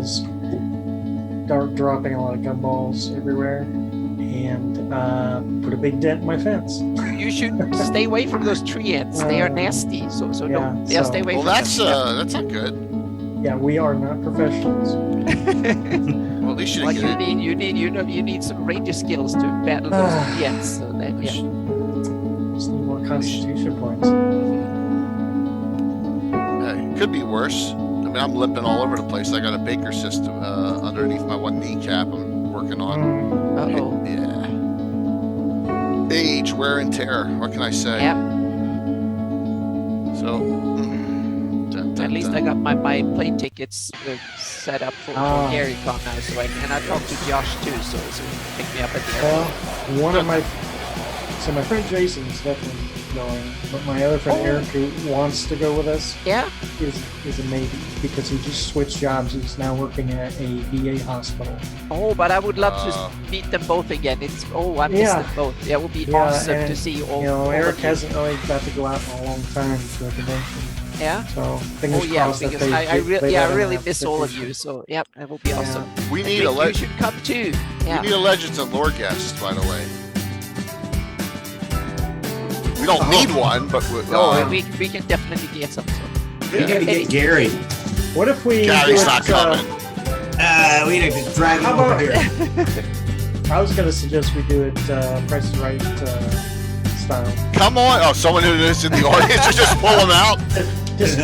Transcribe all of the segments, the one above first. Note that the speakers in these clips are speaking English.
start dropping a lot of gumballs everywhere and put a big dent in my fence. You should stay away from those tree ants. They are nasty. So don't. Yeah, stay away well, from that's them. that's not good. Yeah, we are not professionals. Well, at least you Well, didn't get it. you need some ranger skills to battle those tree ants. So that, yeah. Just need more constitution points. Hey, it could be worse. I mean, I'm limping all over the place. I got a Baker system underneath my one kneecap I'm working on. Uh-oh. Yeah. Age, wear and tear. What can I say? Yeah. So, At least I got my plane tickets set up for GaryCon now, so I talked to Josh too, so he can pick me up at the airport. So my friend Jason's definitely going, but my other friend Eric, who wants to go with us, is a maybe, because he just switched jobs. He's now working at a VA hospital. Oh, but I would love to meet them both again. I miss them both. Yeah, it would be awesome to see all. Eric hasn't really got to go out in a long time to a convention. Yeah. So fingers crossed that because I really miss all of you. So that will be awesome. We need you should come too. Yeah. We need a Legends of Lore guest, by the way. We don't need one, but we can definitely get some. We gotta get Gary. What if we? Gary's not coming. We need to drag him over here. I was gonna suggest we do it Price is Right style. Come on! Oh, someone who is in the audience, just pull them out. Just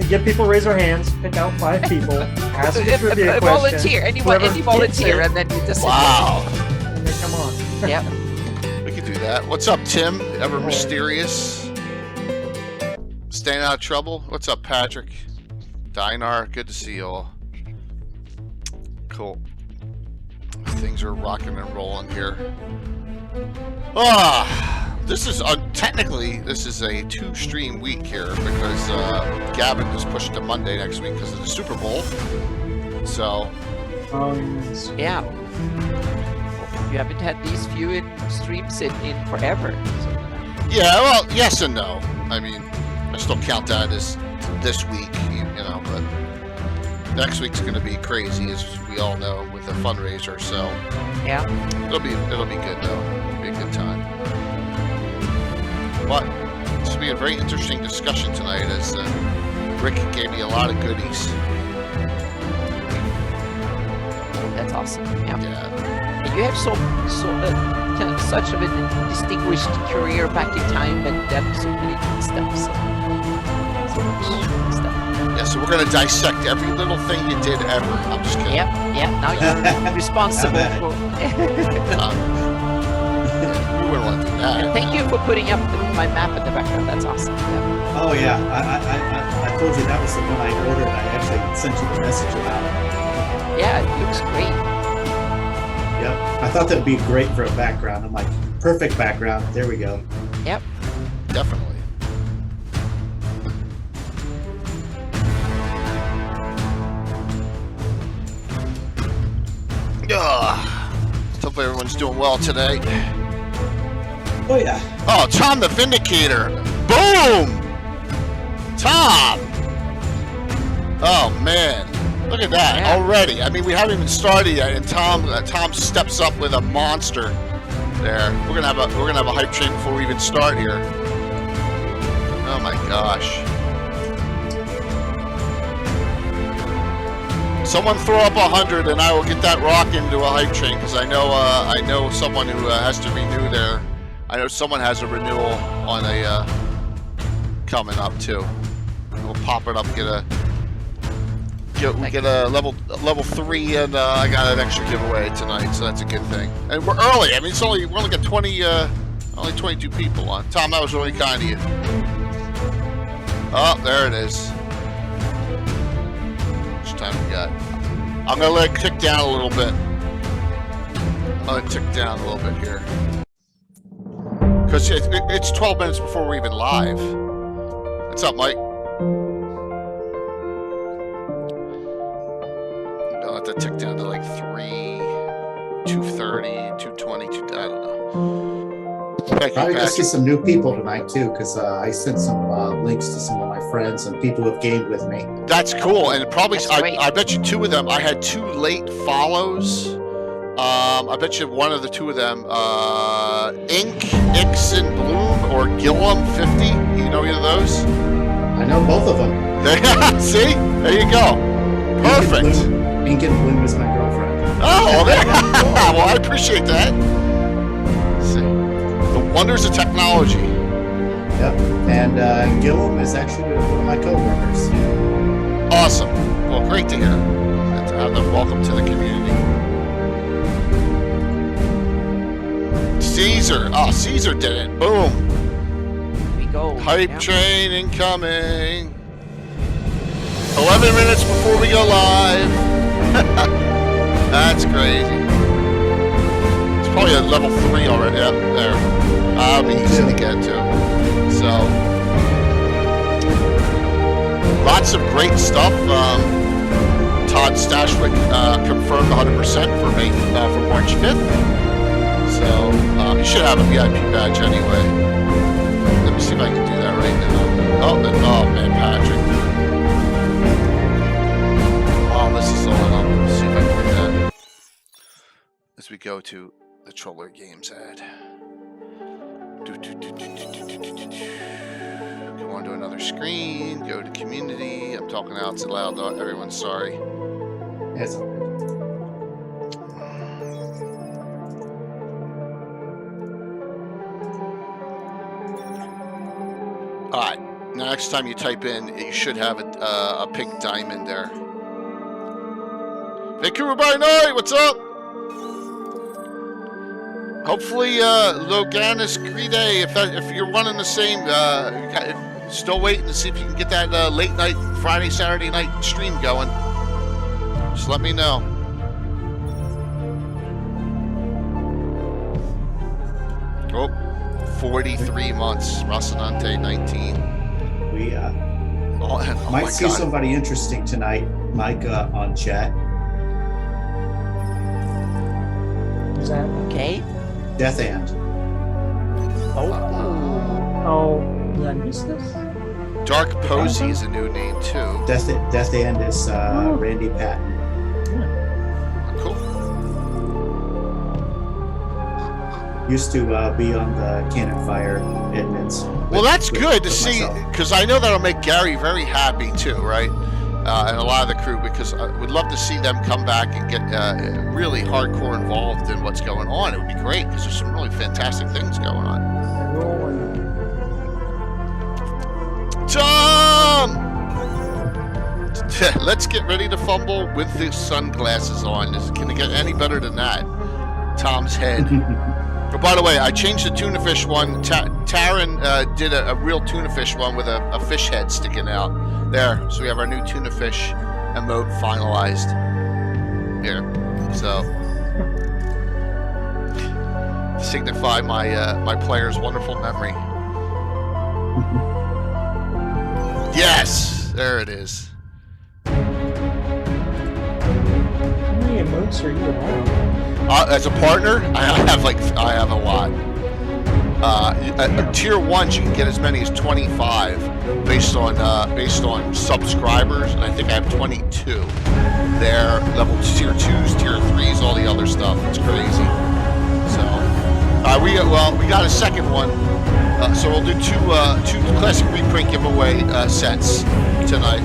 get people raise their hands, pick out 5 people, ask them trivia questions. Volunteer, any volunteer, and then you just wow. And they come on. Yeah. We could do that. What's up, Tim? Ever mysterious? Staying out of trouble? What's up, Patrick? Dinar, good to see you all. Cool. Things are rocking and rolling here. This is technically this is a 2-stream week here because Gavin just pushed to Monday next week because of the Super Bowl. So. Yeah. You haven't had these few streams in forever. So. Yeah, well, yes and no. I mean, I still count that as this week, but next week's going to be crazy, as we all know, with a fundraiser. So yeah, it'll be good though. It'll be a good time. But this will be a very interesting discussion tonight, as Rick gave me a lot of goodies. That's awesome. Yeah. And you have such of a distinguished career back in time, and done so many good stuff. So much stuff. Yeah, so we're gonna dissect every little thing you did ever. I'm just kidding. Yep. Now you're responsible for. We wouldn't want to do that. And thank you for putting up my map in the background. That's awesome. Yeah. Oh yeah, I told you that was the one I ordered. I actually sent you the message about it. Yeah, it looks great. Yep, I thought that'd be great for a background. I'm like, perfect background. There we go. Yep. Definitely. Hopefully everyone's doing well today. Oh yeah. Oh, Tom the Vindicator. Boom! Tom! Oh man. Look at that already. I mean, we haven't even started yet, and Tom steps up with a monster there. We're gonna have a hype train before we even start here. Oh my gosh. Someone throw up 100 and I will get that rock into a hype train, because I know someone who has to renew their. I know someone has a renewal on a coming up too. We'll pop it up, get a level 3, and I got an extra giveaway tonight, so that's a good thing. And we're early. I mean, we only got 22 people on. Tom, that was really kind of you. Oh, there it is. How much time we got? I'm gonna let it tick down a little bit. I'll let it tick down a little bit here, because it's 12 minutes before we're even live. What's up, Mike? I'll let that tick down to like 230, 220, I don't know. Thank you, Probably gonna see Patrick. some new people tonight too, because I sent some links to some of my friends and people who have gamed with me. That's cool, and probably That's great. I bet you 2 of them. I had 2 late follows. I bet you one of the 2 of them, Ixon Bloom or Gillum 50. You know either of those? I know both of them. See, there you go. Perfect. Ink and Bloom is my girlfriend. Oh, well, I appreciate that. See, the wonders of technology. Yep. And Gillum is actually one of my coworkers. Awesome. Well, great to hear. And to have them welcome to the community. Caesar. Oh, Caesar did it. Boom. Here we go. Hype Yeah. train incoming. 11 minutes before we go live. That's crazy. It's probably at level 3 already. Yep, there. That'll be easy to get to. So, lots of great stuff. Todd Stashwick confirmed 100% for me for March 5th. So, you should have a VIP badge anyway. Let me see if I can do that right now. Oh man, Patrick. This is all up. Let's see if I can do that. As we go to the Troller Games ad. Go on to another screen. Go to community. I'm talking out so loud. Everyone's sorry. Yes. All right. Now, next time you type in, you should have a pink diamond there. Vancouver by night, what's up? Hopefully, Loganus Gride, if you're one and the same, still waiting to see if you can get that late night, Friday, Saturday night stream going. Just let me know. Oh, 43 months. Rocinante, 19. We Oh might my see God. somebody interesting tonight, Mike, on chat. Is that? Okay. Death Hand. Oh, did I miss this? Dark Posey is a new name too. Death Hand is Randy Patton. Cool. Used to be on the Cannon Fire admins. Well, that's good to with see, myself. because I know that'll make Gary very happy too, right? And a lot of the crew, because I would love to see them come back and get really hardcore involved in what's going on. It would be great because there's some really fantastic things going on. Tom! Let's get ready to fumble with the sunglasses on. Can it get any better than that? Tom's head. Oh, by the way, I changed the tuna fish one. Taryn did a real tuna fish one with a fish head sticking out. There, so we have our new tuna fish emote finalized. Here, so to signify my player's wonderful memory. Yes, there it is. How many emotes are you allowed? As a partner, I have a lot. Tier 1, you can get as many as 25 based on subscribers, and I think I have 22. They're level tier 2s, tier 3s, all the other stuff. It's crazy. So we got a second one. So we'll do two classic reprint giveaway sets tonight.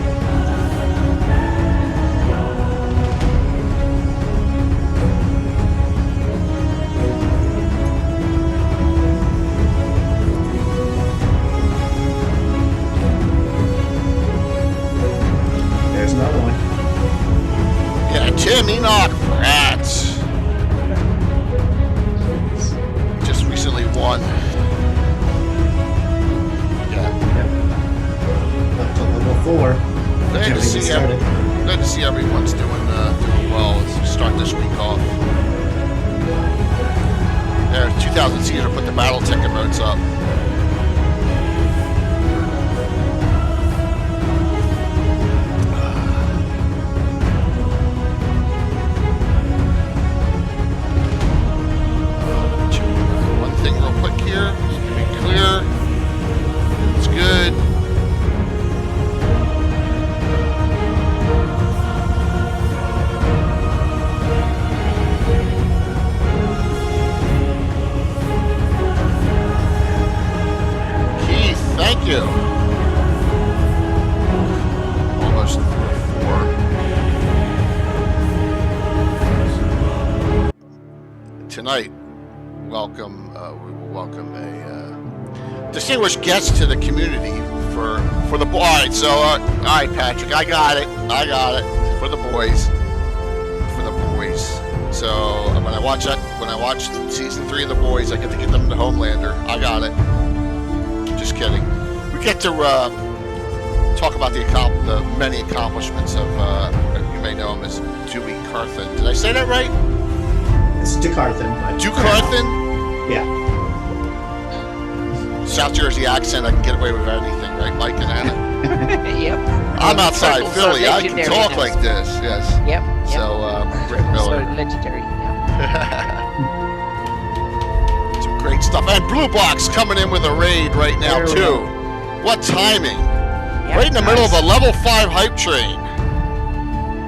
There's another one. Yeah, Tim Enoch Pratt just recently won. Yeah. Up to level 4. Glad to see everyone's doing well as we start this week off. There, 2000 Caesar put the battle ticket modes up. One thing real quick here. tonight, we will welcome a distinguished guest to the community for the boys. All right, so all right, Patrick, I got it for the boys. So when I watch season 3 of The Boys, I get to get them to Homelander. I got it. Just kidding. We get to talk about the many accomplishments of you may know him as Duicarthan. Did I say that right? It's Duicarthan. Duicarthan? Yeah. South Jersey accent. I can get away with anything, right, Mike and Anna? Yep. I'm outside Philly. I can talk now. like this. Yes. Yep. So Rick Miller. So legendary. Yeah. Some great stuff. And Blue Box coming in with a raid right now too. What timing! Yep. Right in the middle of a level 5 hype train.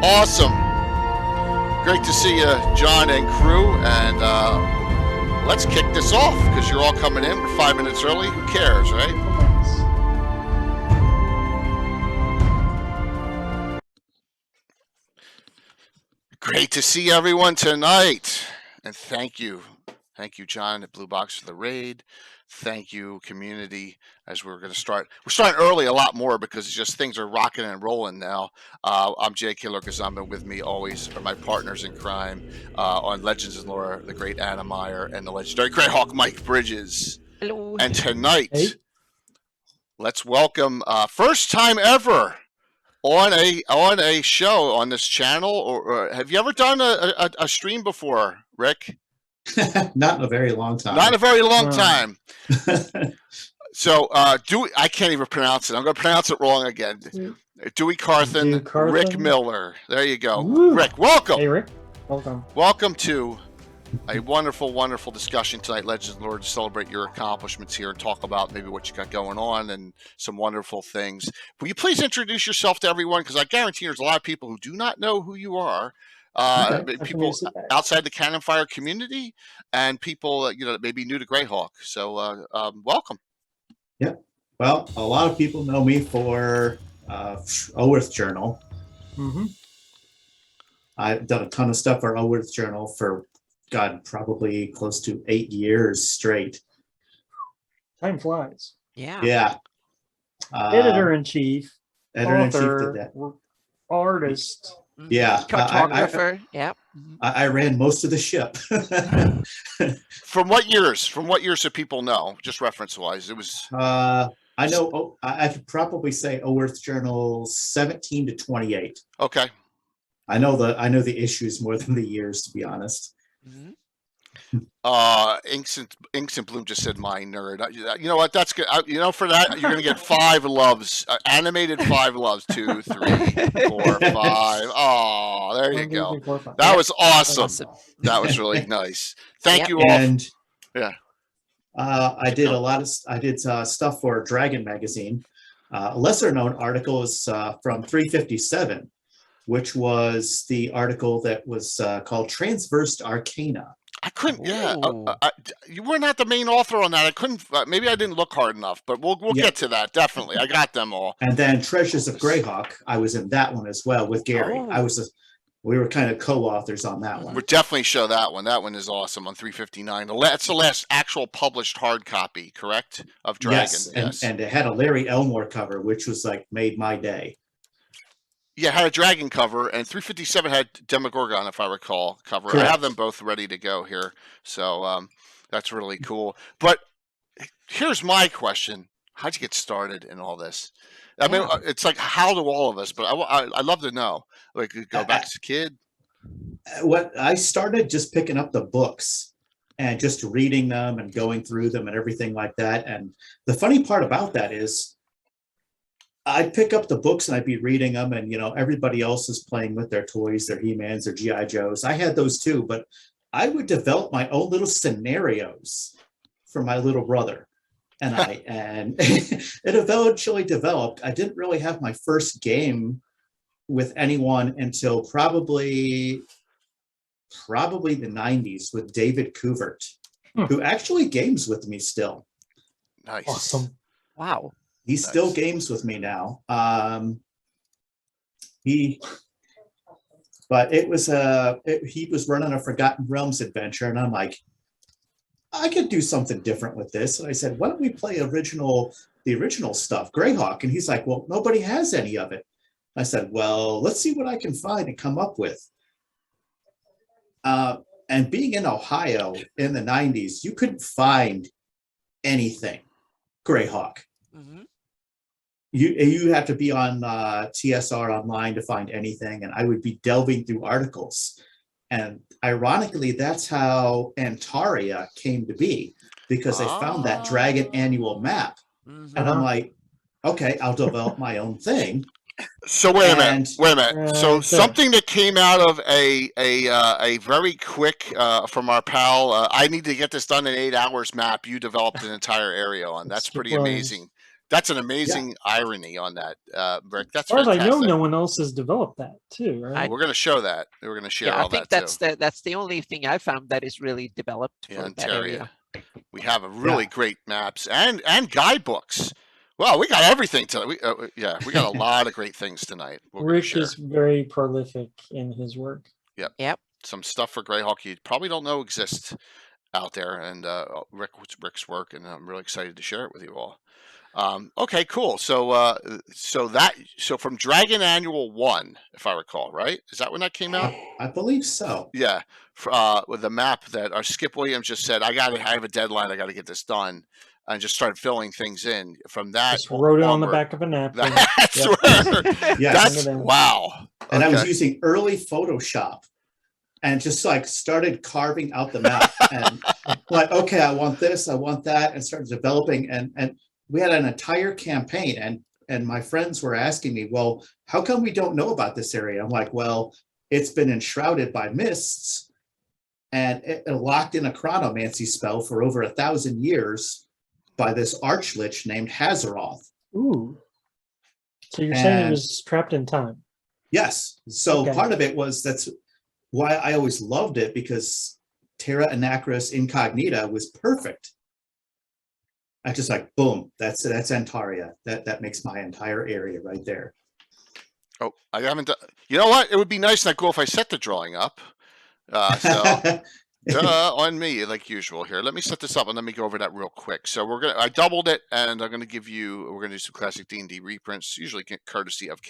Awesome. Great to see you, John and crew. And let's kick this off because you're all coming in. We're 5 minutes early. Who cares, right? Great to see everyone tonight. And thank you, John at Blue Box for the raid. Thank you, community, as we're going to start. We're starting early a lot more because it's just things are rocking and rolling now. I'm Jay Killer Kazamba. With me always are my partners in crime on Legends and Lore, the great Anna Meyer, and the legendary Greyhawk, Mike Bridges. Hello. And tonight, let's welcome, first time ever on a show on this channel. Or have you ever done a stream before, Rick? Not in a very long time. Not in a very long time. So, I can't even pronounce it. I'm going to pronounce it wrong again. Duicarthan, Rick Miller. There you go. Woo. Rick, welcome. Hey, Rick. Welcome. Welcome to a wonderful, wonderful discussion tonight, Legends and Lore, to celebrate your accomplishments here and talk about maybe what you got going on and some wonderful things. Will you please introduce yourself to everyone? Because I guarantee there's a lot of people who do not know who you are. People outside the Cannon Fire community and people that may be new to Greyhawk. So welcome. Yeah. Well, a lot of people know me for Owerth Journal. Mm-hmm. I've done a ton of stuff for Owerth Journal for probably close to 8 years straight. Time flies. Yeah. Yeah. Editor-in-chief, Editor-in-chief did that. artist. Yeah. Cartographer. Yeah. I ran most of the ship. From what years? From what years do people know? Just reference-wise, it was. I know. I could probably say Owerth Journal 17 to 28. Okay. I know the issues more than the years, to be honest. Mm-hmm. Inks and Bloom just said my nerd. You know what? That's good. For that you're gonna get 5 loves, animated 5 loves. 2, 3, 4, 5. Oh, there you go. That was awesome. That was really nice. Thank you all. And yeah, I did stuff for Dragon Magazine. A lesser known article is from 357, which was the article that was called Transversed Arcana. I couldn't. Yeah, you were not the main author on that. I couldn't. Maybe I didn't look hard enough, but we'll get to that definitely. I got them all. And then Treasures of Greyhawk, I was in that one as well with Gary. We were kind of co-authors on that one. We'll definitely show that one. That one is awesome on 359. That's the last actual published hard copy, correct? Of Dragon. Yes, and it had a Larry Elmore cover, which was made my day. Yeah, it had a dragon cover, and 357 had Demogorgon, if I recall, cover. Correct. I have them both ready to go here, so that's really cool. But here's my question: how'd you get started in all this? I mean, it's like how do all of us? But I'd love to know. Like, go back as a kid. What I started just picking up the books and just reading them and going through them and everything like that. And the funny part about that is, I'd pick up the books and I'd be reading them, and everybody else is playing with their toys, their He-Mans, their G.I. Joes. I had those too, but I would develop my own little scenarios for my little brother, and it eventually developed. I didn't really have my first game with anyone until probably the 90s with David Couvert, who actually games with me still. Nice. Awesome. Wow. He still games with me now. But it was he was running a Forgotten Realms adventure, and I'm like, I could do something different with this. And I said, why don't we play the original stuff, Greyhawk? And he's like, well, nobody has any of it. I said, well, let's see what I can find and come up with. And being in Ohio in the 90s, you couldn't find anything Greyhawk. Mm-hmm. You have to be on TSR online to find anything, and I would be delving through articles. And ironically, that's how Antaria came to be, because they found that Dragon annual map. Mm-hmm. And I'm like, okay, I'll develop my own thing. So wait a minute. So something that came out of a very quick from our pal. I need to get this done in 8 hours. Map you developed an entire area on. That's pretty amazing. That's an amazing irony on that, Rick. That's as far as I know, fantastic. no one else has developed that too, right? We're going to show that. We're going to share all that too. I think that's the only thing I found that is really developed for that area. We have a really great maps and guidebooks. Well, we got everything tonight. We got a lot of great things tonight. Rick is very prolific in his work. Yep. Some stuff for Greyhawk you probably don't know exists out there, and Rick's work, and I'm really excited to share it with you all. Okay, cool. So from Dragon Annual 1, if I recall, right? Is that when that came out? I believe so. Yeah. With the map that our Skip Williams just said, I have a deadline. I got to get this done, and just started filling things in. From that, just wrote it on the back of a napkin. That's wow. And I was using early Photoshop, and just like started carving out the map, and like, okay, I want this, I want that, and started developing, and we had an entire campaign, and my friends were asking me, well, how come we don't know about this area? I'm like, well, it's been enshrouded by mists, and it locked in a chronomancy spell for over 1,000 years by this archlich named Hazaroth. Ooh. So you're saying it was trapped in time? Yes. So part of it was, that's why I always loved it, because Terra Anacris Incognita was perfect. I just like, boom, that's Antaria. That makes my entire area right there. Oh, I haven't done. You know what? It would be nice and cool if I set the drawing up. On me, like usual here. Let me set this up and let me go over that real quick. So I doubled it, and I'm gonna we're gonna do some classic D&D reprints, usually courtesy of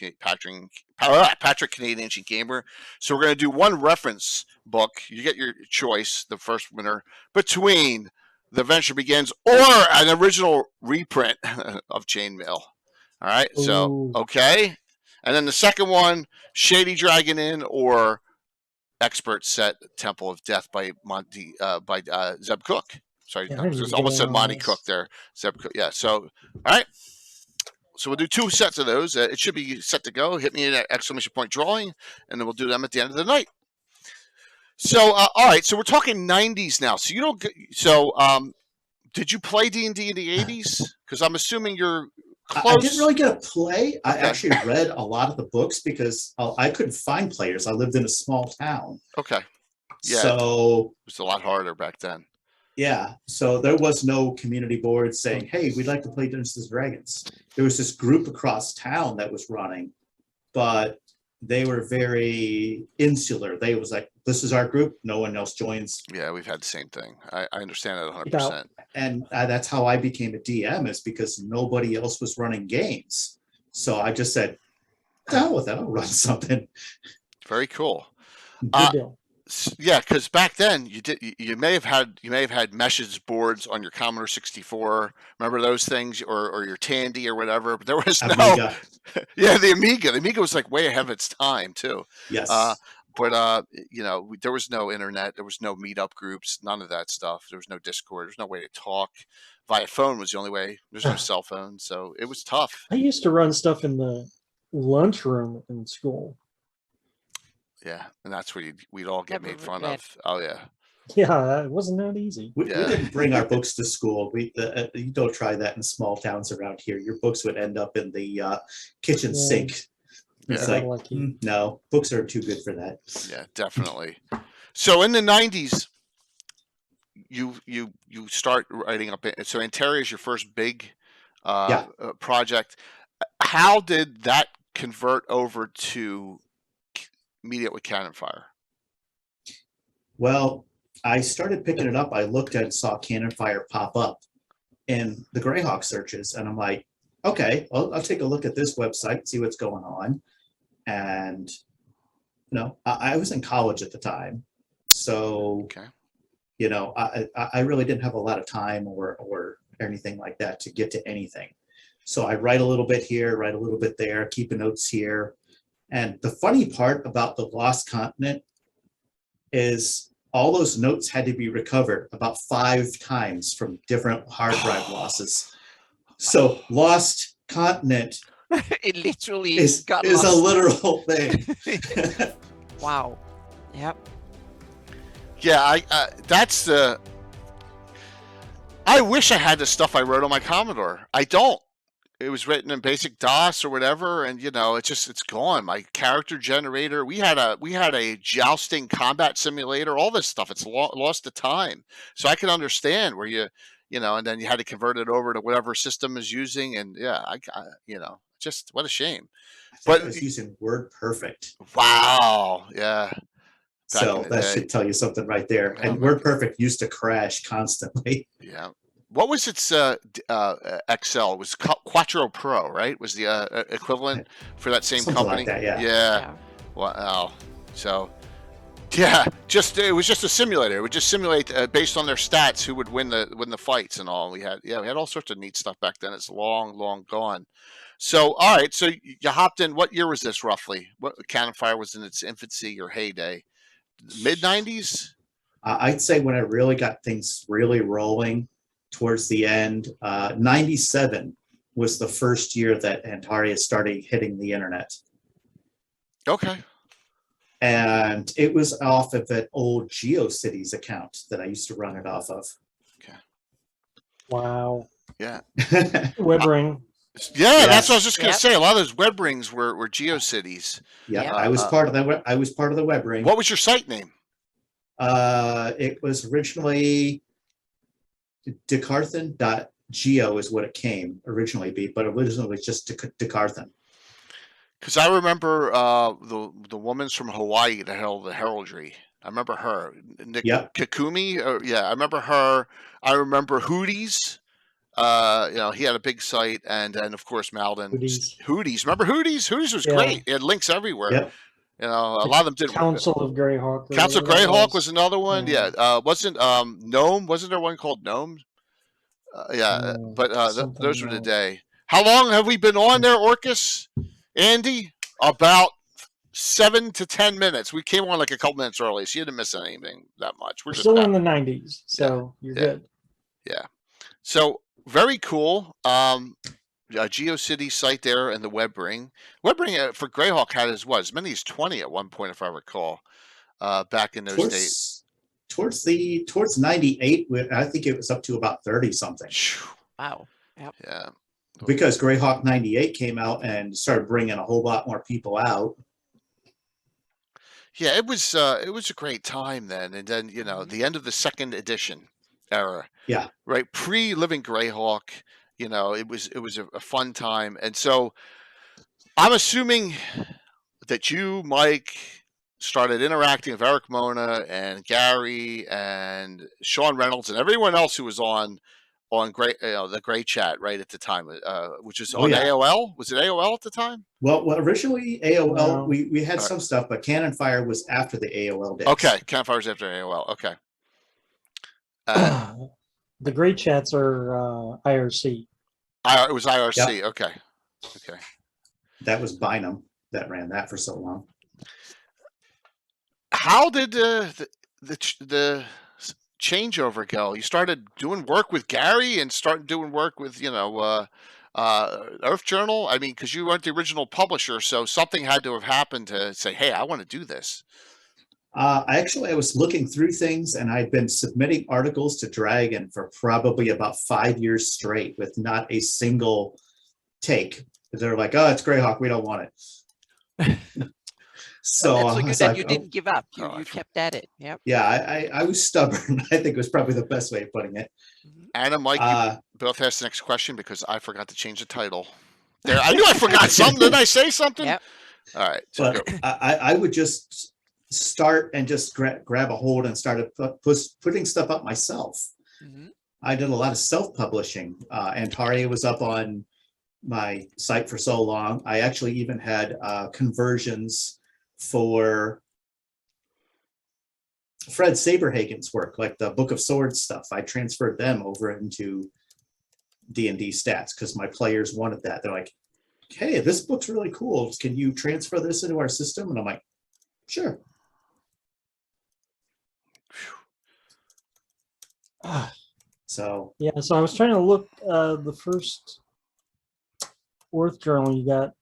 Patrick Canadian Gamer. So we're gonna do one reference book. You get your choice, the first winner, between The Venture Begins or an original reprint of Chainmail. All right. So okay, and then the second one, Shady Dragon Inn or Expert Set Temple of Death by Zeb Cook. Sorry, I almost said Monty Cook there. Zeb Cook. Yeah. So, all right. So we'll do 2 sets of those. It should be set to go. Hit me an exclamation point drawing, and then we'll do them at the end of the night. So, all right. So we're talking 90s now. So you don't. Did you play D&D in the 80s? Because I'm assuming you're close. I didn't really get to play. I actually read a lot of the books because I couldn't find players. I lived in a small town. Okay. Yeah. So it was a lot harder back then. Yeah. So there was no community board saying, hey, we'd like to play Dungeons and Dragons. There was this group across town that was running, but they were very insular. They was like, this is our group. No one else joins. Yeah, we've had the same thing. I understand that 100%. And that's how I became a DM, is because nobody else was running games. So I just said, the hell with that, I'll run something. Very cool. Good deal. Yeah, because back then you may have had message boards on your Commodore 64. Remember those things, or your Tandy or whatever. But there was Amiga. Yeah, the Amiga. The Amiga was like way ahead of its time too. Yes. But there was no internet. There was no meetup groups. None of that stuff. There was no Discord. There was no way to talk. Via phone was the only way. There's no cell phone, so it was tough. I used to run stuff in the lunchroom in school. Yeah, and that's where we'd all get made fun of. Oh yeah. Yeah, it wasn't that easy. We didn't bring our books to school. You don't try that in small towns around here. Your books would end up in the kitchen sink. It's like, no, books are too good for that. Yeah, definitely. So in the 90s, you start writing up. So Antaria is your first big project. How did that convert over to meet it with cannon fire? Well, I started picking it up. I looked at and saw cannon fire pop up in the Greyhawk searches, and I'm like, okay, I'll take a look at this website, see what's going on. And I was in college at the time, so Okay. I really didn't have a lot of time or anything like that to get to anything. So I write a little bit here, write a little bit there, keep notes here. And the funny part about the Lost Continent is all those notes had to be recovered about 5 times from different hard drive losses. So Lost Continent It literally is got a lost. literal thing. Wow. Yep. Yeah, that's the. I wish I had the stuff I wrote on my Commodore. I don't. It was written in basic DOS or whatever, and it's gone. My character generator. We had a jousting combat simulator. All this stuff. It's lost to time. So I can understand where and then you had to convert it over to whatever system is using, and yeah, just what a shame. But I was using WordPerfect. Wow. Yeah. So that should tell you something right there. And WordPerfect used to crash constantly. Yeah. What was its Excel? It was Quattro Pro, right? Was the equivalent for that same Something company? like that, Yeah. Wow. So, yeah, it was just a simulator. It would just simulate based on their stats who would win the fights and all. We had all sorts of neat stuff back then. It's long gone. So, all right. So you hopped in. What year was this roughly? What Cannon Fire was in its infancy or heyday? Mid 90s? I'd say when I really got things really rolling towards the end, 97 was the first year that Antaria started hitting the internet. Okay. And it was off of an old GeoCities account that I used to run it off of. Okay. Wow. Yeah. Webbring. Yeah, that's what I was just going to say. A lot of those web rings were GeoCities. Yeah, I was part of the I was part of the web ring. What was your site name? It was originally Duicarthan.geo is what it came originally be, but originally it was just Duicarthan. Because I remember the woman's from Hawaii that held the heraldry. I remember her. Kakumi. I remember her. I remember Hooties. He had a big site, and then of course Malden. Hooties. Remember Hooties? Hooties was great. It had links everywhere. Yep. A lot of them did. Council of Greyhawk. Council of Greyhawk was another one. Yeah. Wasn't Gnome? Wasn't there one called Gnome? Those were the day. How long have we been on there, Orcus? Andy? About 7 to 10 minutes. We came on like a couple minutes early, so you didn't miss anything that much. We're still in the 90s, so you're good. Yeah. So very cool. A GeoCities site there and the web ring. Web ring for Greyhawk had as many as 20 at one point, if I recall, back in those days. Towards 98, I think it was up to about 30 something. Wow. Yep. Yeah. Because Greyhawk 98 came out and started bringing a whole lot more people out. Yeah, it was a great time then, and then the end of the 2nd edition era. Yeah. Right, pre-Living Greyhawk, it was a fun time, and so I'm assuming that you, Mike, started interacting with Eric Mona and Gary and Sean Reynolds and everyone else who was on the Grey Chat right at the time, which was on AOL. Was it AOL at the time? Well, originally AOL, we had some stuff, but Cannon Fire was after the AOL days. Okay, Cannon Fire was after AOL. Okay. The Grey Chats are IRC. It was IRC. Yep. Okay. That was Bynum that ran that for so long. How did the changeover go? You started doing work with Gary and started doing work with Earth Journal. I mean, because you weren't the original publisher, so something had to have happened to say, "Hey, I want to do this." I was looking through things, and I'd been submitting articles to Dragon for probably about 5 years straight with not a single take. They're like, "Oh, it's Greyhawk. We don't want it." So that's so good that you didn't give up. You kept at it. Yep. Yeah, I was stubborn. I think was probably the best way of putting it. Anna, Mike, you both ask the next question because I forgot to change the title. There, I knew I forgot something. Did I say something? Yep. All right. So But I would just start and just grab a hold and started putting stuff up myself. Mm-hmm. I did a lot of self-publishing. Antaria was up on my site for so long. I actually even had conversions for Fred Saberhagen's work, like the Book of Swords stuff. I transferred them over into D&D stats because my players wanted that. They're like, hey, this book's really cool. Can you transfer this into our system? And I'm like, sure. So yeah, so I was trying to look the first Orth journal you got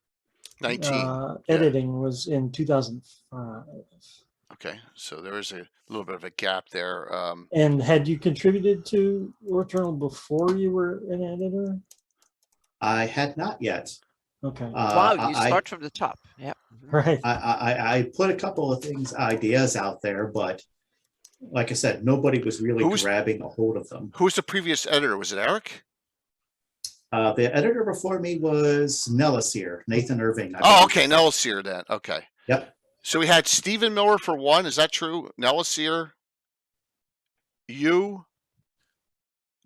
19 editing was in 2005. Okay, so there is a little bit of a gap there. And had you contributed to Orth journal before you were an editor? I had not yet. Okay. Wow, you start from the top. Yeah. Right. I put a couple of ideas out there, but like I said, nobody was really grabbing a hold of them. Who was the previous editor? Was it Eric? The editor before me was Nellisir, Nathan Irving. Okay, Nellisir then. Okay. Yep. So we had Stephen Miller for one. Is that true? Nellisir, you,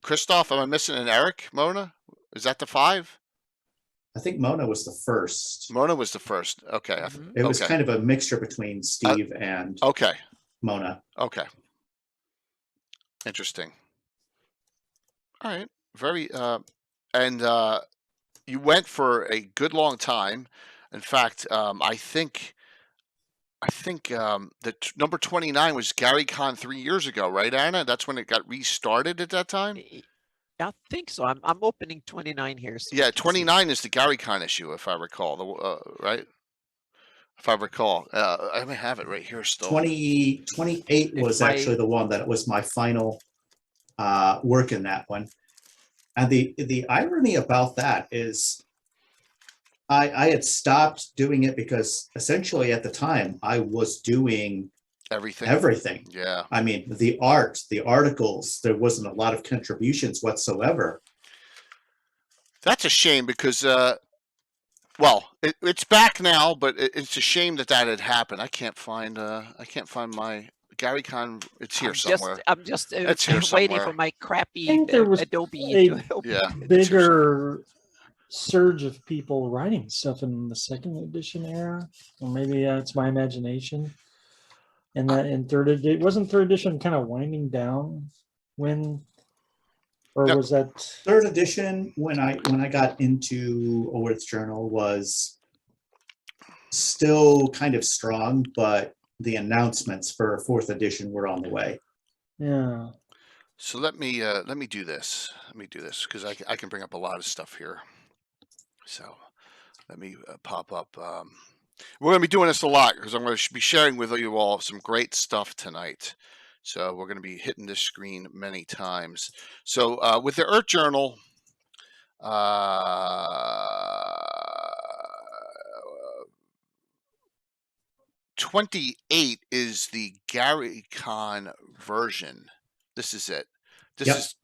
Christoph. Am I missing an Eric? Mona? Is that the 5? I think Mona was the first. Mona was the first. Okay. It was kind of a mixture between Steve and Mona. Okay. Interesting. All right. Very and you went for a good long time. In fact, I think the number 29 was Gary Con 3 years ago, right, Anna? That's when it got restarted at that time. I think so. I'm opening 29 here. So yeah, 29 is the Gary Con issue, if I recall. Right? If I recall, I may have it right here still. 28 was actually the one that was my final work in that one. And the irony about that is I had stopped doing it because essentially at the time I was doing everything. Yeah. I mean, the art, the articles, there wasn't a lot of contributions whatsoever. That's a shame because, well, it's back now, but it's a shame that had happened. I can't find my Gary Con. It's here somewhere. I'm just waiting for my crappy Adobe. Bigger surge of people writing stuff in the 2nd edition era, or maybe it's my imagination. And that in 3rd edition, wasn't 3rd edition kind of winding down when, or was that 3rd edition when I got into Orth Journal was still kind of strong, but the announcements for 4th edition were on the way. Yeah. So let me do this. Let me do this because I can bring up a lot of stuff here. So let me pop up. We're going to be doing this a lot because I'm going to be sharing with you all some great stuff tonight. So we're going to be hitting this screen many times. So with the Earth Journal, 28 is the Gary Con version. This is it. This is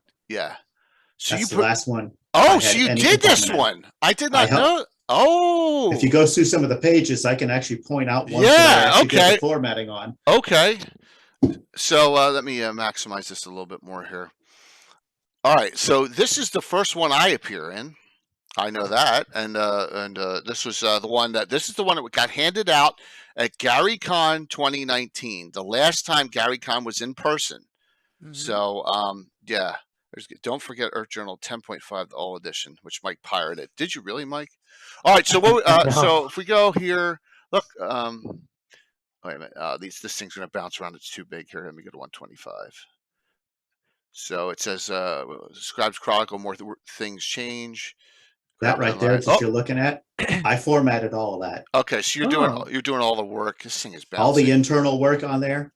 So that's the last one. Oh, so you did this one. I did not know. Oh. If you go through some of the pages, I can actually point out ones that I actually did the formatting on. Okay. So let me maximize this a little bit more here. All right. So this is the first one I appear in. I know that. And this was the one that got handed out at Gary Con 2019, the last time Gary Con was in person. Mm-hmm. So, yeah. Don't forget Earth Journal 10.5, the all edition, which Mike pirated. Did you really, Mike? All right. So what? So if we go here, look. Wait a minute. This thing's going to bounce around. It's too big here. Let me go to 125. So it says Scribes Chronicle. More things change. That right there that you're looking at. I formatted all of that. Okay, so you're doing all the work. This thing is bouncing. All the internal work on there.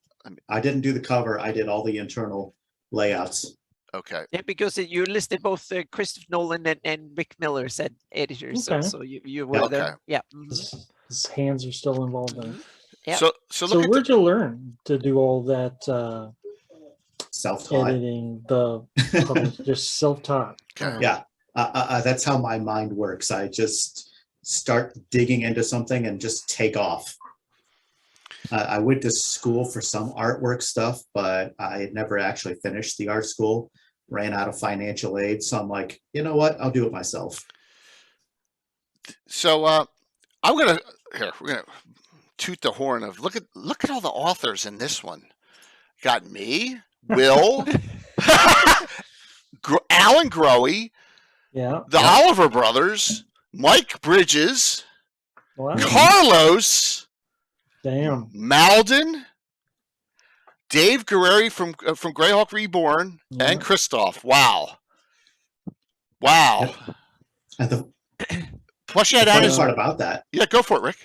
I didn't do the cover. I did all the internal layouts. Okay. Yeah, because you listed both Christopher Nolan and Rick Miller said editors, Okay. so you were there. Yeah. His hands are still involved in it. Yeah. So where'd you learn to do all that self-taught editing? Just self-taught. Okay. Yeah, that's how my mind works. I just start digging into something and just take off. I went to school for some artwork stuff, but I had never actually finished the art school, ran out of financial aid. So I'm like, you know what? I'll do it myself. So we're gonna toot the horn of look at all the authors in this one. Got me, Will, Alan Growy, the Oliver brothers, Mike Bridges, Carlos, Malden, Dave Guerreri from Greyhawk Reborn, and Christoph. Wow. And plus, you had the funny part about that. Yeah, go for it, Rick.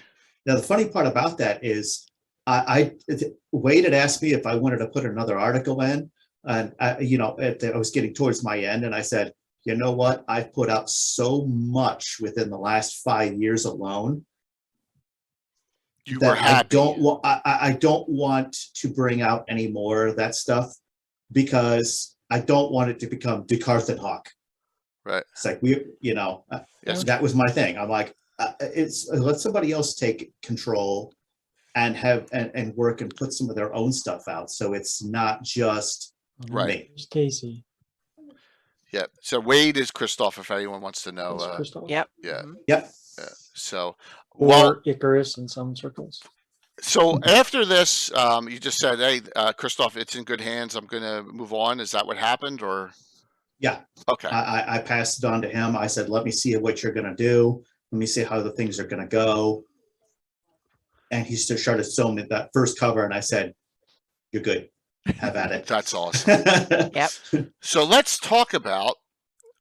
Now, the funny part about that is Wade had asked me if I wanted to put another article in, and I was getting towards my end, and I said, you know what? I've put out so much within the last 5 years alone. You were happy. I don't want to bring out any more of that stuff because I don't want it to become Duicarthan Hawk. Right. It's like that was my thing. I'm like, let somebody else take control and have and work and put some of their own stuff out, so it's not just me. Casey. Yeah. So Wade is Christoph, if anyone wants to know. Yep. Yeah. Yep. So or Icarus in some circles. So after this, you just said, "Hey, Christoph, it's in good hands. I'm going to move on." Is that what happened, or? Yeah. Okay. I passed it on to him. I said, "Let me see what you're going to do. Let me see how the things are going to go." And he started showing me that first cover, and I said, "You're good. Have at it." That's awesome. Yep. So let's talk about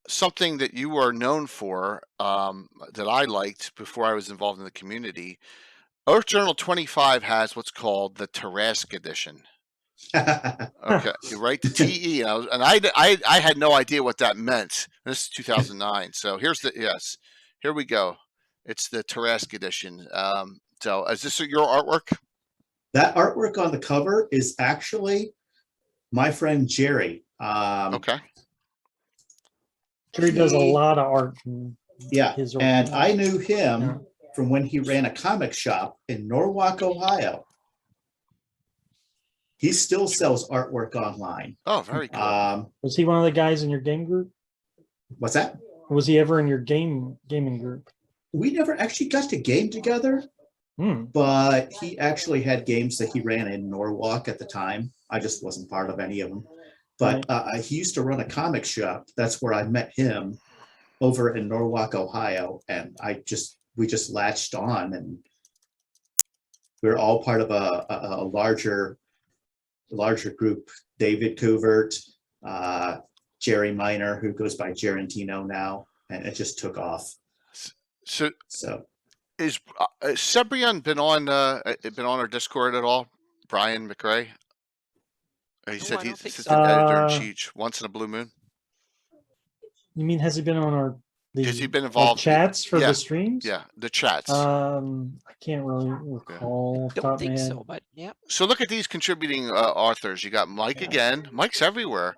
something that you are known for, that I liked before I was involved in the community. Earth Journal 25 has what's called the Teresque Edition. Okay, you write the TE, and I had no idea what that meant. This is 2009. So here we go. It's the Teresque Edition. So is this your artwork? That artwork on the cover is actually my friend Jerry. Okay. Jerry does a lot of art. And I knew him from when he ran a comic shop in Norwalk, Ohio. He still sells artwork online. Oh, very cool. Was he one of the guys in your game group? What's that? Was he ever in your gaming group? We never actually got to game together, but he actually had games that he ran in Norwalk at the time. I just wasn't part of any of them. But he used to run a comic shop. That's where I met him, over in Norwalk, Ohio. And we just latched on, and we're all part of a larger group. David Covert, Jerry Miner, who goes by Gerantino now, and it just took off. So is Sebrian been on our Discord at all? Brian McRae? He said he's assistant editor in chief once in a blue moon. You mean, has he been on has he been involved chats for the streams? Yeah, the chats. I can't really recall. Don't think so, but yeah. So look at these contributing authors. You got Mike again. Mike's everywhere.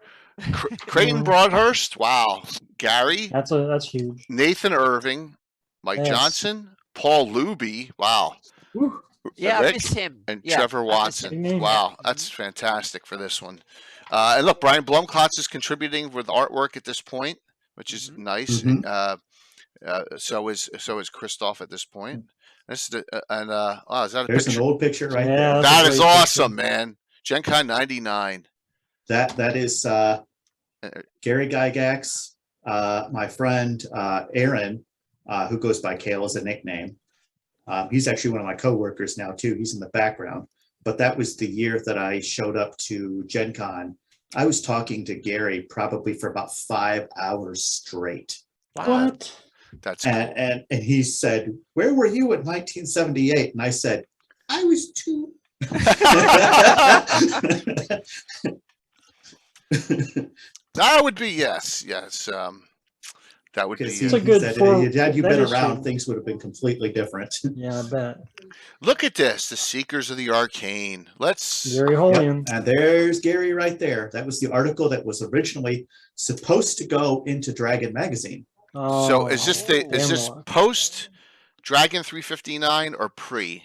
Creighton Broadhurst. Wow. Gary. That's huge. Nathan Irving. Mike Johnson. Paul Luby. Wow. Woo. Yeah, Rick, I miss him. And Trevor Watson. Wow, that's fantastic for this one. And look, Brian Blumklotz is contributing with artwork at this point, which is nice. So is Christoph at this point. This is is that a There's picture? an old picture right there. That is awesome, man. Gen Con 99. That is Gary Gygax, my friend Aaron, who goes by Kale as a nickname. He's actually one of my coworkers now too. He's in the background. But that was the year that I showed up to Gen Con. I was talking to Gary probably for about 5 hours straight. Wow. What? That's cool. And he said, "Where were you in 1978?" And I said, "I was 2." That would be yes. That would be. It's a good had you been around, things would have been completely different. Yeah, I bet. Look at this, the Seekers of the Arcane. Gary Holian. Yep. And there's Gary right there. That was the article that was originally supposed to go into Dragon Magazine. So is this post Dragon 359 or pre?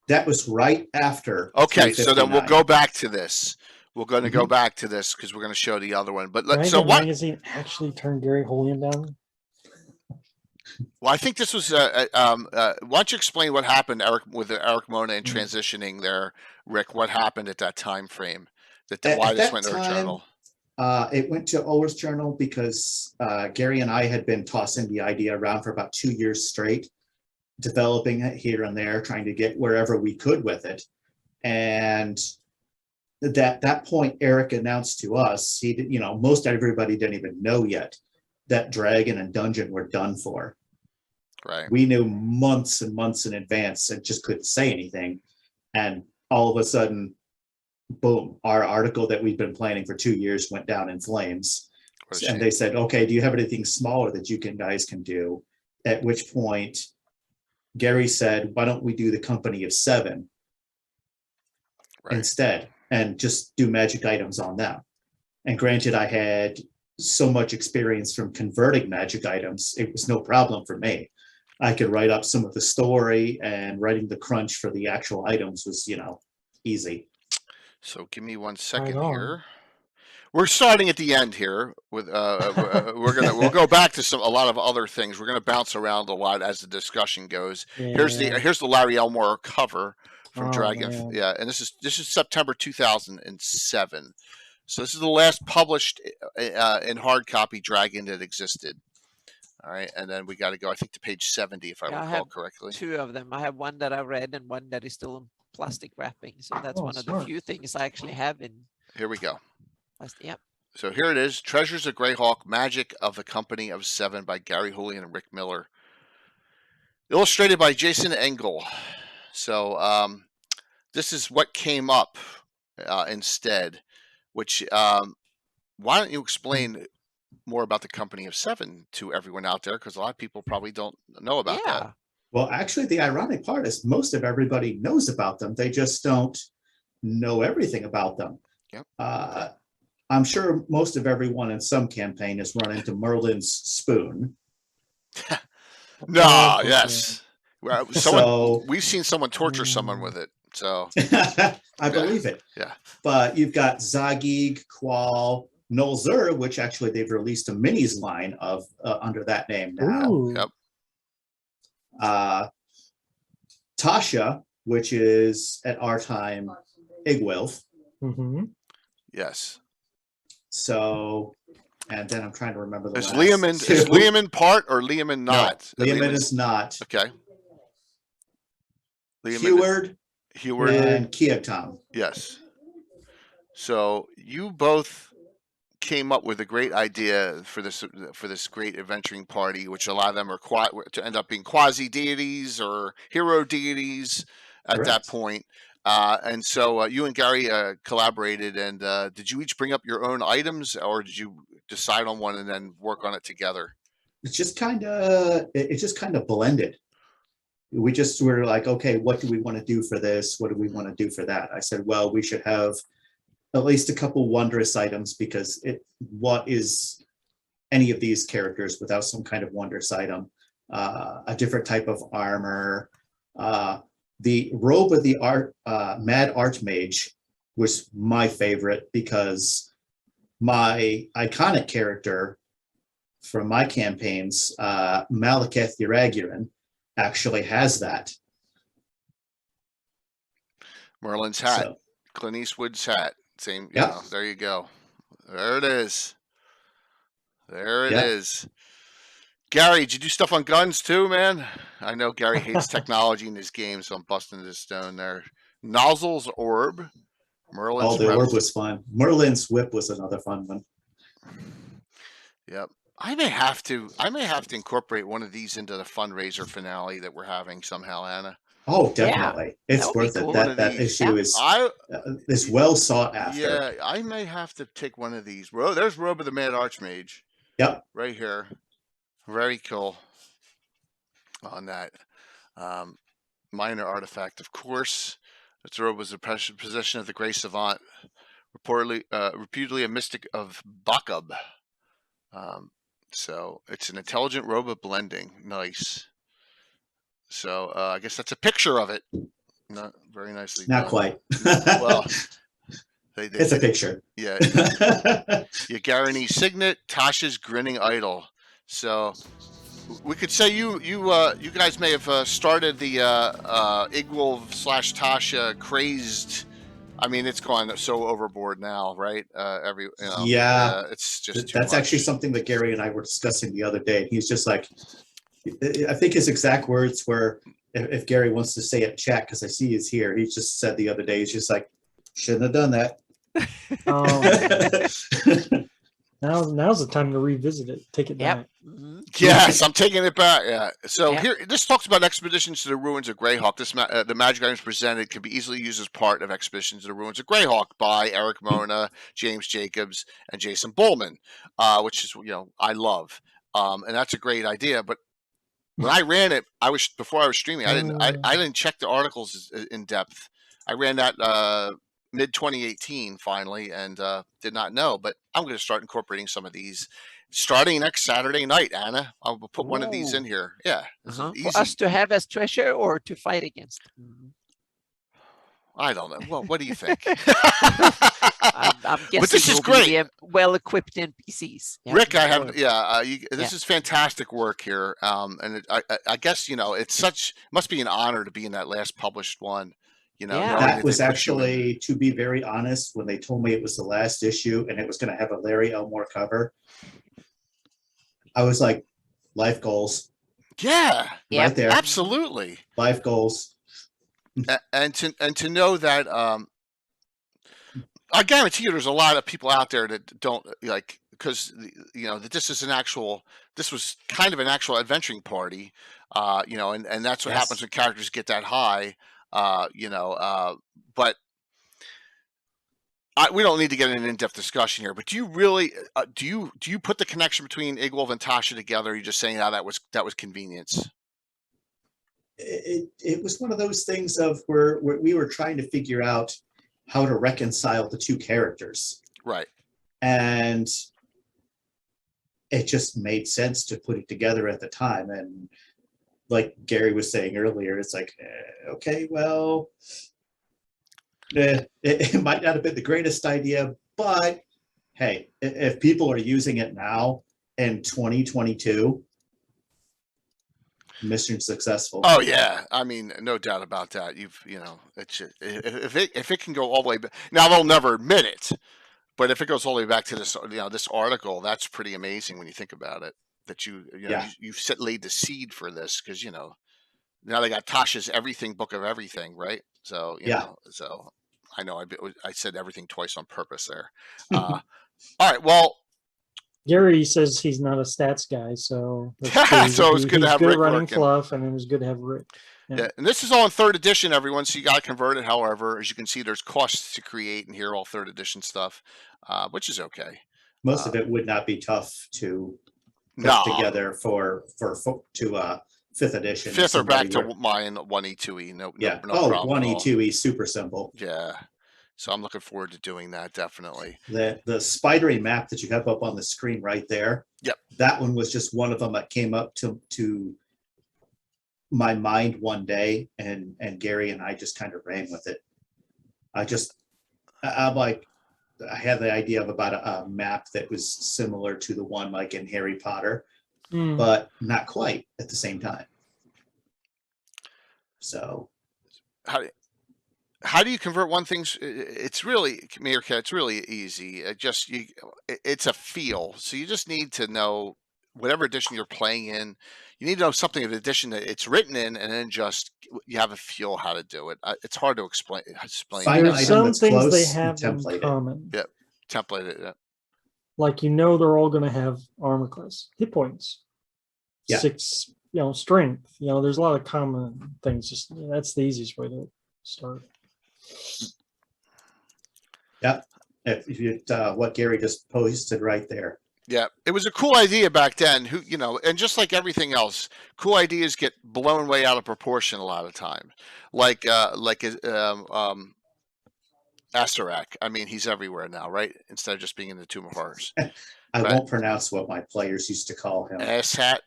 That was right after. Okay, so then we'll 359. go back to this. We're going to go back to this because we're going to show the other one. But Dragon so what? Magazine actually turned Gary Julian down. Well, I think this was. Why don't you explain what happened, Eric, with Eric Mona and transitioning there, Rick? What happened at that time frame? Why this went to our journal? It went to Ower's journal because Gary and I had been tossing the idea around for about 2 years straight, developing it here and there, trying to get wherever we could with it. And that point, Eric announced to us, he did, most everybody didn't even know yet that Dragon and Dungeon were done for. Right. We knew months and months in advance and just couldn't say anything. And all of a sudden, boom, our article that we've been planning for 2 years went down in flames. And they said, okay, do you have anything smaller that you guys can do? At which point, Gary said, why don't we do the Company of Seven instead and just do magic items on them? And granted, I had so much experience from converting magic items, it was no problem for me. I could write up some of the story, and writing the crunch for the actual items was, easy. So give me 1 second here. We're starting at the end here with we'll go back to a lot of other things. We're gonna bounce around a lot as the discussion goes. Yeah. Here's the Larry Elmore cover from Dragon. Man. Yeah, and this is September 2007. So this is the last published in hard copy Dragon that existed. All right, and then we got to go, I think, to page 70 if I recall correctly. 2 of them. I have one that I read and one that is still in plastic wrapping. So that's one of the few things I actually have in. Here we go. Yep. So here it is, Treasures of Greyhawk, Magic of the Company of Seven by Gary Hooley and Rick Miller. Illustrated by Jason Engel. So this is what came up instead, which why don't you explain more about the Company of Seven to everyone out there, because a lot of people probably don't know about that. Well, actually, the ironic part is most of everybody knows about them. They just don't know everything about them. Yep. I'm sure most of everyone in some campaign has run into Merlin's spoon. No, yes. We've seen someone torture someone with it. So I believe it. Yeah. But you've got Zagig, Qual, Nolzur, which actually they've released a minis line of under that name now. Ooh. Yep. Tasha, which is at our time Igwilf. Mm-hmm. Yes. So, and then I'm trying to remember the Is last Leomund two. is Leomund part or Leomund not? No, Leomund is not. Okay. Leomund, Heward and Kiatom. Yes. So you both came up with a great idea for this great adventuring party, which a lot of them are to end up being quasi deities or hero deities at Correct. that point. And so you and Gary collaborated, and did you each bring up your own items, or did you decide on one and then work on it together? It just kind of blended. We just were like, okay, what do we want to do for this? What do we want to do for that? I said, well, we should have at least a couple wondrous items, because what is any of these characters without some kind of wondrous item? A different type of armor. The robe of the Mad Archmage was my favorite, because my iconic character from my campaigns, Malekith Yeragiran, actually has that. Merlin's hat, So, Clint Eastwood's hat. Same, Yep. There you go. There it is. There it is. Gary, did you do stuff on guns too, man? I know Gary hates technology in his game, so I'm busting his stone there. Nozzle's orb. Merlin's the orb was fun. Merlin's whip was another fun one. Yep. I may have to incorporate one of these into the fundraiser finale that we're having somehow, Anna. Oh, definitely. It's worth it. Cool. That issue is well sought after. Yeah, I may have to take one of these. There's Robe of the Mad Archmage. Yep. Right here. Very cool on that. Minor artifact, of course. Its robe was the possession of the Grey Savant, reputedly a mystic of Bakub. So it's an intelligent robe of blending. Nice. So I guess that's a picture of it. Not very nicely Not done. quite. Well, it's a picture. Yeah. Yagarani Signet, Tasha's Grinning Idol. So we could say you guys may have started the Igwolf / Tasha crazed. I mean, it's gone so overboard now, right? It's just that's much. Actually something that Gary and I were discussing the other day. He's just like, I think his exact words were, if Gary wants to say it, chat, because I see he's here. He just said the other day, he's just like, shouldn't have done that. Now's the time to revisit it. Take it back. Mm-hmm. Yes, I'm taking it back. Yeah. So here, this talks about expeditions to the ruins of Greyhawk. The magic items presented can be easily used as part of expeditions to the ruins of Greyhawk by Eric Mona, James Jacobs, and Jason Bullman, which is I love, and that's a great idea. But when I ran it, before I was streaming. I didn't check the articles in depth. I ran that mid 2018 finally, and did not know. But I'm going to start incorporating some of these starting next Saturday night. Anna, I'll put one of these in here. Yeah, for us to have as treasure or to fight against. I don't know. Well, what do you think? I'm guessing but this is great. Well-equipped NPCs. Yeah, Rick, I have. This is fantastic work here. And I guess it must be an honor to be in that last published one. That was actually, to be very honest, when they told me it was the last issue and it was going to have a Larry Elmore cover, I was like, life goals. Yeah, right there, absolutely, life goals. And to know that, I guarantee you, there's a lot of people out there that don't like, because that this was kind of an actual adventuring party, and that's what happens when characters get that high. But we don't need to get in an in-depth discussion here. But do you really do you put the connection between Igwolf and Tasha together? Or are you just saying that was convenience? It was one of those things of where we were trying to figure out how to reconcile the two characters, right? And it just made sense to put it together at the time. And like Gary was saying earlier, it's like, okay, well, it might not have been the greatest idea, but hey, if people are using it now in 2022, mission successful. Oh yeah, I mean, no doubt about that. It's just, if it can go all the way back, now they'll never admit it, but if it goes all the way back to this this article, that's pretty amazing when you think about it. That you've laid the seed for this, because now they got Tasha's everything book of everything, right? So so I know I said everything twice on purpose there. All right, well, Gary says he's not a stats guy, so so it's good to have Rick running working. fluff, and it was good to have Rick. Yeah, and this is all in 3rd edition, everyone. So you got to convert it. However, as you can see, there's costs to create, and here all 3rd edition stuff, which is okay. Most of it would not be tough to put together for 5th edition. 5th or back to mine 1E, 2E. No problem. 1E, 2E, super simple. Yeah. So I'm looking forward to doing that, definitely. The spidery map that you have up on the screen right there. Yep. That one was just one of them that came up to my mind one day, and Gary and I just kind of ran with it. I'm like, I had the idea of about a map that was similar to the one like in Harry Potter, but not quite at the same time. So how do you convert one thing? It's really, Meerkat, it's really easy. It's a feel. So you just need to know whatever edition you're playing in. You need to know something of the edition that it's written in, and then just you have a feel how to do it. It's hard to explain. There's some things they have in common. Yep, template it. Yep. Like they're all going to have armor class, hit points, 6, strength. There's a lot of common things. Just that's the easiest way to start. Yep. If you what Gary just posted right there. Yeah, it was a cool idea back then. And just like everything else, cool ideas get blown way out of proportion a lot of times. Like Asarak. I mean, he's everywhere now, right? Instead of just being in the Tomb of Horrors. I won't pronounce what my players used to call him. Asshat.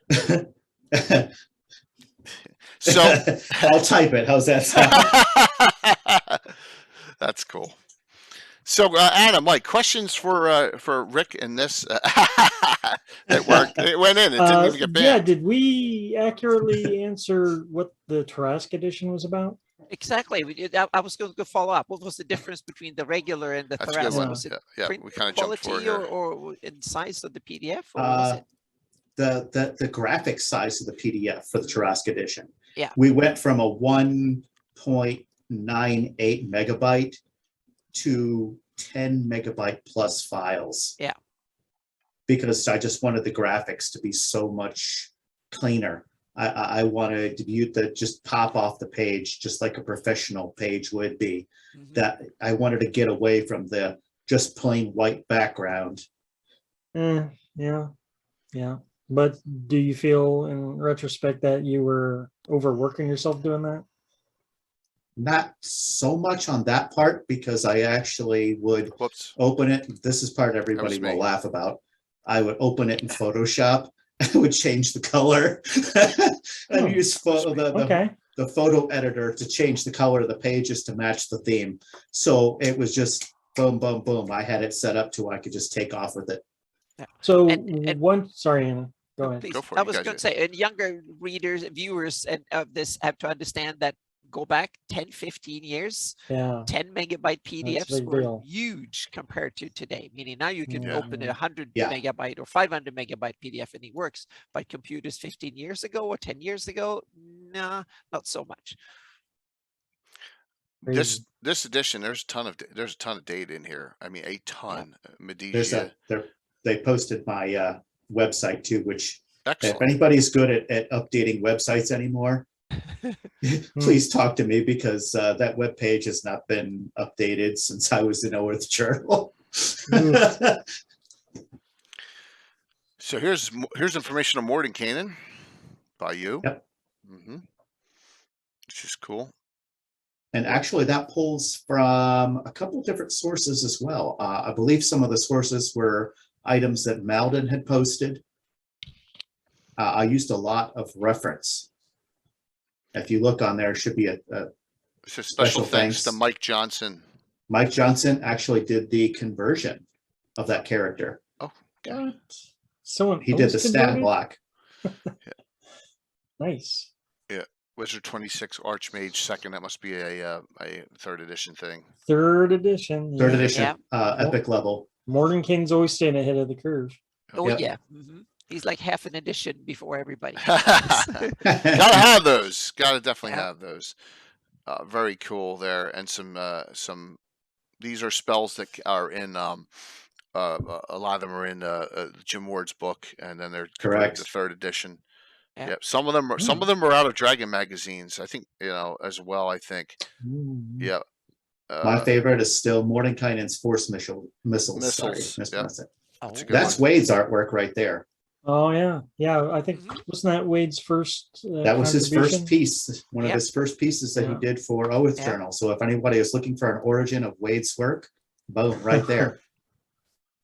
So I'll type it. How's that sound? That's cool. So Adam, Mike, questions for Rick in this? It worked. It went in. It didn't even get banned. Yeah, did we accurately answer what the Teresque Edition was about? Exactly. I was going to follow up. What was the difference between the regular and the That's a good Thursdan? one. Was it Yeah, print we kind of jumped forward quality here. or in size of the PDF? Or was it? The graphic size of the PDF for the Teresque Edition. Yeah. We went from a 1.98 megabyte to 10 megabyte plus files. Yeah. Because I just wanted the graphics to be so much cleaner. I wanted you to just pop off the page just like a professional page would be. Mhm. That I wanted to get away from the just plain white background. Yeah. But do you feel in retrospect that you were overworking yourself doing that? Not so much on that part, because I actually would open it. This is part everybody will laugh about. I would open it in Photoshop. I would change the color. I use the photo editor to change the color of the pages to match the theme. So it was just boom, boom, boom. I had it set up to where I could just take off with it. So sorry, Anna. Go ahead. Please. Go for it. I was going to say, and younger readers, viewers of this have to understand that go back 10, 15 years, 10 megabyte PDFs were huge compared to today. Meaning now you can open a 100 megabyte or 500 megabyte PDF and it works. But computers 15 years ago or 10 years ago, nah, not so much. This edition, there's a ton of data in here. I mean, a ton. Medisia. They posted my website too, which excellent. If anybody's good at updating websites anymore, please talk to me, because that web page has not been updated since I was in Earth Journal. So here's information on Mordenkainen by you. Yep. Which is cool. And actually that pulls from a couple different sources as well. I believe some of the sources were items that Malden had posted. I used a lot of reference. If you look on there, should be a special thanks to Mike Johnson. Mike Johnson actually did the conversion of that character. Oh, God. He did the stat block. Nice. Yeah. Wizard 26 Archmage second. That must be a 3rd edition thing. 3rd edition. Yeah. 3rd edition. Epic level. Mordenkainen's always staying ahead of the curve. Oh, yeah. He's like half an edition before everybody. Gotta have those. Gotta definitely have those. Very cool there. And some these are spells that are in a lot of them are in Jim Ward's book, and then they're correct. The 3rd edition. Yeah. Some of them are out of Dragon magazines, I think, as well, I think. Yeah. My favorite is still Mordenkainen's Force Missiles. Sorry, that's Wade's artwork right there. Oh yeah. I think wasn't that Wade's first? That was his first piece, one of his first pieces that he did for Oath Journal. So if anybody is looking for an origin of Wade's work, boom, right there.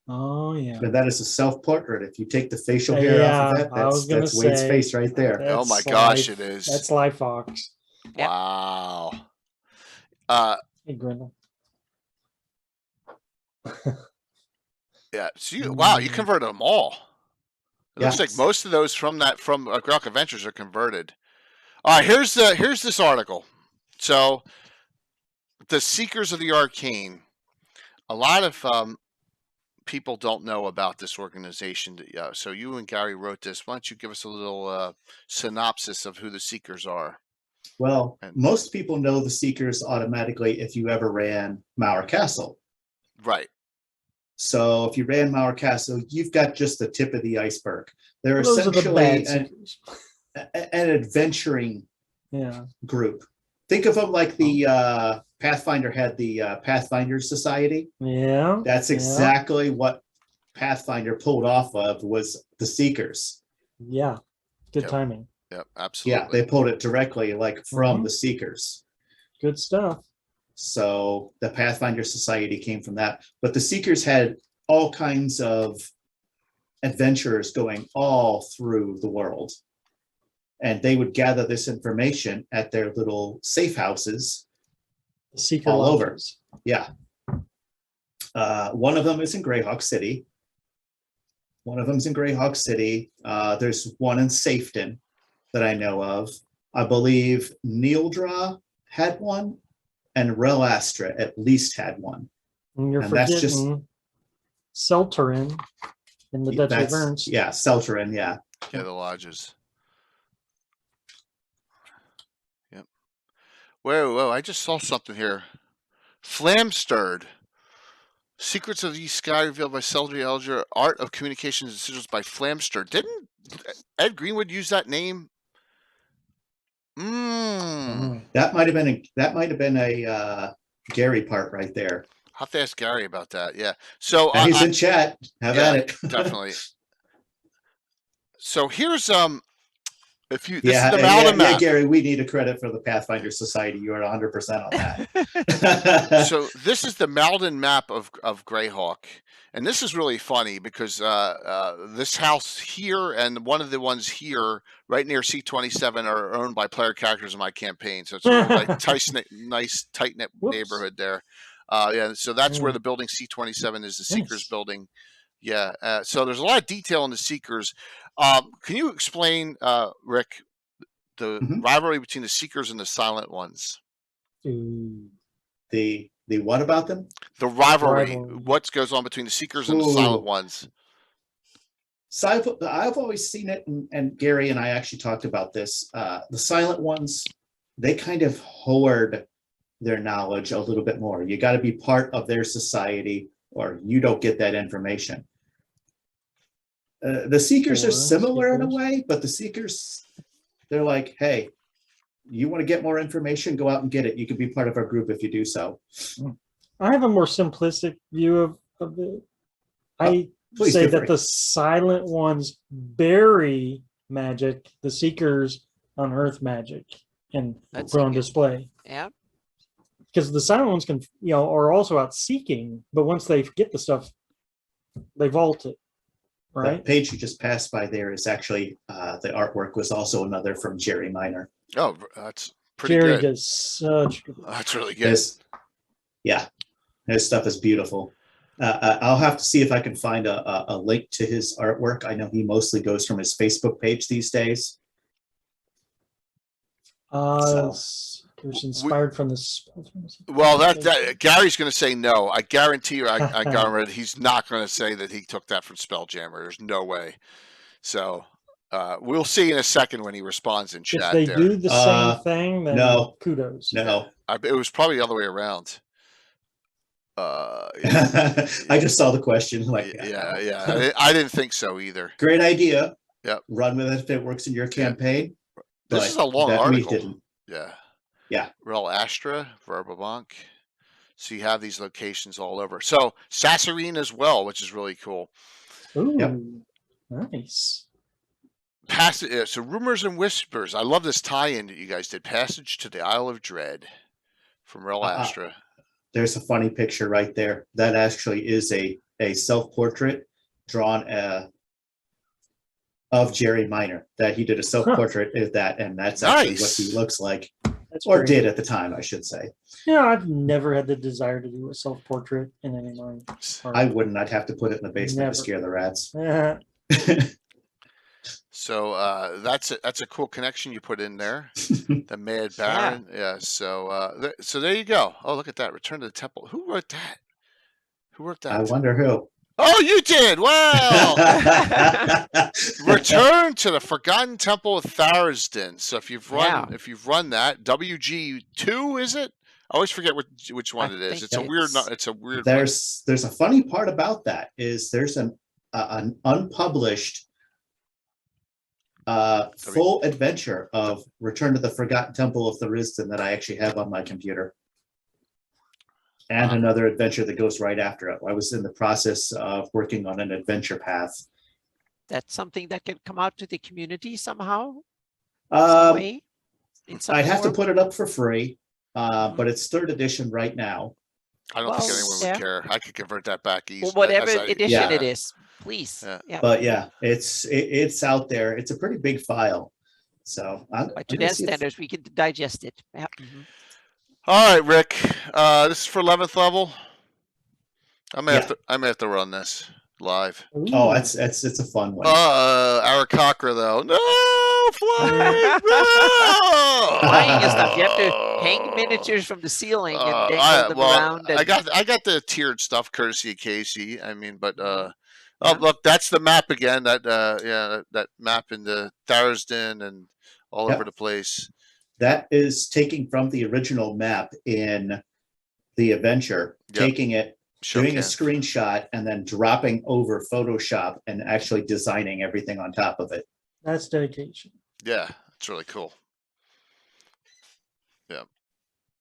Oh yeah. And that is a self-portrait. If you take the facial hair off of it, that's Wade's face right there. Oh my gosh, it is. That's Live Fox. Wow. Hey, Grendel. Yeah. So you converted them all. It looks like most of those from Greyhawk Adventures are converted. All right, here's this article. So, the Seekers of the Arcane. A lot of people don't know about this organization. So you and Gary wrote this. Why don't you give us a little synopsis of who the Seekers are? Well, most people know the Seekers automatically if you ever ran Mauer Castle. Right. So if you ran Mauer Castle, you've got just the tip of the iceberg. They're essentially an adventuring group. Think of them like the Pathfinder had the Pathfinder Society. Yeah. That's exactly what Pathfinder pulled off of was the Seekers. Yeah. Good timing. Yep, absolutely. Yeah, they pulled it directly from the Seekers. Good stuff. So the Pathfinder Society came from that. But the Seekers had all kinds of adventurers going all through the world. and they would gather this information at their little safe houses The secret all over. lodges. Yeah. One of them is in Greyhawk City. There's one in Safeton that I know of. I believe Neildra had one, and Relastra at least had one. And you're And that's just- forgetting Selterin in the Duchy of Ernst. Yeah, Selterin, yeah. Yeah, the lodges. Yep. Whoa, I just saw something here. Flamstirred. Secrets of the East Sky revealed by Seldry Elger. Art of Communications Decisions by Flamstirred. Didn't Ed Greenwood use that name? That might have been a Gary part right there. I'll have to ask Gary about that. Yeah. So And he's in chat. Have at it. Definitely. So here's if you this Yeah, is the Malden Map. Gary, we need a credit for the Pathfinder Society. You are 100% on that. So this is the Malden Map of Greyhawk, and this is really funny because this house here and one of the ones here, right near C27, are owned by player characters in my campaign. So it's a really nice tight knit neighborhood there. Yeah, so that's where the building C27 is, the Seekers building. Yeah, so there's a lot of detail in the Seekers. Can you explain, Rick, the rivalry between the Seekers and the Silent Ones? The what about them? The rivalry. What goes on between the Seekers and the Silent Ones? So I've always seen it, and Gary and I actually talked about this. The Silent Ones, they kind of hoard their knowledge a little bit more. You got to be part of their society, or you don't get that information. The Seekers are similar in a way, but the Seekers, they're like, hey, you want to get more information, go out and get it. You can be part of our group if you do so. I have a more simplistic view of it. I say that the Silent Ones bury magic, the Seekers unearth magic and put on display. Yeah. Because the Silent Ones can, are also out seeking, but once they get the stuff, they vault it. Right. The page you just passed by there is actually the artwork was also another from Jerry Minor. Oh, that's pretty Jerry good. does such good work. That's really good. His stuff is beautiful. I'll have to see if I can find a link to his artwork. I know he mostly goes from his Facebook page these days. It was inspired from this. Well, that Gary's going to say no. I guarantee you. I guarantee he's not going to say that he took that from Spelljammer. There's no way. So we'll see in a second when he responds in chat. If they do the same thing, then no. Kudos. No, it was probably the other way around. I just saw the question. Yeah. I didn't think so either. Great idea. Yep. Run with it if it works in your campaign. This is a long article. Didn't. Yeah. Real Astra, Verbabank. So you have these locations all over. So Sassarine as well, which is really cool. Ooh, nice. So Rumors and Whispers. I love this tie-in that you guys did. Passage to the Isle of Dread from Real Astra. There's a funny picture right there. That actually is a self-portrait drawn of Jerry Minor. That he did a self-portrait of that, and that's actually what he looks like. Or did at the time, I should say. Yeah, I've never had the desire to do a self-portrait in any of my art. I wouldn't. I'd have to put it in the basement to scare the rats. So that's a cool connection you put in there. The Mad Baron. Yeah. So there you go. Oh, look at that. Return to the Temple. Who wrote that? Who wrote that? I wonder who. Oh, you did. Wow. Return to the Forgotten Temple of Thursdan. So if you've run that, WG2, is it? I always forget which one it is. It's a weird. There's a funny part about that is there's an unpublished full adventure of Return to the Forgotten Temple of Thursdan that I actually have on my computer. And another adventure that goes right after it. I was in the process of working on an adventure path. That's something that can come out to the community somehow? I'd have to put it up for free, but it's 3rd edition right now. I don't think anyone would care. I could convert that back easily. Well, whatever edition it is, please. Yeah. But yeah, it's out there. It's a pretty big file. So by today's standards, we can digest it. Yeah. All right, Rick. This is for 11th level. I may have to run this live. Ooh. Oh, it's a fun one. Arakocra though. No, flying. No! Flying and stuff. You have to hang miniatures from the ceiling and dangle them around. And... I got the tiered stuff courtesy of Casey. I mean, but look, that's the map again. That map in the Thursdan and all over the place. That is taking from the original map in the adventure, taking it, doing a screenshot, and then dropping over Photoshop and actually designing everything on top of it. That's dedication. Yeah, it's really cool. Yeah,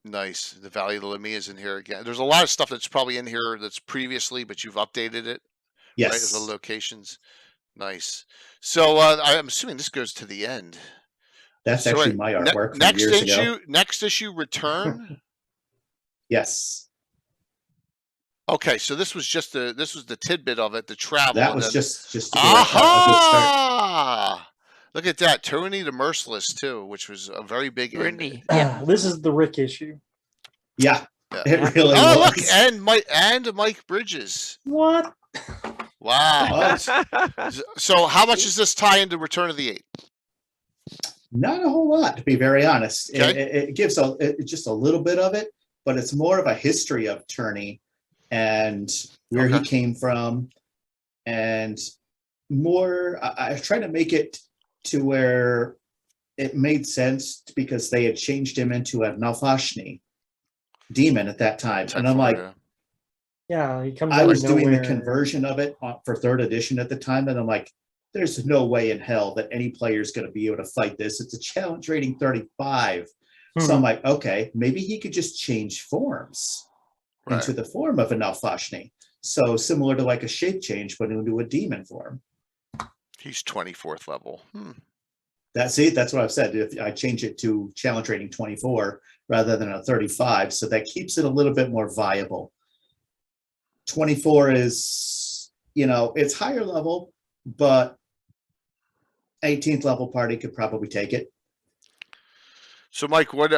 nice. The Valley of the Lamia is in here again. There's a lot of stuff that's probably in here that's previously, but you've updated it. Yes. Right, the locations. Nice. So I'm assuming this goes to the end. That's actually my artwork from years ago. Next issue, return. Yes. Okay, so this was the tidbit of it, the travel. That was just to get aha! Look at that, Tyranny the Merciless too, which was a very big. This is the Rick issue. Yeah, it really was. Look, and Mike Bridges. What? Wow. So, how much does this tie into Return of the Eight? Not a whole lot, to be very honest. Okay. It gives just a little bit of it, but it's more of a history of Turney and where he came from, and more. I tried to make it to where it made sense because they had changed him into a Nalfashni demon at that time, and I'm like, yeah, he comes. I was doing the conversion of it for 3rd edition at the time, and I'm like, there's no way in hell that any player is going to be able to fight this. It's a challenge rating 35. So I'm like, okay, maybe he could just change forms into the form of a Nalfashni. So similar to like a shape change, but into a demon form. He's 24th level. That's what I've said. If I change it to challenge rating 24 rather than a 35, so that keeps it a little bit more viable. 24 is, it's higher level, but 18th level party could probably take it. So, Mike, what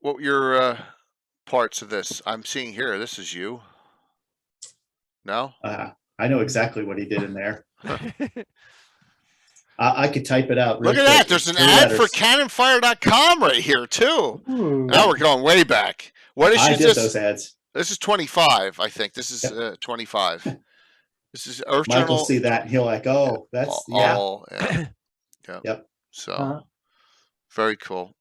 were your parts of this? I'm seeing here. This is you. No? I know exactly what he did in there. I could type it out. Look at that. There's an ad for cannonfire.com right here, too. Now we're going way back. What issue is this? I did those ads. This is 25, I think. This is 25. This is Earth Mike Journal. will see that and he'll like, oh, that's Yep. So very cool.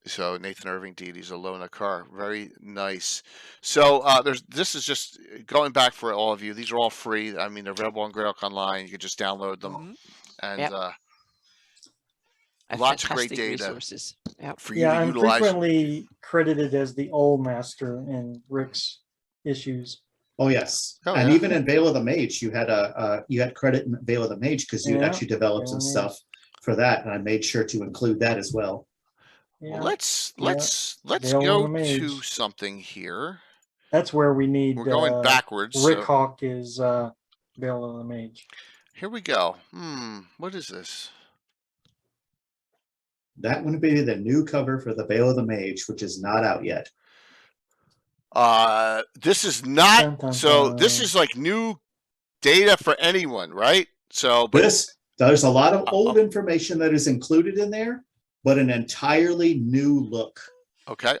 So Nathan Irving Deity's alone in a car. Very nice. So this is just going back for all of you. These are all free. I mean, they're available on Greyhawk Online. You can just download them. And lots of great data resources. For you to I'm utilize. frequently credited as the Old Master in Rick's issues. Oh yes, and even in Veil of the Mage, you had credit in Veil of the Mage because you actually developed some stuff for that, and I made sure to include that as well. Well, let's go to something here. That's where we need. We're going backwards. Rick Hawk is Veil of the Mage. Here we go. What is this? That would be the new cover for the Veil of the Mage, which is not out yet. This is not. So this is like new data for anyone, right? So, but there's a lot of old information that is included in there, but an entirely new look. Okay.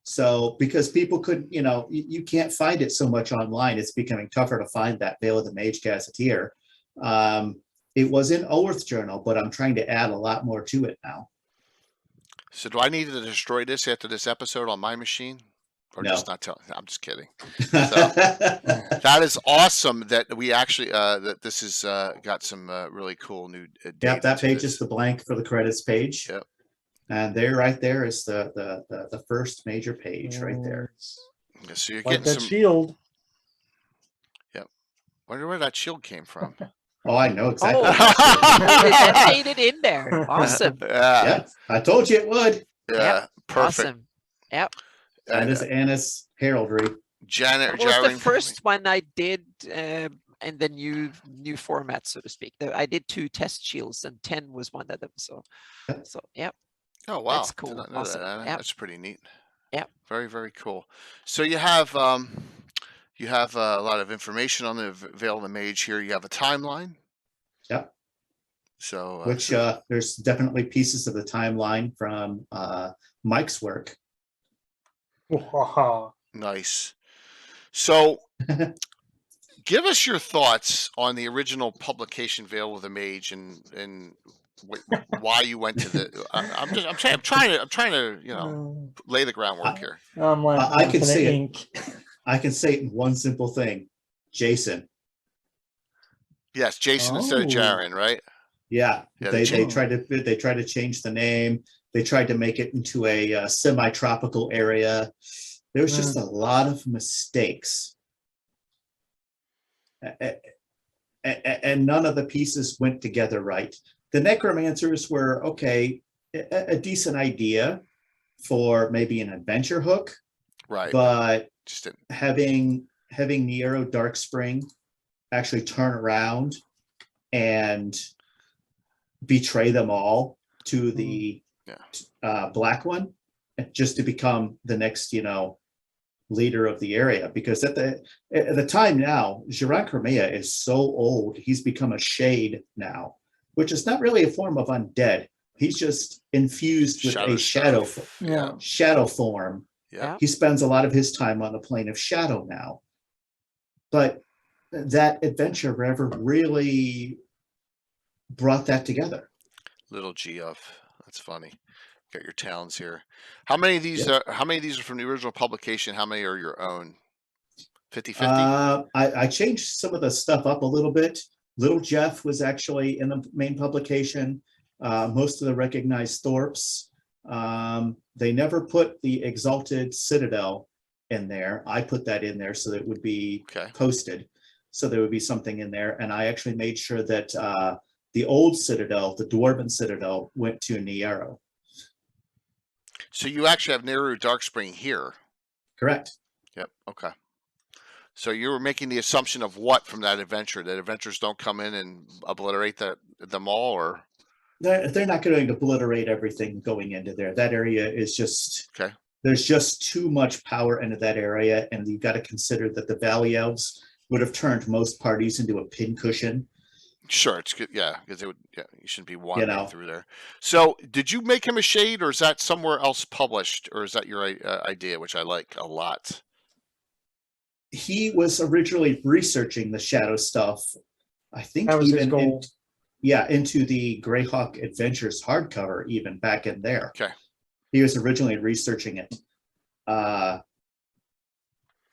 So because people couldn't, you can't find it so much online. It's becoming tougher to find that Veil of the Mage Gazetteer. It was in Oath Journal, but I'm trying to add a lot more to it now. So do I need to destroy this after this episode on my machine? Or no. Just not telling? I'm just kidding. So, that is awesome that we actually that this has got some really cool new data. Yep, that page is the blank for the credits page. Yep. And there, right there, is the first major page right there. So you're like getting that some shield. Yep. Wonder where that shield came from. Oh, I know exactly. That made it in there. Awesome. Yeah, I told you it would. Yeah, perfect. Awesome. Yep. And this Anna's heraldry. Janet, that was the first one I did in the new format, so to speak. I did 2 test shields, and 10 was one of them. So yeah. Oh wow, That's cool. Did not know Awesome. that. Yep. That's pretty neat. Yep. Very, very cool. So you have a lot of information on the Veil of the Mage here. You have a timeline. Yep. So which there's definitely pieces of the timeline from Mike's work. Nice. So give us your thoughts on the original publication Veil of the Mage and why you went to the. I'm trying to lay the groundwork here. I can say it. I can say it in one simple thing. Jason. Yes, Jason instead of Jaren, right? Yeah, they tried to change the name. They tried to make it into a semi-tropical area. There was just a lot of mistakes, and none of the pieces went together right. The necromancers were a decent idea for maybe an adventure hook, right? But just having Nero Darkspring actually turn around and betray them all to the black one, just to become the next leader of the area, because at the time now, Geraint Cormia is so old, he's become a shade now, which is not really a form of undead. He's just infused with a shadow form. Yeah. He spends a lot of his time on the plane of shadow now. But that adventure never really brought that together. Little G of. That's funny. Got your talents here. How many of these are from the original publication? How many are your own? 50-50? I changed some of the stuff up a little bit. Little Jeff was actually in the main publication. Most of the recognized Thorpes. They never put the Exalted Citadel in there. I put that in there so that it would be posted. So there would be something in there. And I actually made sure that the old Citadel, the Dwarven Citadel, went to Niero. So you actually have Nehru Darkspring here. Correct. Yep. Okay. So you were making the assumption of what from that adventure? That adventures don't come in and obliterate them all, or they're not going to obliterate everything going into there. That area is just there's just too much power into that area, and you've got to consider that the Valley Elves would have turned most parties into a pincushion. Sure, it's good. Yeah, because they would. Yeah, you shouldn't be wandering through there. So, did you make him a shade, or is that somewhere else published, or is that your idea, which I like a lot? He was originally researching the shadow stuff. I think that was his goal. Into the Greyhawk Adventures hardcover, even back in there. Okay. He was originally researching it.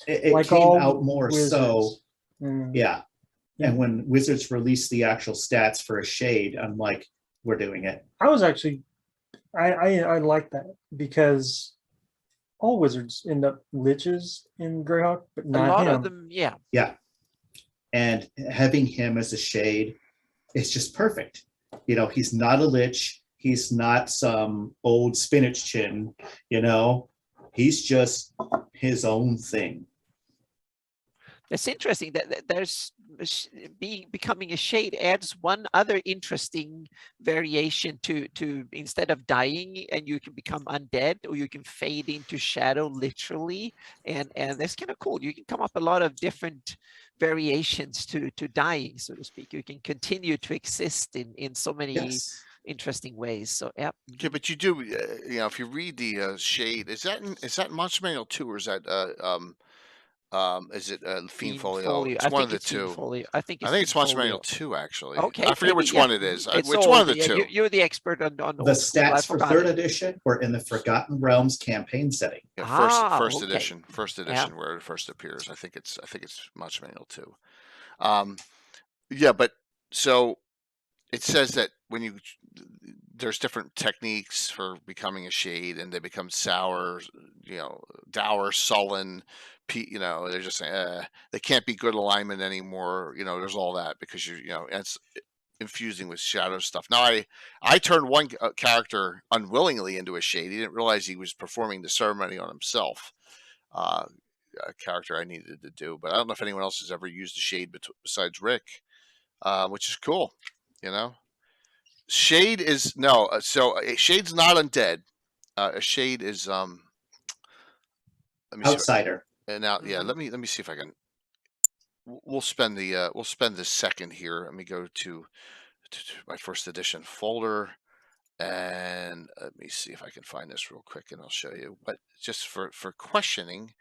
It like came out more Wizards. So. Yeah. And when Wizards released the actual stats for a shade, I'm like, we're doing it. I was actually, I like that, because all Wizards end up liches in Greyhawk, but not a lot him. of them, yeah. Yeah. And having him as a shade is just perfect. He's not a lich. He's not some old spinach chin. He's just his own thing. It's interesting that there's becoming a shade adds one other interesting variation to instead of dying and you can become undead, or you can fade into shadow literally, and that's kind of cool. You can come up a lot of different variations to dying, so to speak. You can continue to exist in so many interesting ways. So yeah. Okay, but you do if you read the shade, is that Monster Manual 2, or is that is it Fiend Folio? It's one of the two. I think it's Monster Manual 2, actually. Okay, I forget which one it is. Which old. one of the two? You're the expert on the stats for 3rd edition were in the Forgotten Realms campaign setting. Yeah, first edition. First edition, where it first appears. I think it's Monster Manual 2. But so it says that when there's different techniques for becoming a shade, and they become sour, dour, sullen. They're just saying they can't be good alignment anymore. There's all that because it's infusing with shadow stuff. Now I turned one character unwillingly into a shade. He didn't realize he was performing the ceremony on himself. character I needed to do. But I don't know if anyone else has ever used a shade besides Rick, which is cool. Shade is no. So a shade's not undead. A shade is let me outsider. See. And now, yeah, let me see if I can. We'll spend the second here. Let me go to my first edition folder, and let me see if I can find this real quick, and I'll show you. But just for questioning,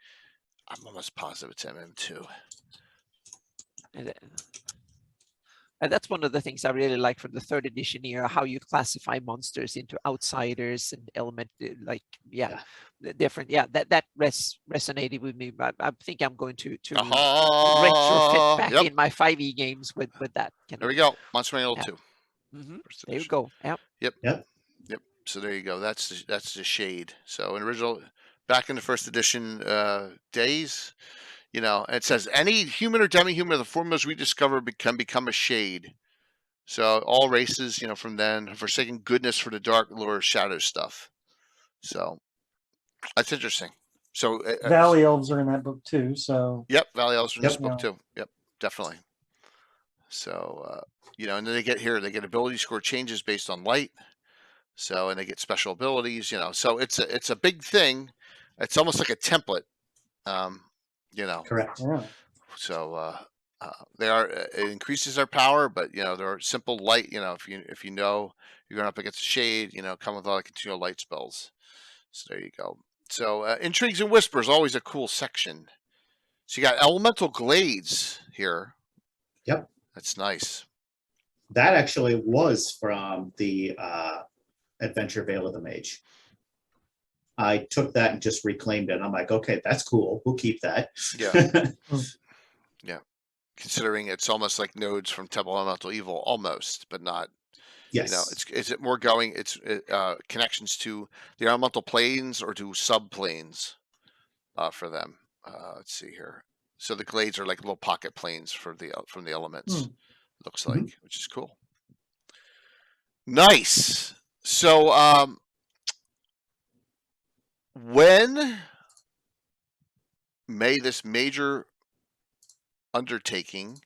I'm almost positive it's MM2. And that's one of the things I really like from the third edition here, how you classify monsters into outsiders and element, the different. Yeah, that resonated with me. But I think I'm going to retrofit back in my 5e games with that. There we go. Monster Manual 2. There you go. Yep. So there you go. That's the shade. So in original, back in the first edition days, it says any human or demi-human of the formulas we discover can become a shade. So all races, from then have forsaken goodness for the dark lure shadow stuff. So that's interesting. So Valley Elves are in that book too. So yep, Valley Elves are in this book too. Yep, definitely. So and then they get ability score changes based on light. So and they get special abilities. So it's a big thing. It's almost like a template. Correct. yeah. So it increases their power, but they're simple light. If you know you're going up against a shade, come with a lot of continual light spells. So there you go. So intrigues and whispers, always a cool section. So you got elemental glades here. Yep, that's nice. That actually was from the Adventure Veil of the Mage. I took that and just reclaimed it. I'm like, okay, that's cool. We'll keep that. Yeah. Yeah. Considering it's almost like nodes from Temple Elemental Evil, almost, but not. Yes. Is it more going? It's connections to the elemental planes or to subplanes for them. Let's see here. So the glades are like little pocket planes from the elements. Looks like, which is cool. Nice. So when may this major undertaking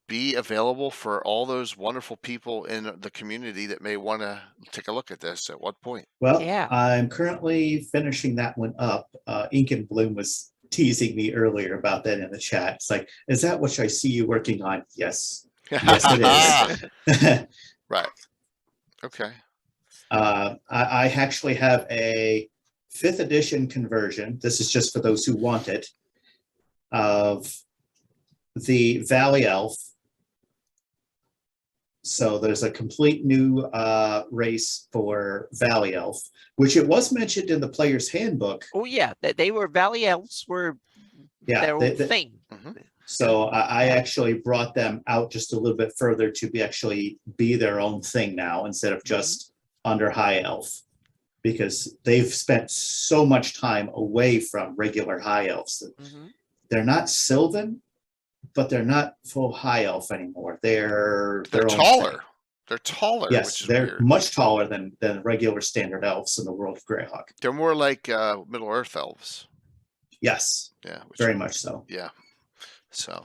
be available for all those wonderful people in the community that may want to take a look at this? At what point? Well, I'm currently finishing that one up. Ink and Bloom was teasing me earlier about that in the chat. It's like, is that what I see you working on? Yes. Yes, it is. Right. Okay. I actually have a 5th edition conversion. This is just for those who want it, of the Valley Elf. So there's a complete new race for Valley Elf, which it was mentioned in the player's handbook. Oh yeah, they were Valley Elves were their own thing. So I actually brought them out just a little bit further to be their own thing now, instead of just under High Elf, because they've spent so much time away from regular High Elves. They're not Sylvan, but they're not full High Elf anymore. They're taller. Thing. They're taller. Yes, which is they're weird. much taller than regular standard elves in the world of Greyhawk. They're more like Middle Earth elves. Yes. Yeah. Very much so. Yeah. So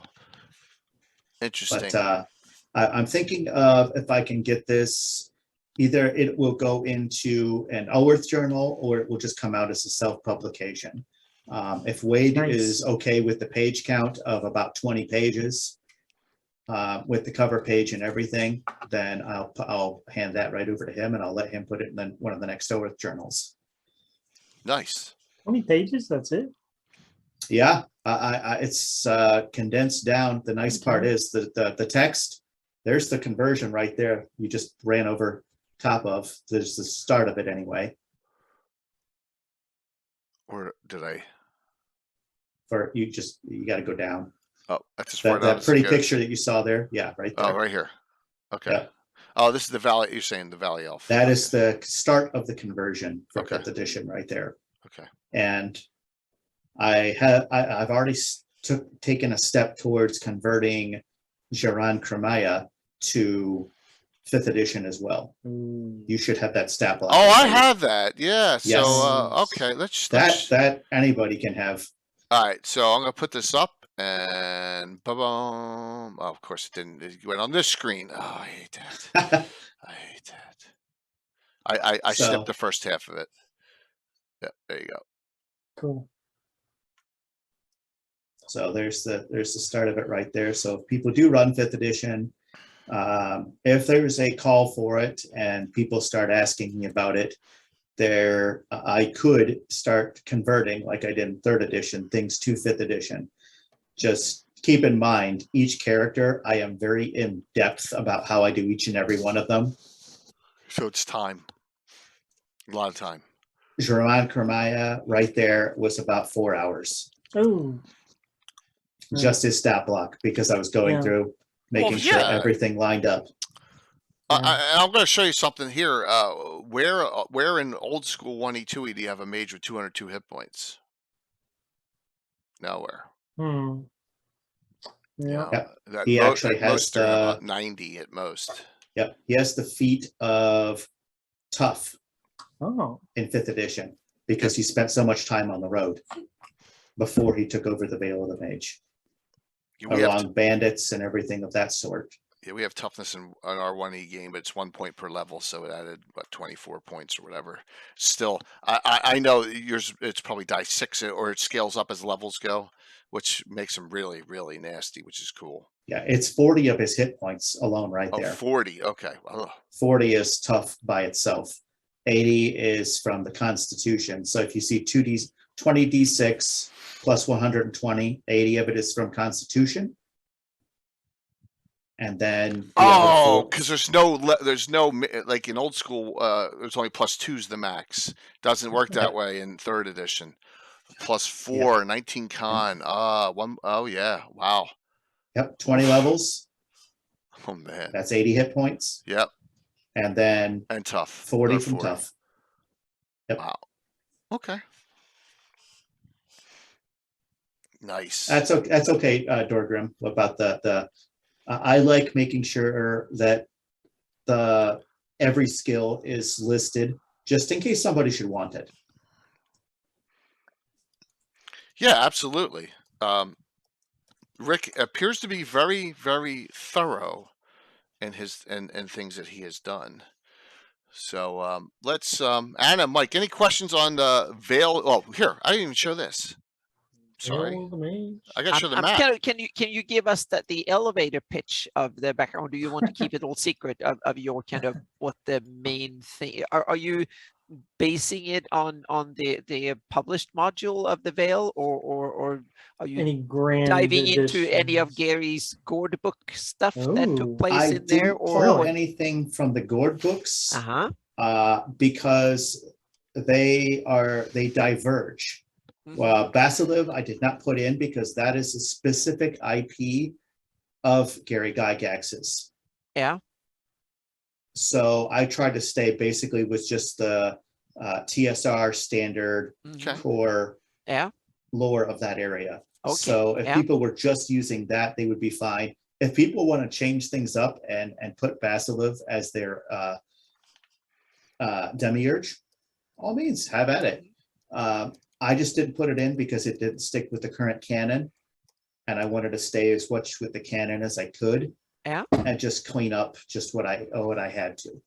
interesting. But I'm thinking of, if I can get this, either it will go into an Ulrith journal or it will just come out as a self-publication. If Wade is okay with the page count of about 20 pages, with the cover page and everything, then I'll hand that right over to him and I'll let him put it in one of the next Ulrith journals. Nice. 20 pages, that's it? Yeah, it's condensed down. The nice part is the text, there's the conversion right there. You just ran over top of. There's the start of it anyway. Or did I? You got to go down. Oh, that's as far that pretty picture that you saw there. Yeah, right there. Oh, right here. Okay. Yeah. Oh, this is the Valley. You're saying the Valley Elf. That is the start of the conversion for Okay. 5th edition right there. Okay. And I've already taken a step towards converting Jaran Kremaya to 5th edition as well. You should have that stat block. Oh, I have that. Yeah. Yes. So okay, let's that anybody can have. All right, so I'm gonna put this up and boom. Oh, of course it didn't. It went on this screen. Oh, I hate that. I hate that. I So- snipped the first half of it. Yeah, there you go. Cool. So there's the start of it right there. So if people do run 5th edition, if there's a call for it and people start asking me about it, I could start converting, like I did in 3rd edition, things to 5th edition. Just keep in mind, each character, I am very in depth about how I do each and every one of them. So it's time. A lot of time. Jerome Kermaya right there was about 4 hours. Oh. Just his stat block, because I was going through making sure everything lined up. I'm going to show you something here. Where in old school 1E2E do you have a mage with 202 hit points? Nowhere. Yeah. You know, Yep. He actually has about 90 at most. Yep. He has the feat of tough in 5th edition because he spent so much time on the road before he took over the Veil of the Mage. Along bandits and everything of that sort. Yeah, we have toughness in our 1E game, but it's 1 point per level, so it added 24 points or whatever. Still, I know yours. It's probably die 6 or it scales up as levels go, which makes him really, really nasty, which is cool. Yeah, it's 40 of his hit points alone right there. 40. Okay. Ugh. 40 is tough by itself. 80 is from the Constitution. So if you see 20d6 plus 120, 80 of it is from Constitution. And then because there's no like in old school, there's only +2s the max. Doesn't work that way in 3rd edition. +4, 19 con. Yeah, wow. Yep, 20 levels. Oh man, that's 80 hit points. Yep. And tough 40 from tough. Yep. Wow. Okay. Nice. That's okay, Dorgrim. About the I like making sure that every skill is listed just in case somebody should want it. Yeah, absolutely. Rick appears to be very, very thorough in his and things that he has done. So let's Anna, Mike, any questions on the Veil? Oh, here, I didn't even show this. Sorry, I got to show the map. Can you give us the elevator pitch of the background? Do you want to keep it all secret of your kind of what the main thing? Are you basing it on the published module of the Veil, or are you diving into any of Gary's Gord book stuff that took place in there? Or anything from the Gord books? Because they diverge. Basiliv, I did not put in because that is a specific IP of Gary Gygax's. Yeah. So I tried to stay basically with just the TSR standard core lore of that area. Okay. So if people were just using that, they would be fine. If people want to change things up and put Basiliv as their demiurge, all means, have at it. I just didn't put it in because it didn't stick with the current canon, and I wanted to stay as much with the canon as I could, and just clean up just what I had to.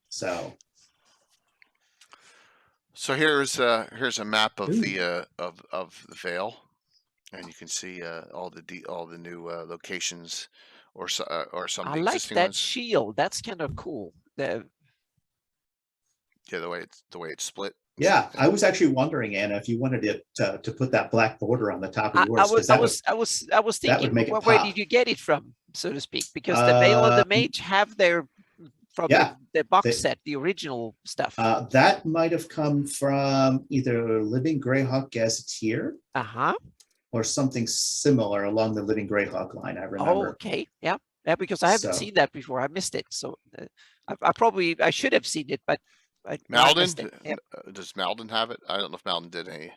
So here's a map of the Veil, and you can see all the new locations or some. I like that shield. That's kind of cool. The way it's split. Yeah, I was actually wondering, Anna, if you wanted to put that black border on the top of yours. I was thinking, where did you get it from, so to speak? Because the Veil of the Mage have their from the box set, the original stuff. That might have come from either Living Greyhawk Gazetteer, or something similar along the Living Greyhawk line. I remember. Oh, okay, yeah, because I haven't seen that before. I missed it, so I should have seen it, but. Malden? Does Malden have it? I don't know if Malden did any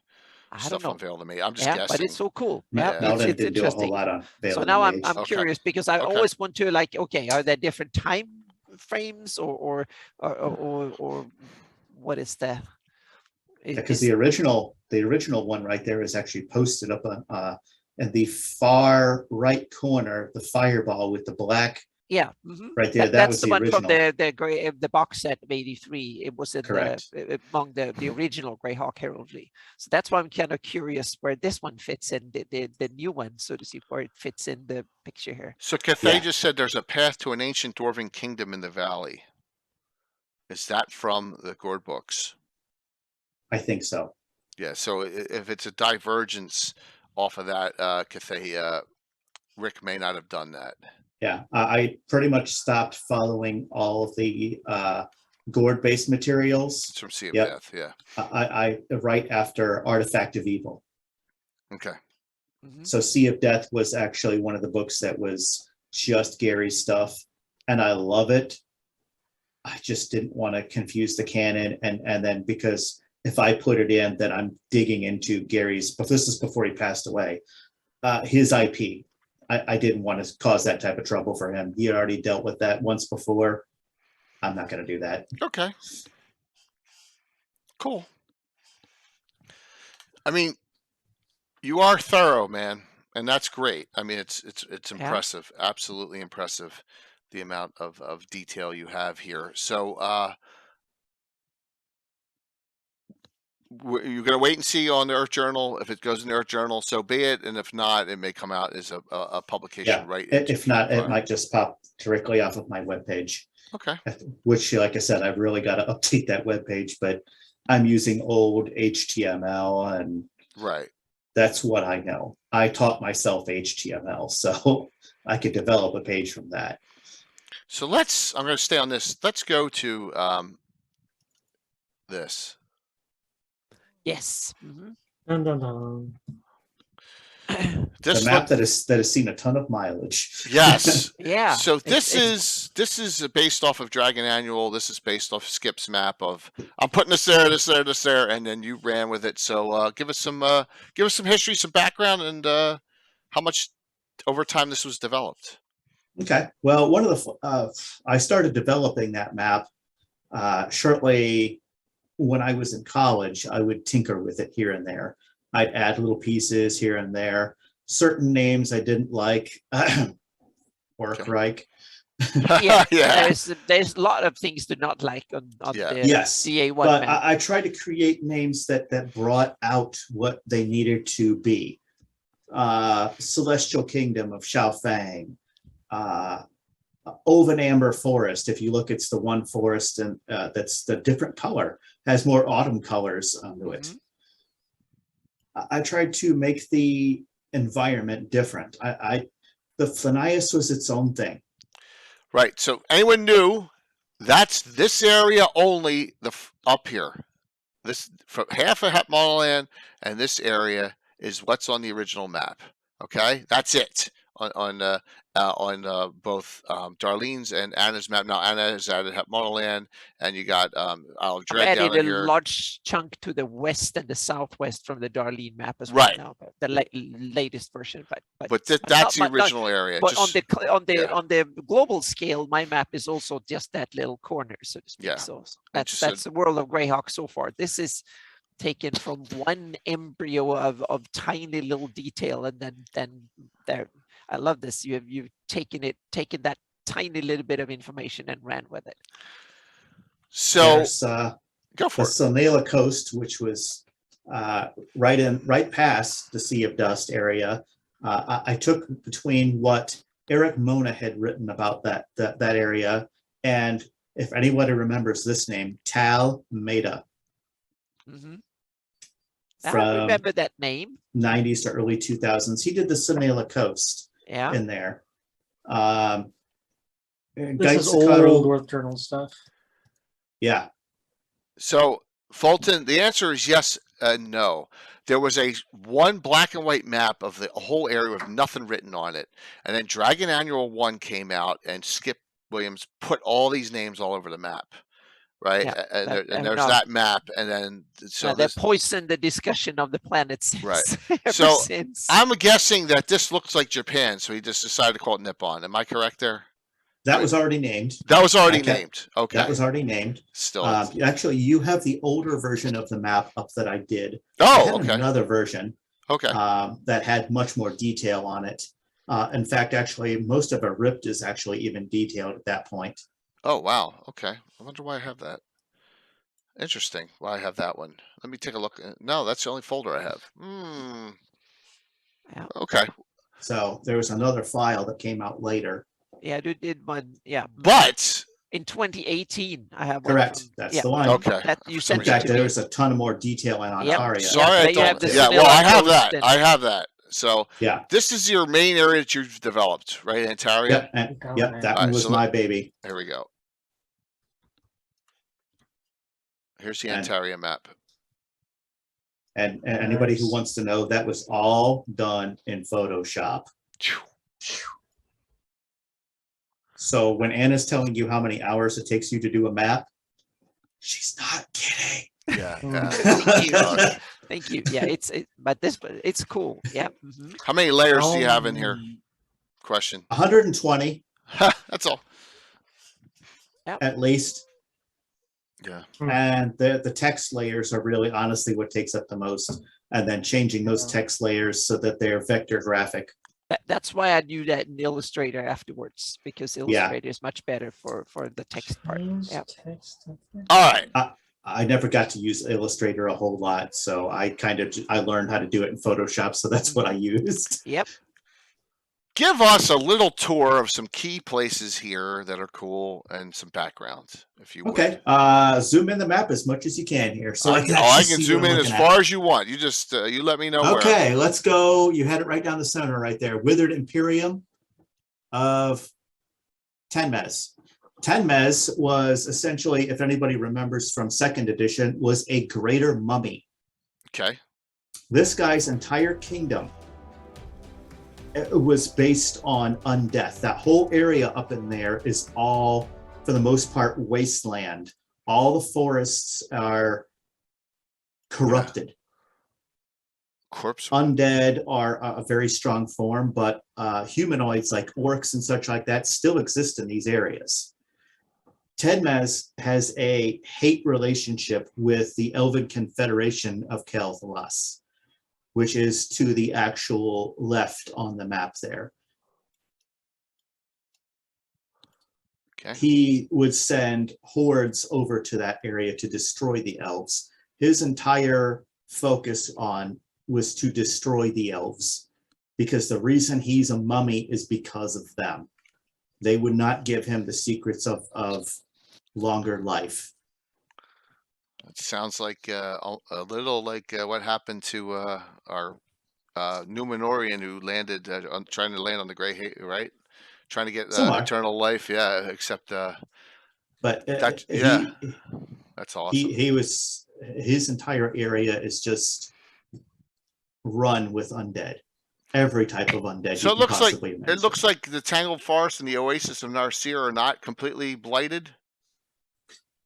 stuff on Veil of the Mage. I'm just guessing. But it's so cool. Malden did do a whole lot on Veil so of the now Mage. I'm curious because I always want to are there different time frames or what is the? Because the original the original one right there is actually posted up on in the far right corner, the fireball with the black. Yeah, right there. that's was the the one original. from the box set of '83. It was in Correct. among the original Greyhawk heraldry. So that's why I'm kind of curious where this one fits in, the new one, so to speak, where it fits in the picture here. So Cathay just said there's a path to an ancient dwarven kingdom in the valley. Is that from the Gord books? I think so. Yeah. So if it's a divergence off of that, Cathay, Rick may not have done that. Yeah, I pretty much stopped following all of the Gord-based materials. It's from Sea of Yep. Death, yeah. I right after Artifact of Evil. Okay. So Sea of Death was actually one of the books that was just Gary's stuff, and I love it. I just didn't want to confuse the canon, and then because if I put it in, then I'm digging into Gary's. But this is before he passed away. His IP. I didn't want to cause that type of trouble for him. He had already dealt with that once before. I'm not going to do that. Okay. Cool. I mean, you are thorough, man, and that's great. I mean, it's impressive, absolutely impressive, the amount of detail you have here. So, you're going to wait and see on the Earth Journal. If it goes in the Earth Journal, so be it. And if not, it may come out as a publication, right? If not, it might just pop directly off of my webpage. Okay. Which, like I said, I've really got to update that webpage, but I'm using old HTML, and right. That's what I know. I taught myself HTML, so I could develop a page from that. So I'm going to stay on this. Let's go to this. Yes. Dun, dun, dun. This the map that has seen a ton of mileage. Yes. Yeah. So this is based off of Dragon Annual. This is based off Skip's map of I'm putting this there, and then you ran with it. So give us some history, some background, and how much over time this was developed. Okay. Well, one of the I started developing that map shortly when I was in college. I would tinker with it here and there. I'd add little pieces here and there. Certain names I didn't like. Orkreich. Yeah. There's a lot of things to not like on the CA1 but map. I tried to create names that brought out what they needed to be. Celestial Kingdom of Shaofang. Oven Amber Forest. If you look, it's the one forest and that's the different color, has more autumn colors onto it. I tried to make the environment different. The Flanius was its own thing. Right. So anyone new, that's this area only, up here. This from half of Monoland, and this area is what's on the original map. Okay, that's it on both Darlene's and Anna's map. Now Anna has added Monoland, and you got Isle of Dread down added here. A large chunk to the west and the southwest from the Darlene map as right. well. Now, the latest version, but that's the original area. But on the global scale, my map is also just that little corner, so to speak. Yeah. So that's the world of Greyhawk so far. This is taken from one embryo of tiny little detail, and then there. I love this. You've taken that tiny little bit of information and ran with it. So go for it. Samala Coast, which was right past the Sea of Dust area. I took between what Eric Mona had written about that area, and if anybody remembers this name, Tal Maida. I remember that name. 90s to early 2000s. He did the Samala Coast. In there. This is old Earth Journal stuff. Yeah. So Fulton, the answer is yes and no. There was one black and white map of the whole area with nothing written on it, and then Dragon Annual 1 came out, and Skip Williams put all these names all over the map. Right, yeah, and there's that map, and then they poisoned the discussion of the planets. Right. So since. I'm guessing that this looks like Japan, so he just decided to call it Nippon. Am I correct there? That was already named. That was already named. Okay. That was already named. Still. Actually, you have the older version of the map up that I did. Oh, I had okay. Another version. Okay. That had much more detail on it. In fact, actually, most of it ripped is actually even detailed at that point. Oh, wow. Okay. I wonder why I have that. Interesting. Why I have that one. Let me take a look. No, that's the only folder I have. Yeah. Okay. So there was another file that came out later. Yeah, I did one. Yeah. But in 2018, I have one. Correct. That's the one. Okay. That you In sent fact, to me. there's a ton more detail in Antaria. Sorry, I don't. Yeah, well, I have that. I have that. So yeah, this is your main area that you've developed, right, Antaria? Yep, that one was my baby. Here we go. Here's the Antaria map. And anybody who wants to know, that was all done in Photoshop. So when Anna's telling you how many hours it takes you to do a map, she's not kidding. Yeah. Thank you. Thank you. Yeah, but it's cool. Yeah. Mm-hmm. How many layers do you have in here? Question. 120. That's all. At least. Yeah. And the text layers are really honestly what takes up the most. And then changing those text layers so that they're vector graphic. That's why I do that in Illustrator afterwards, because Illustrator is much better for the text part. Yeah. All right. I never got to use Illustrator a whole lot, so I learned how to do it in Photoshop, so that's what I used. Yep. Give us a little tour of some key places here that are cool and some backgrounds, if you would. Okay. Zoom in the map as much as you can here. So I can zoom in as far as you want. You just you let me know. Okay, let's go. You had it right down the center right there. Withered Imperium of Tenmez. Tenmez was essentially, if anybody remembers from 2nd edition, was a greater mummy. Okay. This guy's entire kingdom was based on undeath. That whole area up in there is all, for the most part, wasteland. All the forests are corrupted. Corpse. Undead are a very strong form, but humanoids like orcs and such like that still exist in these areas. Tenmez has a hate relationship with the Elven Confederation of Kel'Thas, which is to the actual left on the map there. Okay. He would send hordes over to that area to destroy the elves. His entire focus was to destroy the elves, because the reason he's a mummy is because of them. They would not give him the secrets of longer life. It sounds like a little like what happened to our Numenorian who landed trying to land on the Greyhawk, right? Trying to get eternal life. Yeah, except but that's awesome. His entire area is just run with undead, every type of undead. So it looks like the Tangled Forest and the Oasis of Narcea are not completely blighted.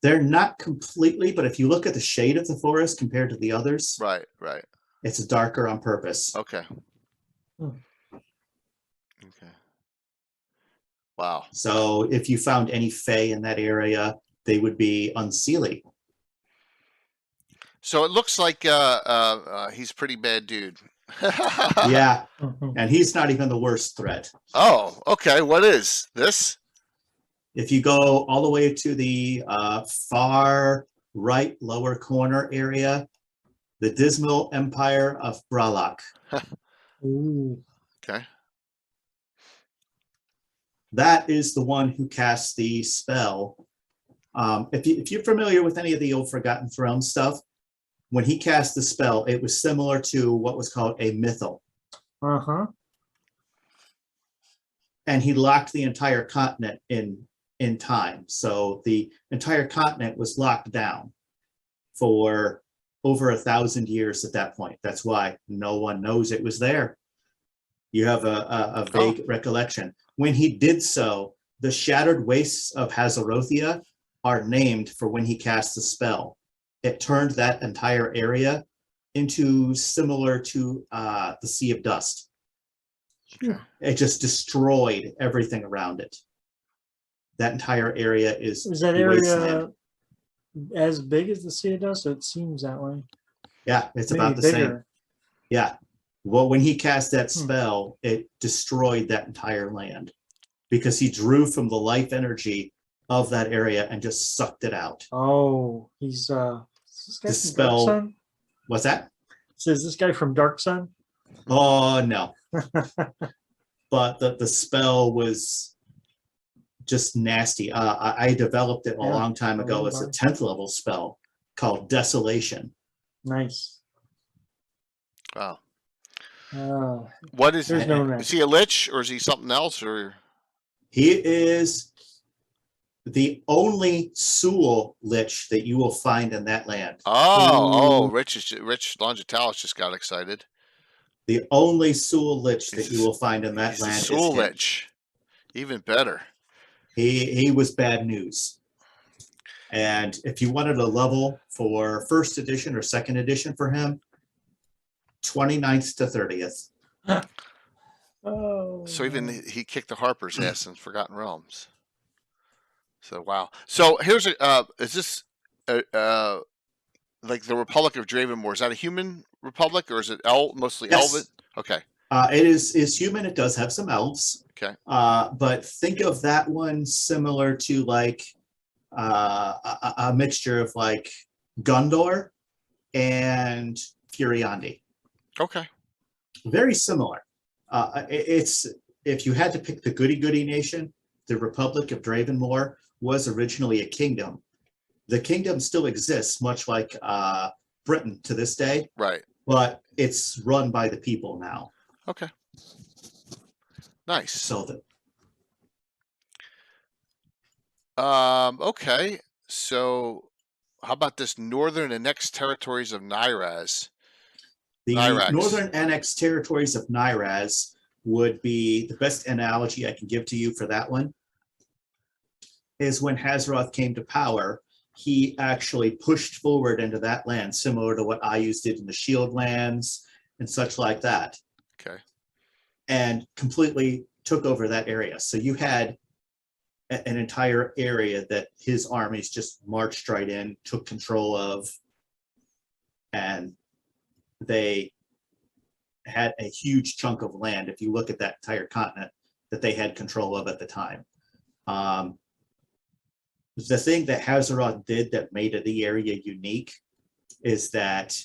They're not completely, but if you look at the shade of the forest compared to the others, right, it's darker on purpose. Okay. Okay. Wow. So if you found any Fae in that area, they would be unseelie. So it looks like he's a pretty bad dude. Yeah, and he's not even the worst threat. Oh, okay. What is this? If you go all the way to the far right lower corner area, the Dismal Empire of Bralak. Ooh. Okay. That is the one who casts the spell. If you're familiar with any of the old Forgotten Throne stuff, when he cast the spell, it was similar to what was called a mythal. Uh-huh. And he locked the entire continent in time. So the entire continent was locked down for over 1,000 years at that point. That's why no one knows it was there. You have a vague recollection. When he did so, the shattered wastes of Hazarothia are named for when he cast the spell. It turned that entire area into similar to the Sea of Dust. Sure. It just destroyed everything around it. That entire area is that wasteland. area as big as the Sea of Dust? It seems that way. Yeah, it's Maybe about the bigger. same. Yeah. Well, when he cast that spell, it destroyed that entire land because he drew from the life energy of that area and just sucked it out. Oh, he's is this guy The from spell. Dark Sun? What's that? So is this guy from Dark Sun? Oh, no. But the spell was just nasty. I developed it a long time ago as a 10th level spell called Desolation. Nice. Wow. Oh, What is there's no is he a lich or is he something else? Or he is the only Sul lich that you will find in that land. oh, Rich Longitalis just got excited. The only Sul lich that you will find in that land is Sul him. lich. Even better. He was bad news. And if you wanted a level for first edition or second edition for him, 29th to 30th. Oh. So even he kicked the Harper's ass in Forgotten Realms. So wow. So here's a is this like the Republic of Dravenmore? Is that a human republic or is it mostly Yes. Elven? Okay. It is human. It does have some elves. Okay. But think of that one similar to like a mixture of like Gondor and Furiandi. Okay. Very similar. It's if you had to pick the goody nation, the Republic of Dravenmore was originally a kingdom. The kingdom still exists, much like Britain to this day. Right. But it's run by the people now. Okay. Nice. So that. Okay. So how about this northern annexed territories of Nyraz? The Nyrax. northern annexed territories of Nyraz would be the best analogy I can give to you for that one. Is when Hazaroth came to power, he actually pushed forward into that land, similar to what Ayuz did in the Shield lands and such like that. Okay. And completely took over that area. So you had an entire area that his armies just marched right in, took control of, and they had a huge chunk of land, if you look at that entire continent, that they had control of at the time. The thing that Hazaroth did that made the area unique is that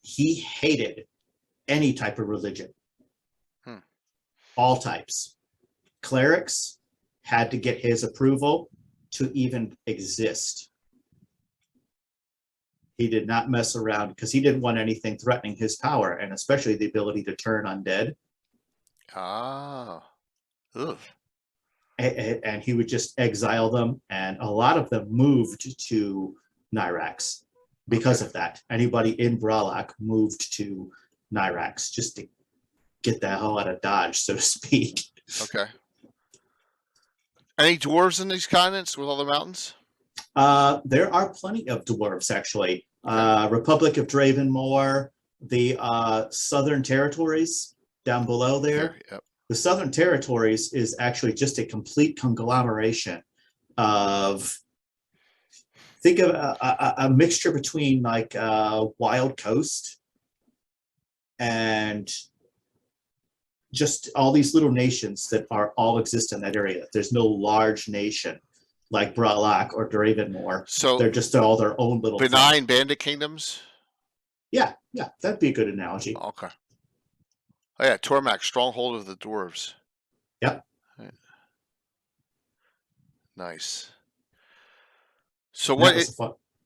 he hated any type of religion. All types. Clerics had to get his approval to even exist. He did not mess around because he didn't want anything threatening his power, and especially the ability to turn undead. Ah. Ugh. And he would just exile them, and a lot of them moved to Nyrax because of that. Anybody in Bralak moved to Nyrax just to get the hell out of Dodge, so to speak. Okay. Any dwarves in these continents with all the mountains? There are plenty of dwarves, actually. Republic of Dravenmore, the Southern Territories down below there. Yep. The Southern Territories is actually just a complete conglomeration of, think of a mixture between like Wild Coast and just all these little nations that are all exist in that area. There's no large nation like Bralak or Dravenmore. So they're just all their own little benign bandit kingdoms. Yeah, that'd be a good analogy. Okay. Oh yeah, Tormak, stronghold of the dwarves. Yep. Right. Nice. So what?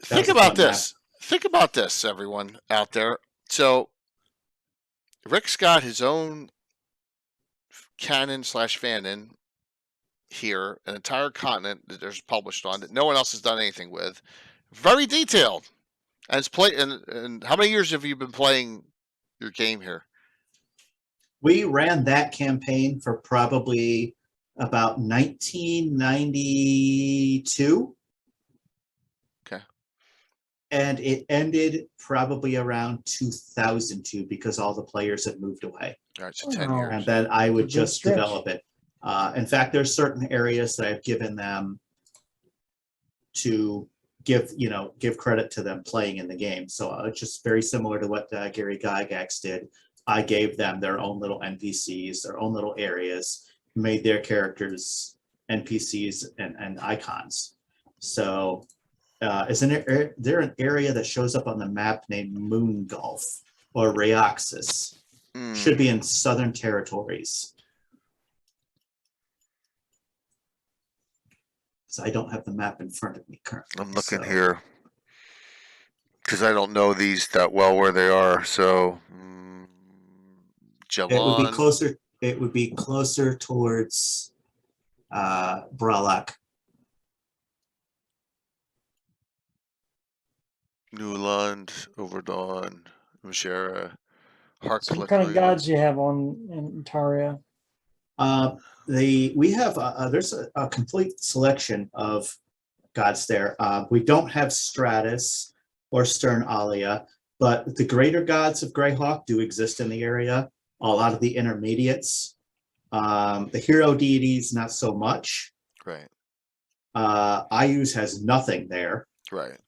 Think about this. Think about this, everyone out there. So Rick's got his own canon/fanon here, an entire continent that there's published on that no one else has done anything with. Very detailed. And it's and how many years have you been playing your game here? We ran that campaign for probably about 1992. Okay. And it ended probably around 2002 because all the players had moved away. All right, so 10 years. And then I would just develop it. In fact, there's certain areas that I've given them to give credit to them playing in the game. So it's just very similar to what Gary Gygax did. I gave them their own little NPCs, their own little areas, made their characters NPCs and icons. So is there an area that shows up on the map named Moon Gulf or Rhaoxis? Should be in Southern Territories. So I don't have the map in front of me currently. I'm looking here because I don't know these that well where they are. So it would be closer. It would be closer towards Bralak. Newland, Overdawn, Mashera, Hark. So what kind of gods you have on Antaria? We have there's a complete selection of gods there. We don't have Stratus or Stern Alia, but the greater gods of Greyhawk do exist in the area. A lot of the intermediates, the hero deities, not so much. Right. Ayuz has nothing there. Right.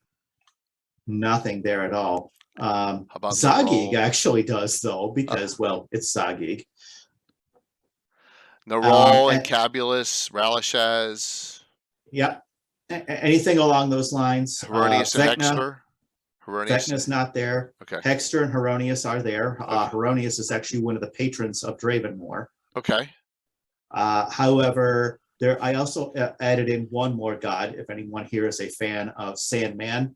Nothing there at all. How about Zagig actually does though, because well, it's Zagig. Narol and Cabulus, Ralashaz. Yep. Anything along those lines. Heronius and Hexter. Vecna's not there. Okay. Hexter and Heronius are there. Heronius is actually one of the patrons of Dravenmore. Okay. However, I also added in one more god. If anyone here is a fan of Sandman,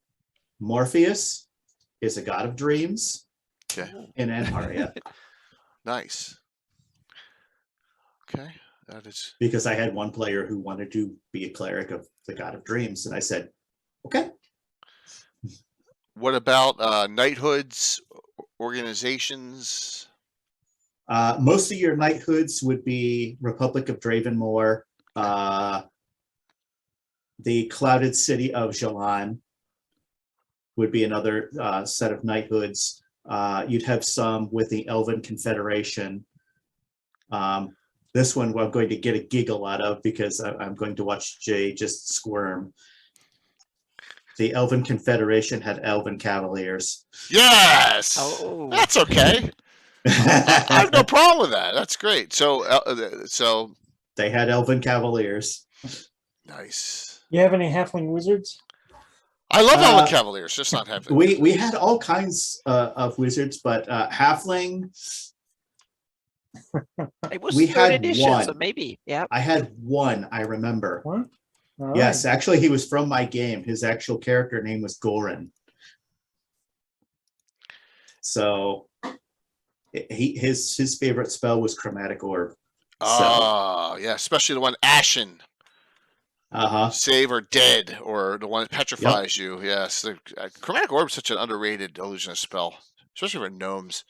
Morpheus is a god of dreams. Okay. In Antaria. Nice. Okay, that is because I had one player who wanted to be a cleric of the god of dreams, and I said, "Okay." What about Knighthoods Organizations? Most of your Knighthoods would be Republic of Dravenmore, the Clouded City of Jalan would be another set of Knighthoods. You'd have some with the Elven Confederation. This one I'm going to get a giggle out of because I'm going to watch Jay just squirm. The Elven Confederation had Elven Cavaliers. Yes! Oh. That's okay. I have no problem with that. That's great. So they had Elven Cavaliers. Nice. You have any halfling wizards? I love Elven Cavaliers, just not halfling. We had all kinds of wizards, but halfling. It was we third had edition, one. so maybe, yeah. I had one, I remember. What? Yes, actually, he was from my game. His actual character name was Goran. So his favorite spell was Chromatic Orb. Oh, yeah, especially the one Ashen. Save or dead, or the one that petrifies you. Yes, the Chromatic Orb is such an underrated illusionist spell, especially for gnomes.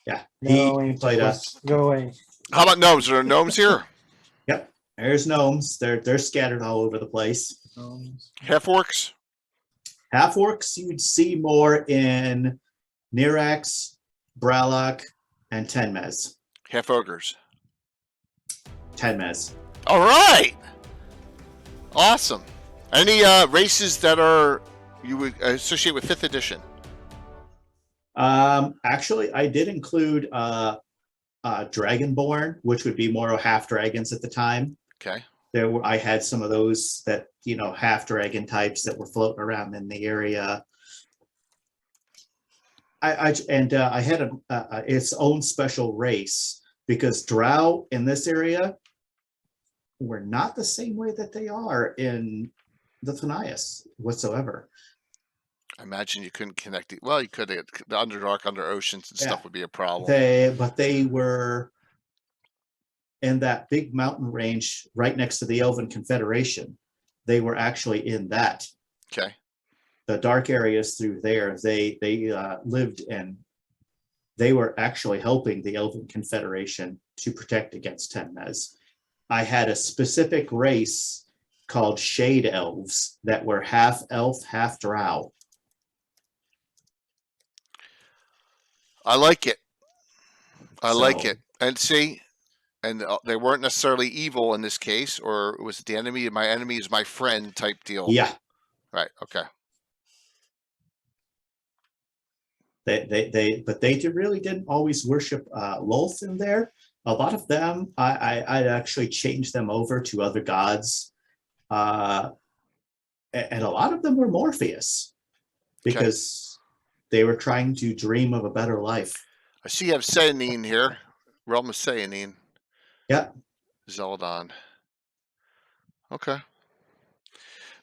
Yeah, he played us. Go away. How about gnomes? Are there gnomes here? Yep, there's gnomes. They're scattered all over the place. Half orcs. Half orcs you'd see more in Nirax, Bralak, and Tenmez. Half ogres. Tenmez. All right. Awesome. Any races that you would associate with 5th edition? Actually, I did include Dragonborn, which would be more half dragons at the time. Okay. I had some of those that half dragon types that were floating around in the area. I had its own special race because Drow in this area were not the same way that they are in the Thanias whatsoever. I imagine you couldn't connect it. Well, you could. The Underdark, under oceans and stuff would be a problem. But they were in that big mountain range right next to the Elven Confederation. They were actually in that. Okay. The dark areas through there, they lived in. They were actually helping the Elven Confederation to protect against Tenmez. I had a specific race called Shade Elves that were half elf, half drow. I like it. I like it. And see, And they weren't necessarily evil in this case, or was it the enemy? My enemy is my friend type deal. Yeah. Right. Okay. But they really didn't always worship Lolth in there. A lot of them, I'd actually changed them over to other gods. And a lot of them were Morpheus because they were trying to dream of a better life. I see you have Seanine here. Realm of Seanine. Yep. Zeldon. Okay.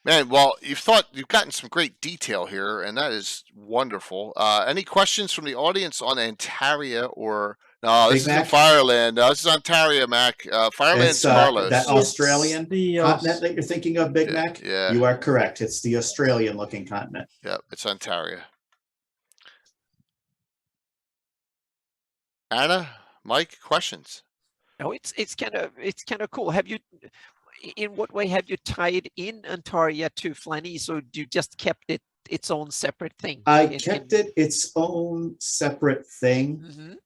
Man, well, you've gotten some great detail here, and that is wonderful. Any questions from the audience on Antaria or no? This isn't Fireland. No, this is Antaria, Mac. Fireland's Carlos. That Australian continent that you're thinking of, Big Mac. Yeah, you are correct. It's the Australian-looking continent. Yep, it's Antaria. Anna, Mike, questions? No, it's kind of cool. Have you? In what way have you tied in Antaria to Flanies, or you just kept it its own separate thing? I kept it its own separate thing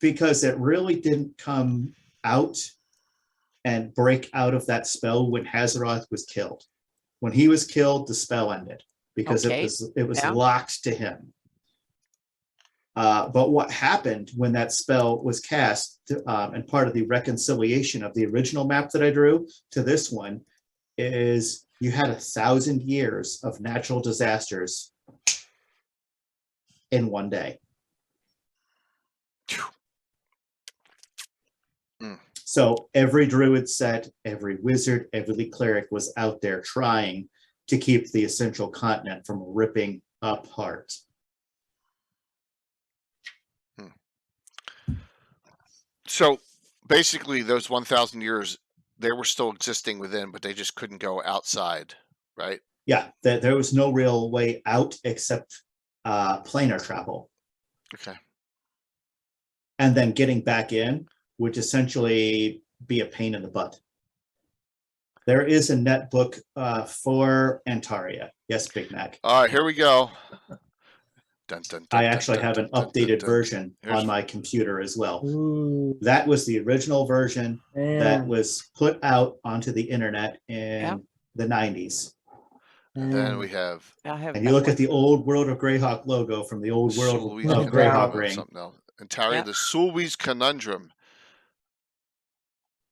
because it really didn't come out and break out of that spell when Hazaroth was killed. When he was killed, the spell ended because it was locked to him. But what happened when that spell was cast, and part of the reconciliation of the original map that I drew to this one, is you had 1,000 years of natural disasters in one day. So every druid set, every wizard, every cleric was out there trying to keep the essential continent from ripping apart. So basically, those 1,000 years, they were still existing within, but they just couldn't go outside, right? Yeah, there was no real way out except planar travel. Okay. And then getting back in would essentially be a pain in the butt. There is a net book for Antaria. Yes, Big Mac. All right, here we go. Dun, dun, dun, I actually have an updated version on my computer as well. Ooh. That was the original version that was put out onto the internet in the 90s. And then we have... And you look at the old World of Greyhawk logo from the old World of Greyhawk ring. Antaria, the Sulwi's Conundrum.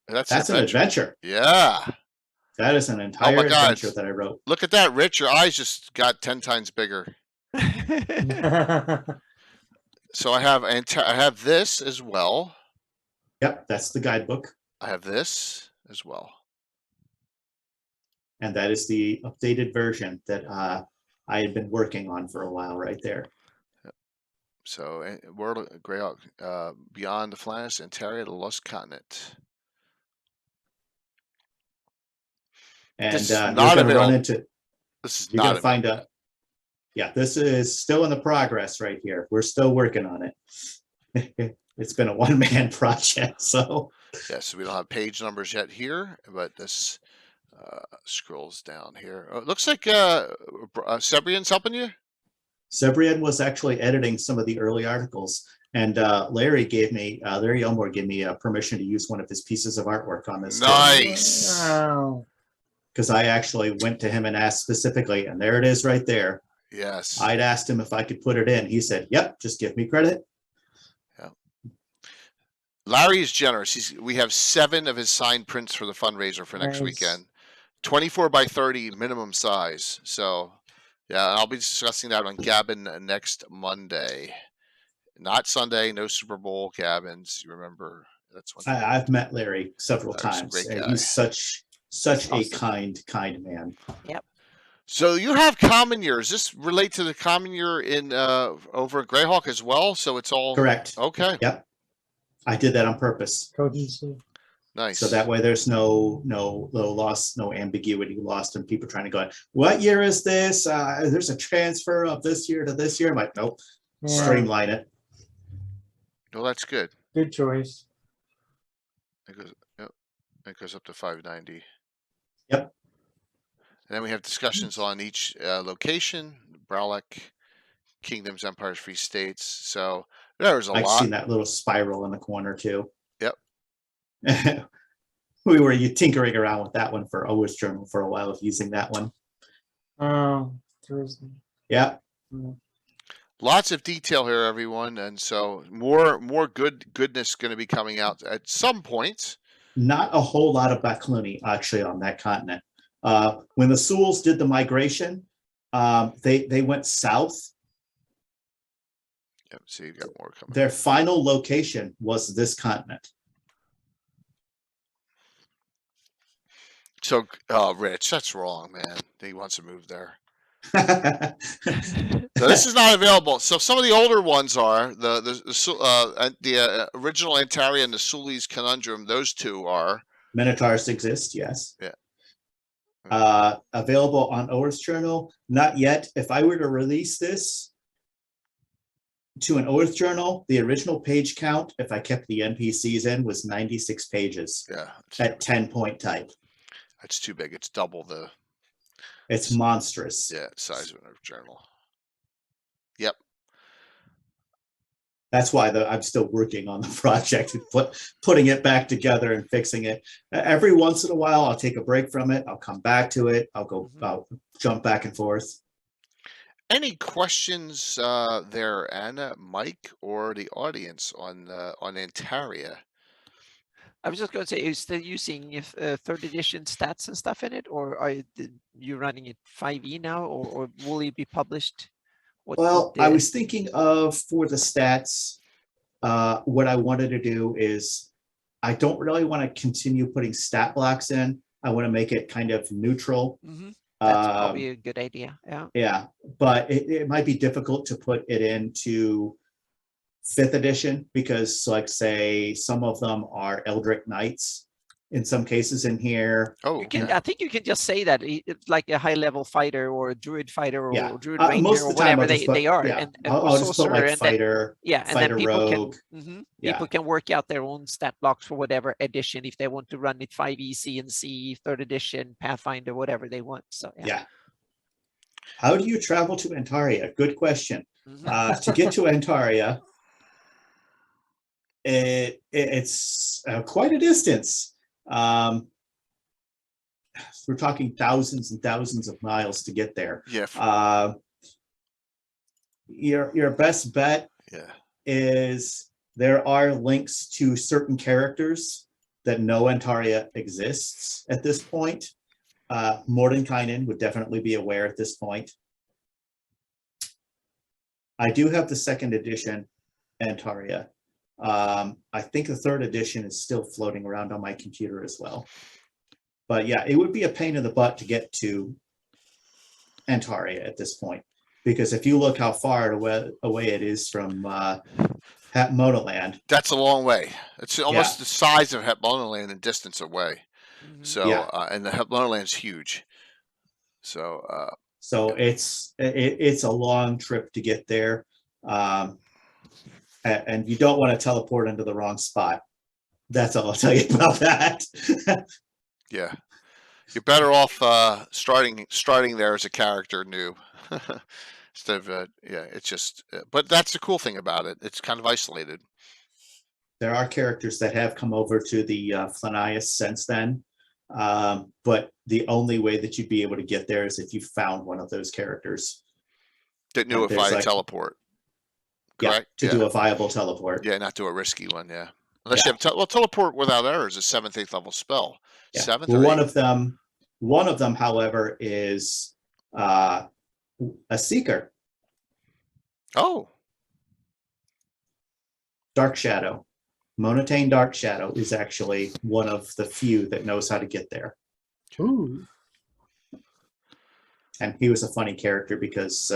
That's an adventure. Yeah. That is an entire adventure that I wrote. Look at that, Rich. Your eyes just got 10 times bigger. So I have this as well. Yep, that's the guidebook. I have this as well. And that is the updated version that I had been working on for a while right there. Yep. So World of Greyhawk, Beyond the Flash, Antaria, the Lost Continent. And you're going to run into... This is you're going to find a... Yeah, this is still in the progress right here. We're still working on it. It's been a one-man project, so. Yes, we don't have page numbers yet here, but this scrolls down here. Oh, it looks like Sebrian's helping you? Sebrian was actually editing some of the early articles, and Larry Elmore gave me permission to use one of his pieces of artwork on this. Nice. Wow. Because I actually went to him and asked specifically, and there it is right there. Yes. I'd asked him if I could put it in. He said, yep, just give me credit. Yeah. Larry is generous. We have 7 of his signed prints for the fundraiser for next weekend. 24 by 30 minimum size. So, yeah, I'll be discussing that on Gabbin next Monday. Not Sunday, no Super Bowl Gabbins. You remember? That's when I've met Larry several times. And he's such awesome. A kind man. Yep. So you have common year. Does this relate to the common year in over at Greyhawk as well? So it's all correct. Okay. Yep. I did that on purpose. Cogency. Nice. So that way there's no loss, no ambiguity lost, and people trying to go, what year is this? There's a transfer of this year to this year. I'm like, nope. Yeah. Streamline it. Well, that's good. Good choice. It goes up to 590. Yep. And then we have discussions on each location, Bralak, Kingdoms, Empires, Free States. So there's a lot. I've seen that little spiral in the corner too. Yep. we were tinkering around with that one for OS Journal for a while, using that one. Oh, Thursdan. Yeah. Lots of detail here, everyone, and so more goodness going to be coming out at some point. Not a whole lot of Bacluni actually on that continent. When the Souls did the migration, they went south. Yep, see, you got more coming. Their final location was this continent. So, Rich, that's wrong, man. He wants to move there. So this is not available. So some of the older ones are the original Antaria and the Sully's Conundrum. Those two are. Minotaurs exist, yes. Yeah. Available on OS Journal, not yet. If I were to release this to an OS Journal, the original page count, if I kept the NPCs in, was 96 pages. Yeah. At 10-point type. That's too big. It's double the. It's monstrous. Yeah, size of a journal. Yep. That's why I'm still working on the project, putting it back together and fixing it. Every once in a while, I'll take a break from it. I'll come back to it. I'll jump back and forth. Any questions there, Anna, Mike, or the audience on Antaria? I was just going to say, are you still using third edition stats and stuff in it, or are you running it 5e now, or will it be published? I was thinking of, for the stats, what I wanted to do is, I don't really want to continue putting stat blocks in. I want to make it kind of neutral. Mm-hmm. That's probably a good idea. Yeah. Yeah, but it might be difficult to put it into 5th edition because, like, say, some of them are Eldritch Knights in some cases in here. Oh, I think you can just say that it's like a high-level fighter or a druid fighter or druid ranger most or of the time whatever they are. Yeah. And I'll just put like fighter, and fighter then people rogue. People can work out their own stat blocks for whatever edition if they want to run it 5e, C and C, 3rd edition, Pathfinder, whatever they want. So yeah. How do you travel to Antaria? Good question. To get to Antaria, it's quite a distance. We're talking thousands and thousands of miles to get there. Yeah. Your best bet is there are links to certain characters that know Antaria exists at this point. Mordenkainen would definitely be aware at this point. I do have the 2nd edition Antaria. I think the 3rd edition is still floating around on my computer as well. But yeah, it would be a pain in the butt to get to Antaria at this point, because if you look how far away it is from Monoland. That's a long way. It's almost the size of Monoland and distance away. So and the Monoland's huge. So it's a long trip to get there. And you don't want to teleport into the wrong spot. That's all I'll tell you about that. Yeah, you're better off starting there as a character new instead of it's just. But that's the cool thing about it. It's kind of isolated. There are characters that have come over to the Flanius since then, but the only way that you'd be able to get there is if you found one of those characters that knew if I teleport. Correct? Yeah, to do a viable teleport. Yeah, not do a risky one. Yeah, unless you have teleport without error is a 7th, 8th level spell. Yeah. 7th. Well, one of them, however, is a seeker. Oh, Dark Shadow. Monotane Dark Shadow is actually one of the few that knows how to get there. Ooh. And he was a funny character because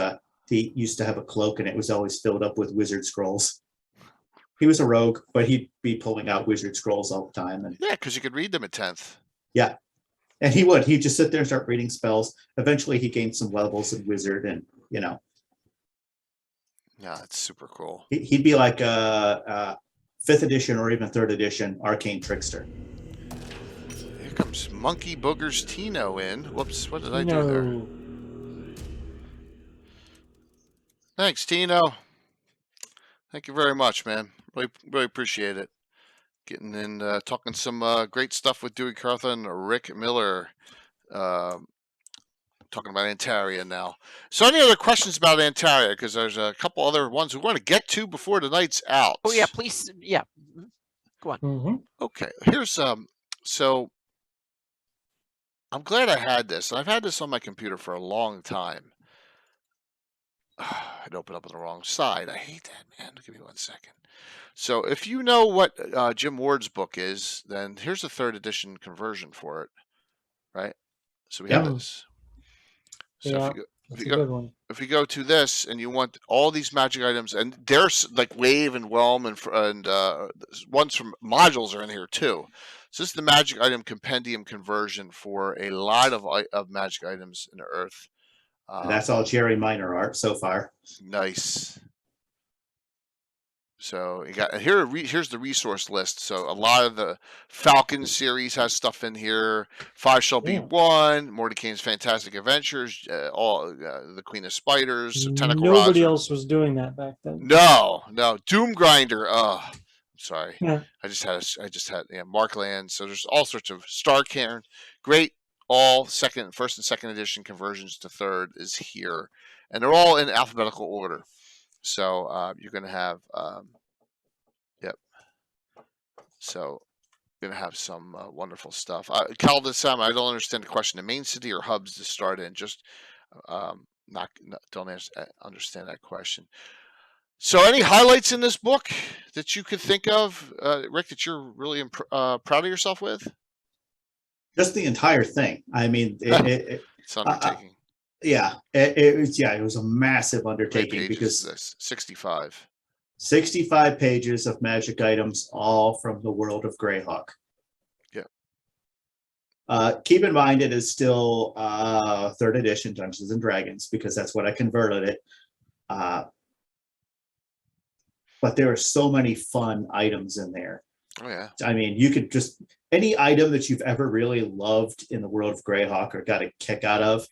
he used to have a cloak and it was always filled up with wizard scrolls. He was a rogue, but he'd be pulling out wizard scrolls all the time. And yeah, because you could read them at 10th. Yeah. And he'd just sit there and start reading spells. Eventually he gained some levels in wizard and, Yeah, it's super cool. He'd be like a 5th edition or even 3rd edition arcane trickster. Here comes Monkey Boogers Tino in. Whoops, what did I do there? Thanks, Tino. Thank you very much, man. Really appreciate it. getting in, talking some great stuff with Duicarthan, Rick Miller, talking about Antaria now. So any other questions about Antaria? Because there's a couple other ones we want to get to before the night's out. Oh yeah, please. Yeah. Go on. Mm-hmm. Okay. Here's so I'm glad I had this. I've had this on my computer for a long time. I'd open up on the wrong side. I hate that, man. Give me 1 second. So if you know what Jim Ward's book is, then here's the 3rd edition conversion for it, right? So we have this. So Yeah, if you go to this and you want all these magic items, and there's like Wave and Whelm and ones from modules are in here too. So this is the magic item compendium conversion for a lot of magic items in the Earth. That's all Jerry Minor art so far. Nice. So you got here's the resource list. So a lot of the Falcon series has stuff in here. 5 Shall Be One, Mordecai's Fantastic Adventures, all the Queen of Spiders, Nobody else was doing that back then. No, Doom Grinder. Oh, I'm sorry. Yeah. I just had Markland. So there's all sorts of Starcairn. Great. All first and second edition conversions to 3rd is here, and they're all in alphabetical order. So you're going to have, So you're going to have some wonderful stuff. Calvin Sam, I don't understand the question. The main city or hubs to start in? Just don't understand that question. So any highlights in this book that you could think of, Rick, that you're really proud of yourself with? Just the entire thing. I mean, it's undertaking. It was a massive undertaking because this 65 pages of magic items, all from the world of Greyhawk. Yeah. Keep in mind, it is still 3rd edition Dungeons and Dragons because that's what I converted it. But there are so many fun items in there. Oh yeah. I mean, you could just any item that you've ever really loved in the world of Greyhawk or got a kick out of,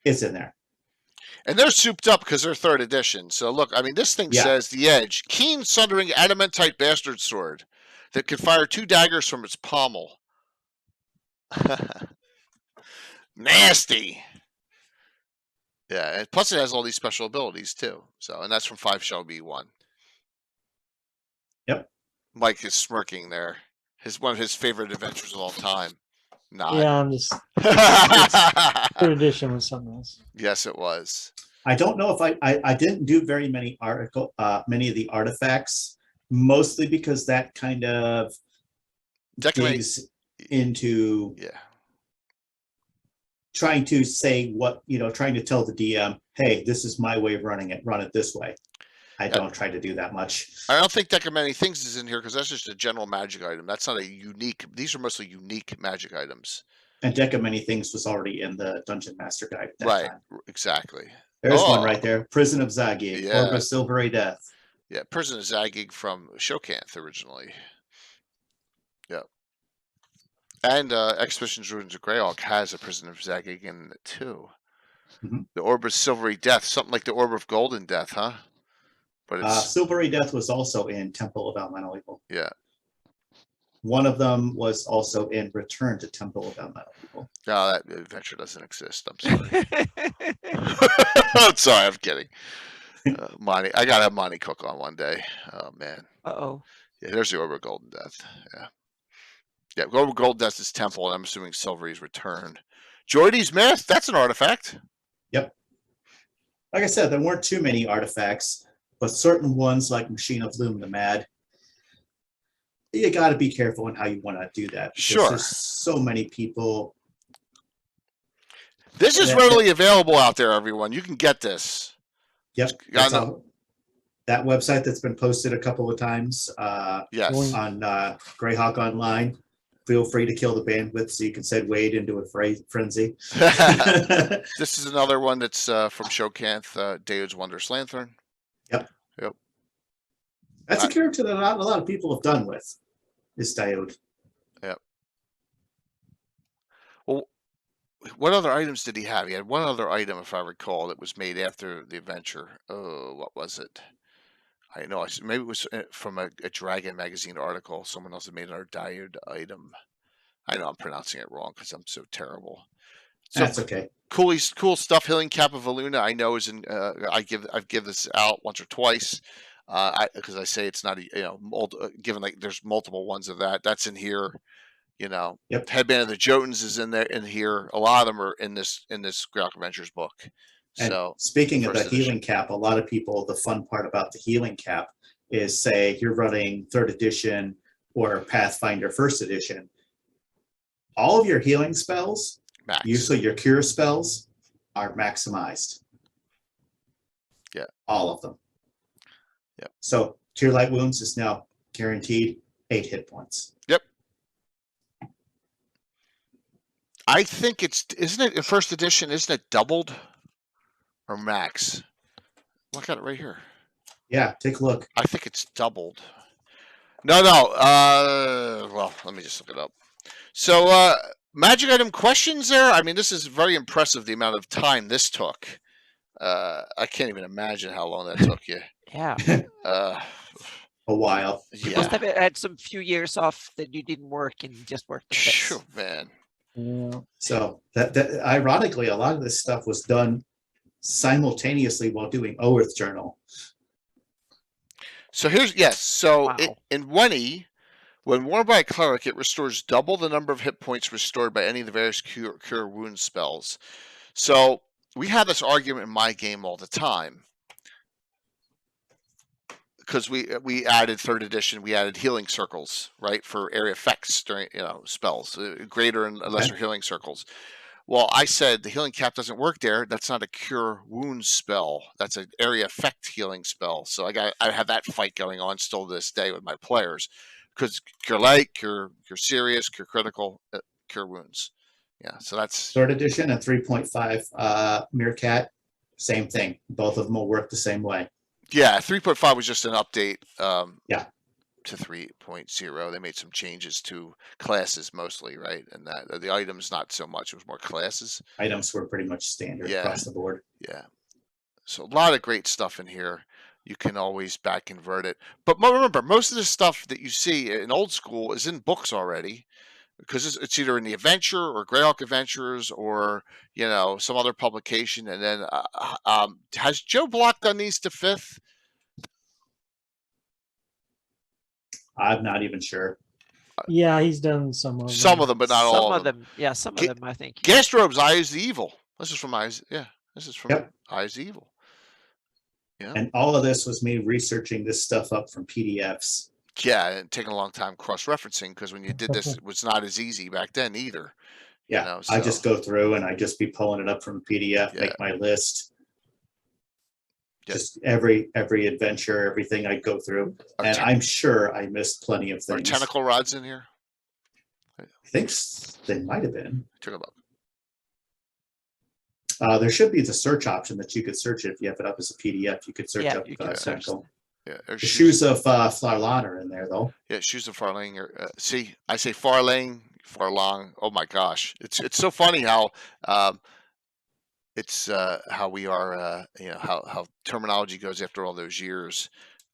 it's in there. And they're souped up because they're 3rd edition. So look, I mean, this thing says the Edge, keen sundering adamantite bastard sword that can fire 2 daggers from its pommel. Nasty. Yeah, and plus it has all these special abilities too. So, and that's from 5 Shall Be One. Yep. Mike is smirking there. One of his favorite adventures of all time. Yeah, I'm just. 3rd edition was something else. Yes, it was. I don't know if I didn't do very many many of the artifacts, mostly because that kind of digs into trying to say what trying to tell the DM, hey, this is my way of running it. Run it this way. I don't try to do that much. I don't think Deck of Many Things is in here because that's just a general magic item. That's not a unique. These are mostly unique magic items. And Deck of Many Things was already in the Dungeon Master Guide at that time. Exactly. There's one right there. Prison of Zagig, Orb of Silvery Death. Yeah, Prison of Zagig from Shokanth originally. Yeah. And Expeditions Ruins of Greyhawk has a Prison of Zagig in it too. Mm-hmm. The Orb of Silvery Death, something like the Orb of Golden Death, huh? But it's Silvery Death was also in Temple of Elemental Evil. Yeah. One of them was also in Return to Temple of Elemental Evil. No, that adventure doesn't exist. I'm sorry. I'm sorry, I'm kidding. Monty, I gotta have Monty Cook on one day. Oh man. Uh-oh. Yeah, there's the Orb of Golden Death. Yeah, Orb of Golden Death is Temple, and I'm assuming Silvery's Return. Joidy's Myth, that's an artifact. Yep. Like I said, there weren't too many artifacts, but certain ones like Machine of Loom the Mad, you got to be careful in how you want to do that. Sure. There's so many people. This is readily available out there, everyone. You can get this. Yep. That website that's been posted a couple of times yes. on Greyhawk Online. Feel free to kill the bandwidth so you can send Wade into a frenzy. This is another one that's from Shokanth, David's Wondrous Lanthorn. Yep. Yep. That's a character that a lot of people have done with, is Diode. Yep. Well, what other items did he have? He had one other item, if I recall, that was made after the adventure. Oh, what was it? I know. Maybe it was from a Dragon magazine article. Someone else had made another diode item. I know I'm pronouncing it wrong because I'm so terrible. So That's okay. Cool stuff. Healing Cap of Valuna, I know is in. I've give this out once or twice, because I say it's not given like there's multiple ones of that. That's in here. Yep. Headband of the Jotuns is in here. A lot of them are in this Greyhawk Adventures book. And so speaking of the edition. healing cap, a lot of people, the fun part about the healing cap is, say you're running 3rd edition or Pathfinder 1st edition. All of your healing spells, Max. usually your cure spells, are maximized. Yeah. All of them. Yep. So Tear Light Wounds is now guaranteed 8 hit points. Yep. I think isn't it in 1st edition, isn't it doubled or max? Look at it right here. Yeah, take a look. I think it's doubled. No. Well, let me just look it up. So, magic item questions there. I mean, this is very impressive, the amount of time this took. I can't even imagine how long that took you. Yeah. A while. You must have had some few years off that you didn't work and just worked the bits. Sure, man. Yeah. So that ironically, a lot of this stuff was done simultaneously while doing Oath Journal. So So Wow. in 1E, when worn by a cleric, it restores double the number of hit points restored by any of the various cure wound spells. So we had this argument in my game all the time. Because we added 3rd edition, we added healing circles, right, for area effects during spells, greater and lesser healing circles. Well, I said the healing cap doesn't work there. That's not a cure wounds spell. That's an area effect healing spell. So I have that fight going on still to this day with my players, because cure light, cure serious, cure critical, cure wounds. Yeah, so that's 3rd edition and 3.5 Meerkat, same thing. Both of them will work the same way. Yeah, 3.5 was just an update. To 3.0, they made some changes to classes mostly, right? And that the items not so much; it was more classes. Items were pretty much standard across the board. Yeah, so a lot of great stuff in here. You can always back convert it, but remember, most of the stuff that you see in old school is in books already, because it's either in the Adventure or Greyhawk Adventures or some other publication. And then has Joe Block done these to 5th? I'm not even sure. Yeah, he's done some of them. Some of them, but not all Some of of them. them. Yeah, some of them, I think. Gastrobe's Eye is the Evil. This is from Eyes. Yeah, this is from Eyes Evil. Yeah. And all of this was me researching this stuff up from PDFs. Yeah, and taking a long time cross-referencing, because when you did this, it was not as easy back then either. Yeah, I just go through and I just be pulling it up from a PDF, make my list. Just every adventure, everything I go through, and I'm sure I missed plenty of things. Are tentacle rods in here? I think they might have been. Took a look. There should be the search option that you could search it if you have it up as a PDF. You could search up tentacle. Yeah, the shoes of Flarlan are in there though. Yeah, shoes of Farlang. See, I say Farlang. Oh my gosh, it's so funny how it's how we are. How terminology goes after all those years.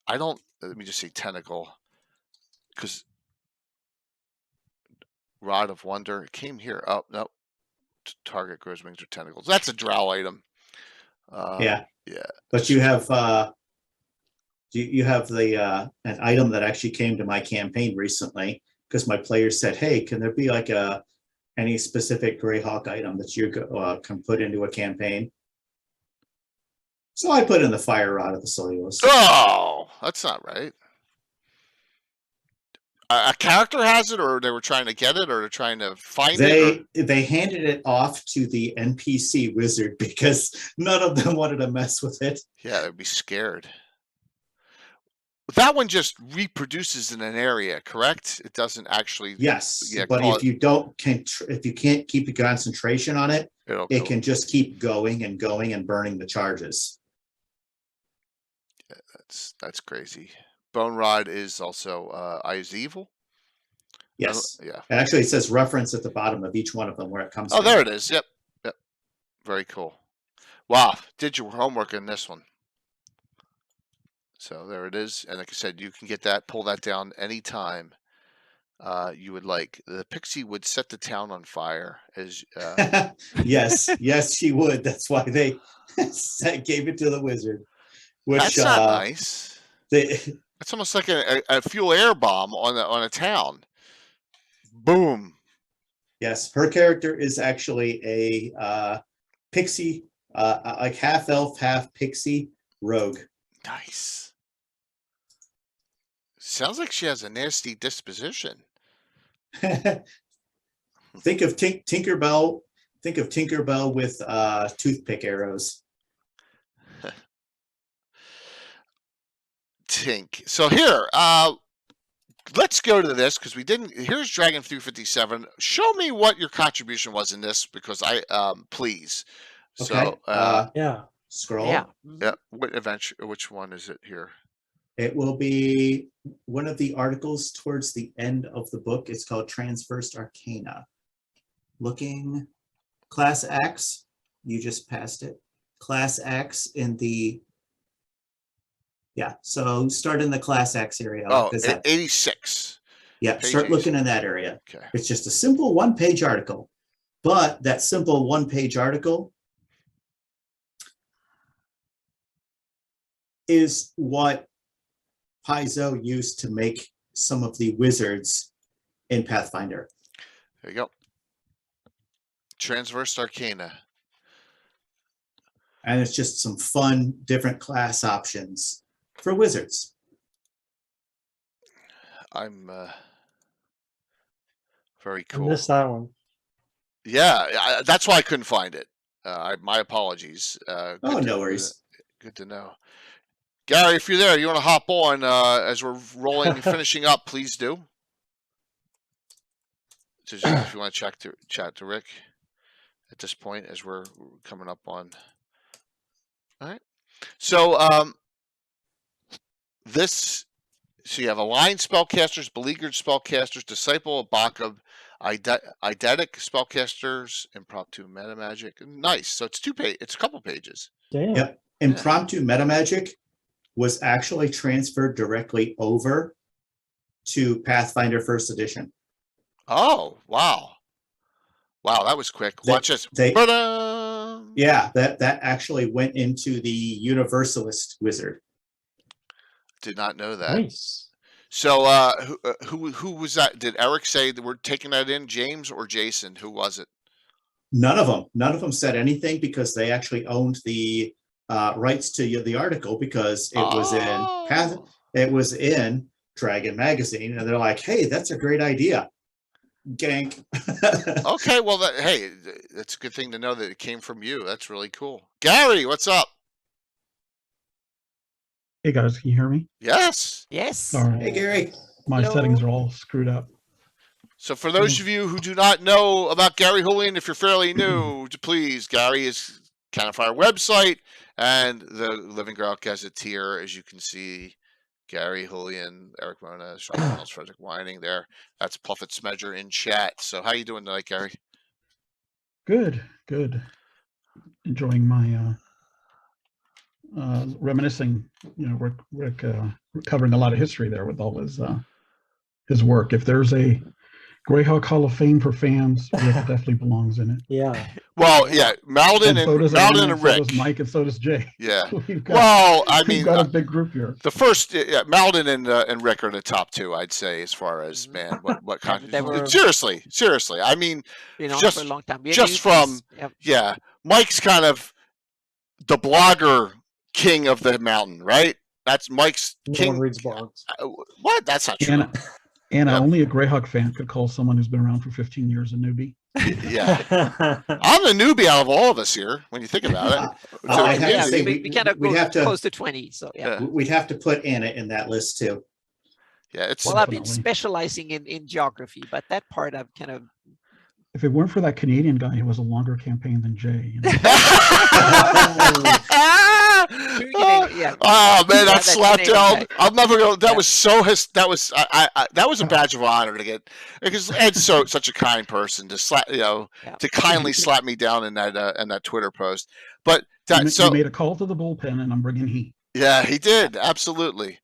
Let me just say tentacle, because Rod of Wonder, it came here. Oh no, target grows wings or tentacles. That's a drow item. Yeah. Yeah. But you have you have the an item that actually came to my campaign recently, because my players said, "Hey, can there be like any specific Greyhawk item that you can put into a campaign?" So I put in the Fire Rod of the Cellulose. Oh, that's not right. A character has it, or they were trying to get it, or they're trying to find it? They handed it off to the NPC wizard because none of them wanted to mess with it. Yeah, they'd be scared. That one just reproduces in an area, correct? It doesn't actually. Yes, but if you can't keep the concentration on it, it can just keep going and going and burning the charges. Yeah, that's crazy. Bone Rod is also Eyes Evil. Yes. Yeah. Actually, it says reference at the bottom of each one of them where it comes. Oh, there it is. Yep. Very cool. Wow, did your homework in this one? So there it is. And like I said, you can get that, pull that down anytime you would like. The pixie would set the town on fire. As yes, she would. That's why they gave it to the wizard. Which, that's not nice. It's almost like a fuel air bomb on a town. Boom. Yes, her character is actually a pixie, like half elf, half pixie rogue. Nice. Sounds like she has a nasty disposition. Think of Tinkerbell. Think of Tinkerbell with toothpick arrows. Tink. So here, let's go to this because we didn't. Here's Dragon 357. Show me what your contribution was in this because please. Okay. So Yeah. Scroll. Yeah. yeah. What adventure? Which one is it here? It will be one of the articles towards the end of the book. It's called Transversed Arcana. Looking, Class X. You just passed it. Class X in the. Yeah, so start in the Class X area. Oh, 86. Yeah, start looking in that area. Okay. It's just a simple one-page article, but that simple one-page article is what Paizo used to make some of the wizards in Pathfinder. There you go. Transverse Arcana. And it's just some fun, different class options for wizards. I'm very I cool. missed that one. Yeah, that's why I couldn't find it. My apologies. No worries. Good to know. Gary, if you're there, you want to hop on as we're rolling and finishing up, please do. Just if you want to chat to Rick at this point as we're coming up on. All right. So so you have aligned spellcasters, beleaguered spellcasters, disciple of Bacchus, eidetic spellcasters, impromptu meta magic. Nice. So it's it's a couple pages. Damn. Yep. Impromptu meta magic was actually transferred directly over to Pathfinder First Edition. Oh, wow. Wow, that was quick. Watch this. Yeah, that actually went into the Universalist wizard. Did not know that. Nice. So who was that? Did Eric say that we're taking that in? James or Jason? Who was it? None of them said anything because they actually owned the rights to the article because it was in Dragon Magazine, and they're like, "Hey, that's a great idea." Gank. Okay, well, hey, that's a good thing to know that it came from you. That's really cool. Gary, what's up? Hey guys, can you hear me? Yes. Yes. All right. Hey, Gary. My settings are all screwed up. So for those of you who do not know about Gary Hooley, if you're fairly new, please, Gary is kind of our website and the Living Grail Gazetteer, as you can see. Gary Julian, Eric Mona, Sean Reynolds, Frederick Whining there. That's Puffett Smedger in chat. So how you doing tonight, Gary? Good. Enjoying my reminiscing. Rick covering a lot of history there with all his work. If there's a Greyhawk Hall of Fame for fans, Rick definitely belongs in it. Yeah. Well, yeah, Malden and Rick. So does Mike, and so does Jay. Yeah. So we've got a big group here. The first, Malden and Rick are the top two, I'd say, as far as what kind of seriously. I mean, just for a long time. Just from Mike's kind of the blogger king of the mountain, right? That's Mike's king. No one reads blogs. What? That's not true. And only a Greyhawk fan could call someone who's been around for 15 years a newbie. Yeah. I'm the newbie out of all of us here, when you think about it. We kind of go close to 20. So, yeah. We'd have to put Anna in that list, too. Yeah, I've been specializing in geography, but that part I've kind of... If it weren't for that Canadian guy who was a longer campaign than Jay. Oh man, that slap down! I'm never gonna. That was so. That was a badge of honor to get, because Ed's such a kind person to slap, to kindly slap me down in that Twitter post. But you made a call to the bullpen, and I'm bringing heat. Yeah, he did. Absolutely.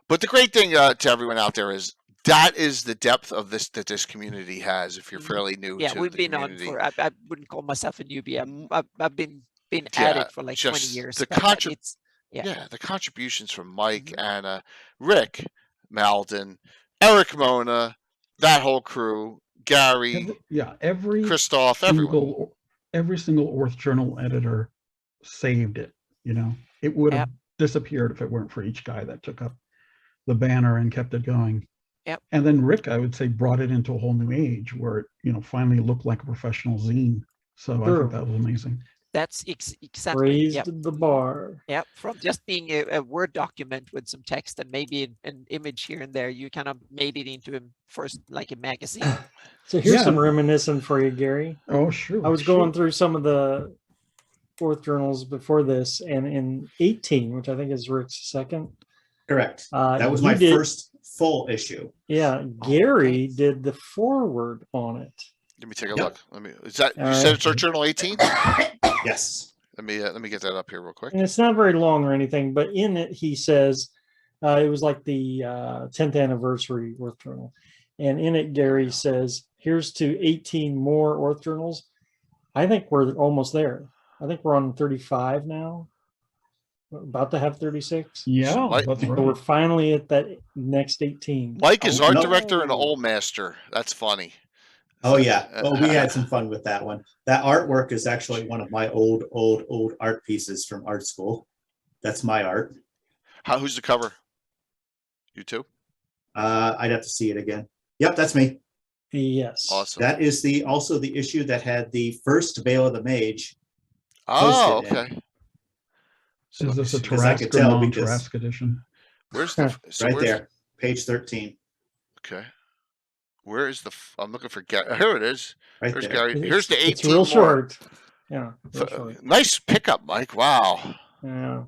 But the great thing to everyone out there is that is the depth of this that this community has. If you're fairly new Yeah, to we've the been community. on for. I wouldn't call myself a newbie. I've been at Yeah, it for like 20 just years. the But it's yeah, the contributions from Mike, Anna, Rick, Malden, Eric Mona, that whole crew, Gary, every Christoph, everyone. every single Orth Journal editor saved it. You know, it would have disappeared if it weren't for each guy that took up the banner and kept it going. Yep. And then Rick, I would say, brought it into a whole new age where it, you know, finally looked like a professional zine. So I think that was amazing. That's exactly raised the bar. Yeah, from just being a Word document with some text and maybe an image here and there, you kind of made it into first like a magazine. So here's some reminiscing for you, Gary. Oh, sure. I was going through some of the Orth journals before this, and in 18, which I think is Rick's second. Correct. That was my first full issue. Yeah, Gary did the foreword on it. Let me take a look. Is that you said it's our journal 18? Yes. Let me get that up here real quick. And it's not very long or anything, but in it he says it was like the 10th anniversary Orth journal, and in it Gary says, "Here's to 18 more Orth journals." I think we're almost there. I think we're on 35 now. We're about to have 36. Yeah, that's right. We're finally at that next 18. Mike is art director and Old Master. That's funny. Oh yeah. Well, we had some fun with that one. That artwork is actually one of my old art pieces from art school. That's my art. Who's the cover? You too? I'd have to see it again. Yep, that's me. Yes. Awesome. That is also the issue that had the first Veil of the Mage. Oh, okay. So is this a Teresque or non-Teresque edition? Where's the right there, page 13. Okay. Where is the? I'm looking for Gary. Here it is. Right There's there. Gary. Here's the 18. It's real short. Yeah. Real short. Nice pickup, Mike. Wow. Yeah.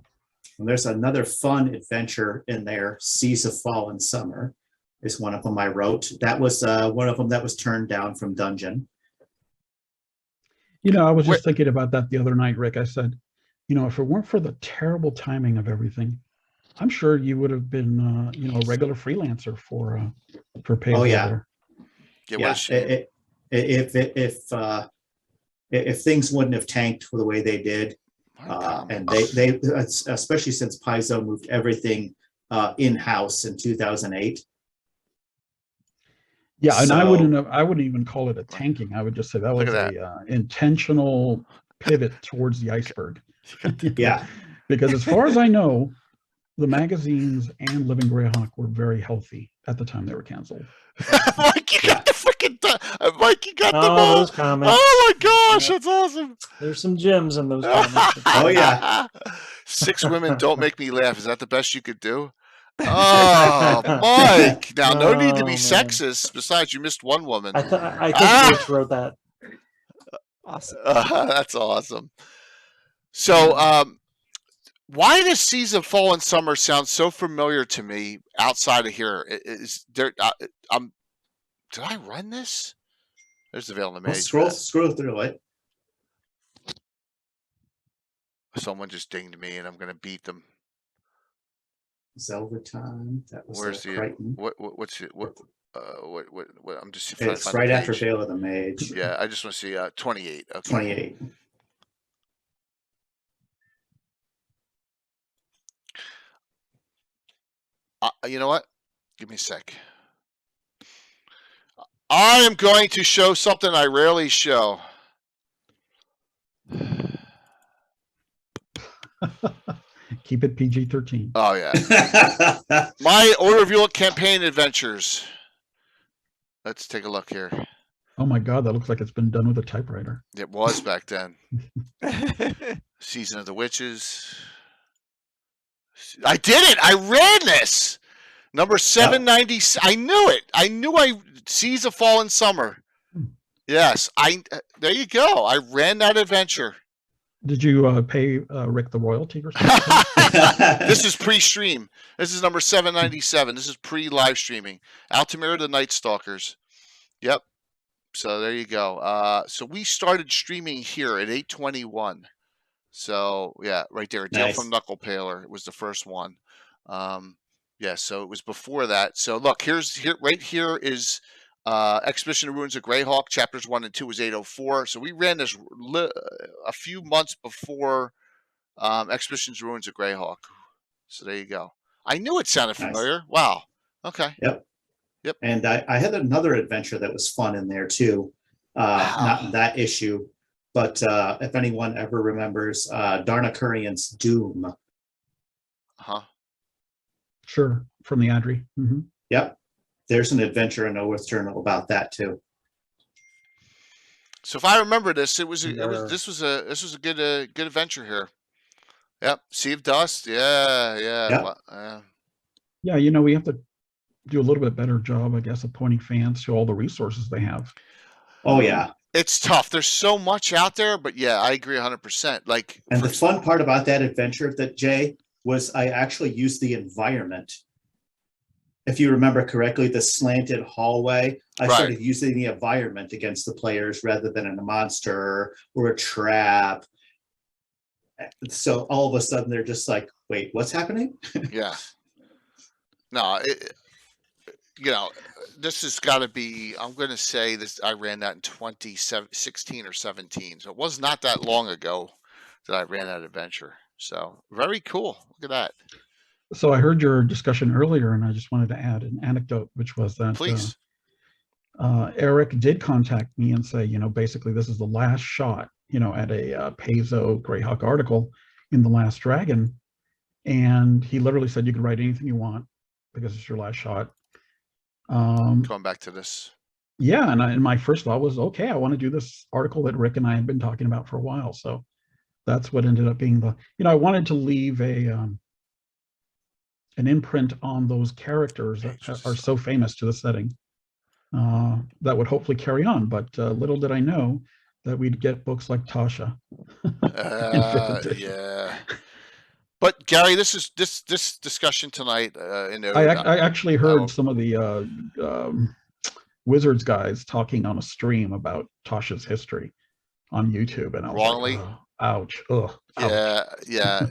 And there's another fun adventure in there. Seas of Fallen Summer is one of them I wrote. That was one of them that was turned down from Dungeon. You know, I was just thinking about that the other night, Rick. I said, you know, if it weren't for the terrible timing of everything, I'm sure you would have been, you know, a regular freelancer for paid. Oh yeah. Yeah. If things wouldn't have tanked the way they did, and they especially since Paizo moved everything in-house in 2008. Yeah, and I wouldn't even call it a tanking. I would just say that was a intentional pivot towards the iceberg. Yeah, because as far as I know, the magazines and Living Greyhawk were very healthy at the time they were canceled. Mike, you got the freaking Mike, you got them all. Those comments. Oh my gosh, that's awesome. There's some gems in those comments. Oh yeah. 6 women don't make me laugh. Is that the best you could do? Oh, Mike. Now, no need to be sexist. Besides, you missed one woman. I think Rich wrote that. Awesome. That's awesome. So, why does Seas of Fallen Summer sound so familiar to me outside of here? Is there? Did I run this? There's the Veil of the Mage. Scroll through it. Someone just dinged me, and I'm going to beat them. Zelda time. That was Where's the Crichton. what's it? What I'm just. It's right after Veil of the Mage. Yeah, I just want to see 28. Okay. 28. You know what? Give me a sec. I am going to show something I rarely show. Keep it PG-13. Oh yeah. My Order of Yule campaign adventures. Let's take a look here. Oh my God, that looks like it's been done with a typewriter. It was back then. Season of the Witches. I did it. I ran this. Number 790. I knew it. I knew Seas of Fallen Summer. Yes. There you go. I ran that adventure. Did you pay Rick the royalty or something? This is pre-stream. This is number 797. This is pre-live streaming. Altamira the Night Stalkers. Yep. So there you go. So we started streaming here at 8:21. So yeah, right there, Deal Nice. from Knuckle Paler was the first one. Yeah, so it was before that. So look, right here is Expedition of Ruins of Greyhawk, chapters 1 and 2 was 804. So we ran this a few months before Expedition's Ruins of Greyhawk. So there you go. I knew it sounded familiar. Nice. Wow. Okay. Yep. Yep. And I had another adventure that was fun in there too. Not in that issue, but if anyone ever remembers Darna Kurian's Doom. Sure, from the Adri. Mm-hmm. Yep. There's an adventure in Oath Journal about that too. So if I remember this, this was a good adventure here. Yep. Sea of Dust. Yeah. Yep. Yeah, we have to do a little bit better job, I guess, of pointing fans to all the resources they have. Oh yeah. It's tough. There's so much out there, but yeah, I agree 100%. And the fun part about that adventure that Jay was I actually used the environment. If you remember correctly, the slanted hallway, I started using the environment against the players rather than a monster or a trap. So all of a sudden they're just like, wait, what's happening? Yeah. No, this has got to be, I'm going to say this, I ran that in 2016 or 17. So it was not that long ago that I ran that adventure. So very cool. Look at that. So I heard your discussion earlier, and I just wanted to add an anecdote, which was that please. Eric did contact me and say, basically this is the last shot, at a Paizo Greyhawk article in The Last Dragon. And he literally said, you can write anything you want because it's your last shot. Going back to this. Yeah. And my first thought was, okay, I want to do this article that Rick and I had been talking about for a while. So that's what ended up being I wanted to leave an imprint on those characters that are so famous to the setting that would hopefully carry on. But little did I know that we'd get books like Tasha. Yeah. But Gary, this discussion tonight. I actually heard some of the Wizards guys talking on a stream about Tasha's history on YouTube, and I was wrongly. Like, ouch! Ugh. Yeah.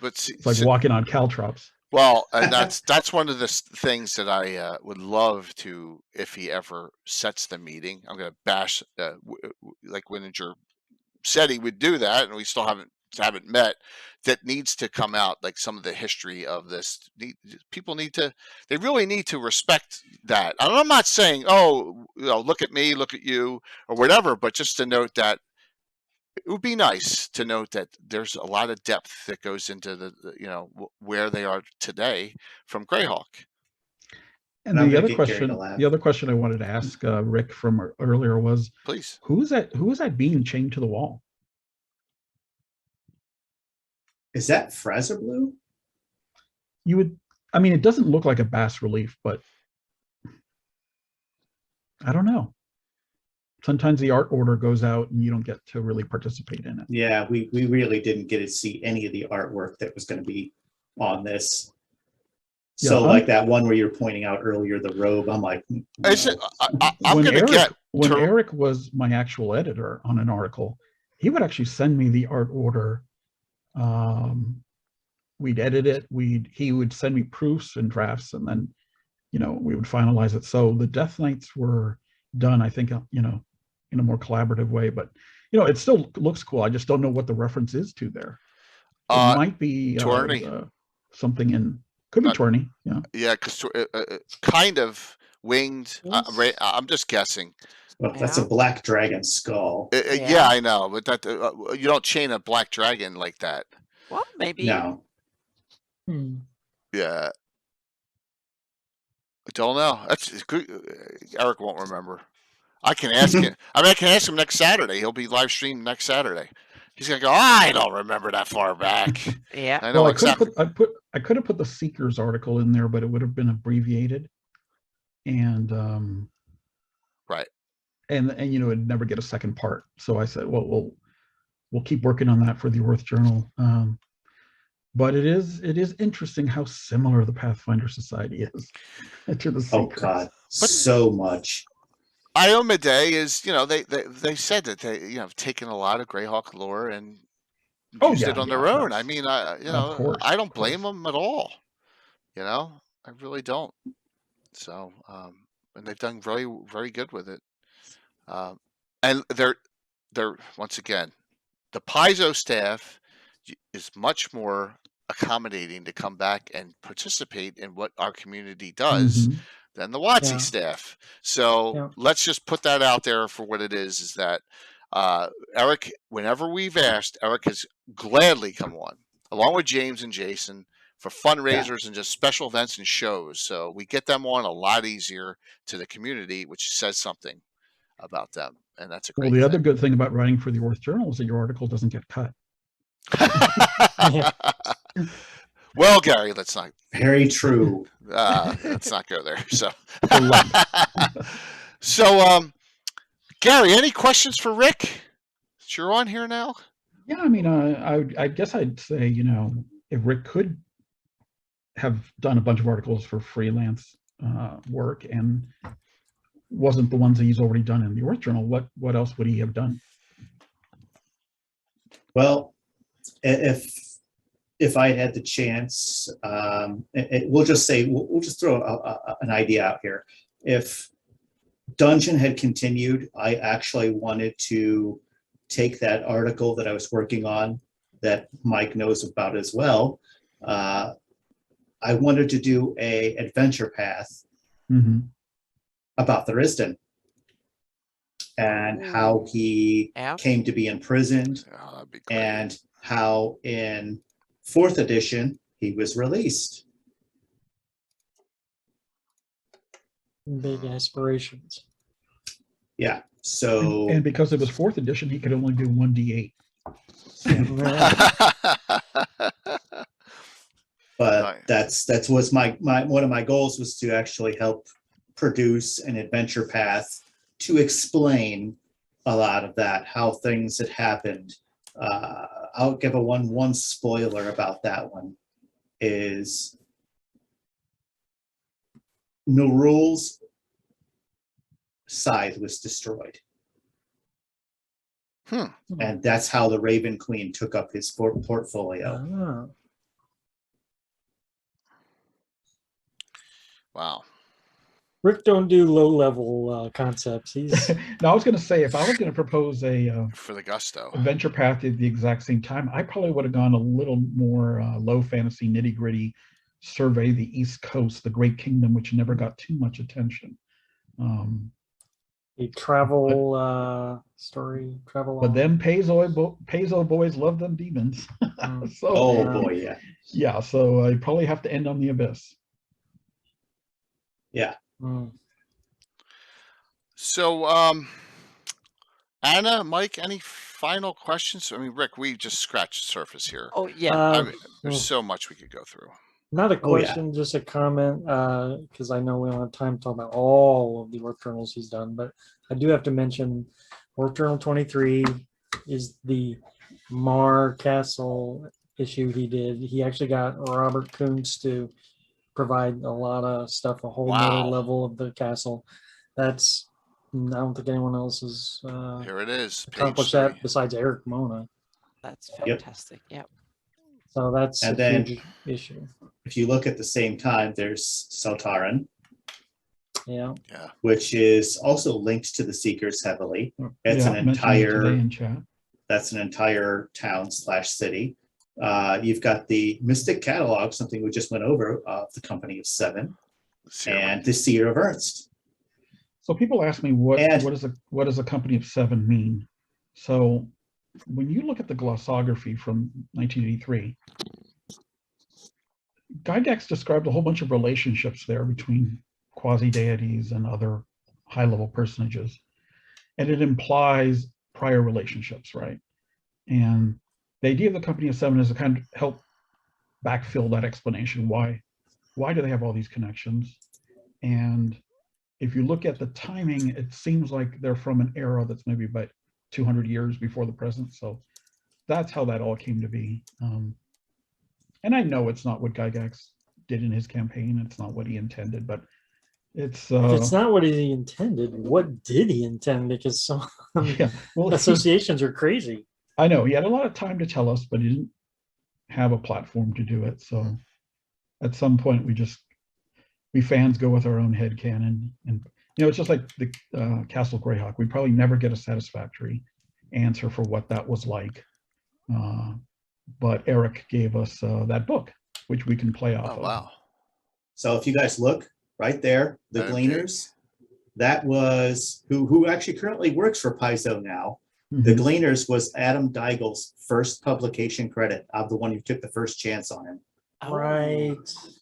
But it's like walking on caltrops. Well, and that's one of the things that I would love to, if he ever sets the meeting. I'm going to bash like Wininger said he would do that, and we still haven't met. That needs to come out, like some of the history of this. People they really need to respect that. And I'm not saying, look at me, look at you, or whatever, but just to note that it would be nice to note that there's a lot of depth that goes into the where they are today from Greyhawk. And the other question I wanted to ask Rick from earlier was, please, who is that being chained to the wall? Is that Fraser Blue? It doesn't look like a bas relief, but I don't know. Sometimes the art order goes out and you don't get to really participate in it. Yeah, we really didn't get to see any of the artwork that was going to be on this. So like that one where you're pointing out earlier, the robe, I'm like, no. When Eric was my actual editor on an article, he would actually send me the art order. We'd edit it. He would send me proofs and drafts, and then, we would finalize it. So the Death Knights were done, I think, in a more collaborative way, but it still looks cool. I just don't know what the reference is to there. It might be something in, could be Tourney. Yeah, because kind of winged. I'm just guessing. Well, that's a black dragon skull. Yeah, I know, but that you don't chain a black dragon like that. Well, maybe. No. Yeah. I don't know. That's good. Eric won't remember. I can ask him. I can ask him next Saturday. He'll be live streamed next Saturday. He's gonna go, I don't remember that far back. Yeah. I know exactly. I could have put the Seekers article in there, but it would have been abbreviated. And right. And it'd never get a second part. So I said, well, we'll keep working on that for the Earth Journal. But it is interesting how similar the Pathfinder Society is to the Seekers. Oh God, so much. Iomade is, they said that they, have taken a lot of Greyhawk lore and used it on their own. I mean, I don't blame them at all. I really don't. So, and they've done very, very good with it. And they're once again, the Paizo staff is much more accommodating to come back and participate in what our community does than the WotC staff. So let's just put that out there for what it is. Is that Eric? Whenever we've asked, Eric has gladly come on, along with James and Jason, for fundraisers and just special events and shows. So we get them on a lot easier to the community, which says something about them. And that's a great thing. Other good thing about writing for the Orth Journal is that your article doesn't get cut. Well, Gary, let's not. Very true. Let's not go there. So, Gary, any questions for Rick? You're on here now. Yeah, I mean, I guess I'd say, if Rick could have done a bunch of articles for freelance work and wasn't the ones that he's already done in the Orth Journal, what else would he have done? Well, if I had the chance, we'll just say, we'll just throw an idea out here. If Dungeon had continued, I actually wanted to take that article that I was working on that Mike knows about as well. I wanted to do a adventure path about Thursdan and how he came to be imprisoned, and how in 4th edition he was released. Big aspirations. Yeah. So and because it was 4th edition, he could only do 1d8. But that was my one of my goals, was to actually help produce an adventure path to explain a lot of that, how things had happened. I'll give one spoiler about that one is Nurul's scythe was destroyed. And that's how the Raven Queen took up his portfolio. Wow. Rick don't do low-level concepts. He's No, I was going to say, if I was going to propose a for the gusto adventure path at the exact same time, I probably would have gone a little more low fantasy, nitty-gritty, survey the East Coast, the Great Kingdom, which never got too much attention. A travel story, travel. But then Paizo boys love them demons. So, boy, yeah. Yeah, so I probably have to end on the Abyss. Yeah. So, Anna, Mike, any final questions? I mean, Rick, we just scratched the surface here. Oh, yeah. I mean, there's so much we could go through. Not a question, just a comment, because I know we don't have time to talk about all of the Orth Journals he's done, but I do have to mention Orth Journal 23 is the Mar Castle issue he did. He actually got Robert Kuntz to provide a lot of stuff, a whole nother level of the castle. That's, I don't think anyone else has here it is, accomplished that besides Eric Mona. That's fantastic. Yep. So that's and a then, huge issue. If you look at the same time, there's Seltaran. Yeah. Which is also linked to the Seekers heavily. It's an entire town/city. You've got the Mystic Catalog, something we just went over, of the Company of Seven, and the Seer of Ernst. So people ask me what does a Company of Seven mean? So when you look at the glossography from 1983, Gygax described a whole bunch of relationships there between quasi-deities and other high-level personages. And it implies prior relationships, right? And the idea of the Company of Seven is to kind of help backfill that explanation. Why do they have all these connections? And if you look at the timing, it seems like they're from an era that's maybe about 200 years before the present. So that's how that all came to be. And I know it's not what Gygax did in his campaign. It's not what he intended, but it's not what he intended. What did he intend? Because some associations are crazy. I know he had a lot of time to tell us, but he didn't have a platform to do it. So at some point, we fans go with our own headcanon, and it's just like the Castle Greyhawk. We probably never get a satisfactory answer for what that was like. But Eric gave us that book, which we can play off of. Wow. So if you guys look right there, the Gleaners, that was who actually currently works for Paizo now. Mm-hmm. The Gleaners was Adam Daigel's first publication credit of the one who took the first chance on him. Oh, Right.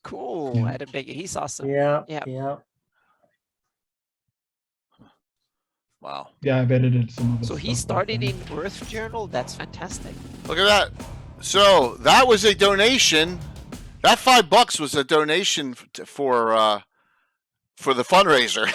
Cool. Yeah. Adam Daigle. He's awesome. Yeah. Yeah. Yeah. Wow. Yeah, I've edited some of his So he stuff back started then. in Earth Journal. That's fantastic. Look at that. So that was a donation. That $5 was a donation for the fundraiser.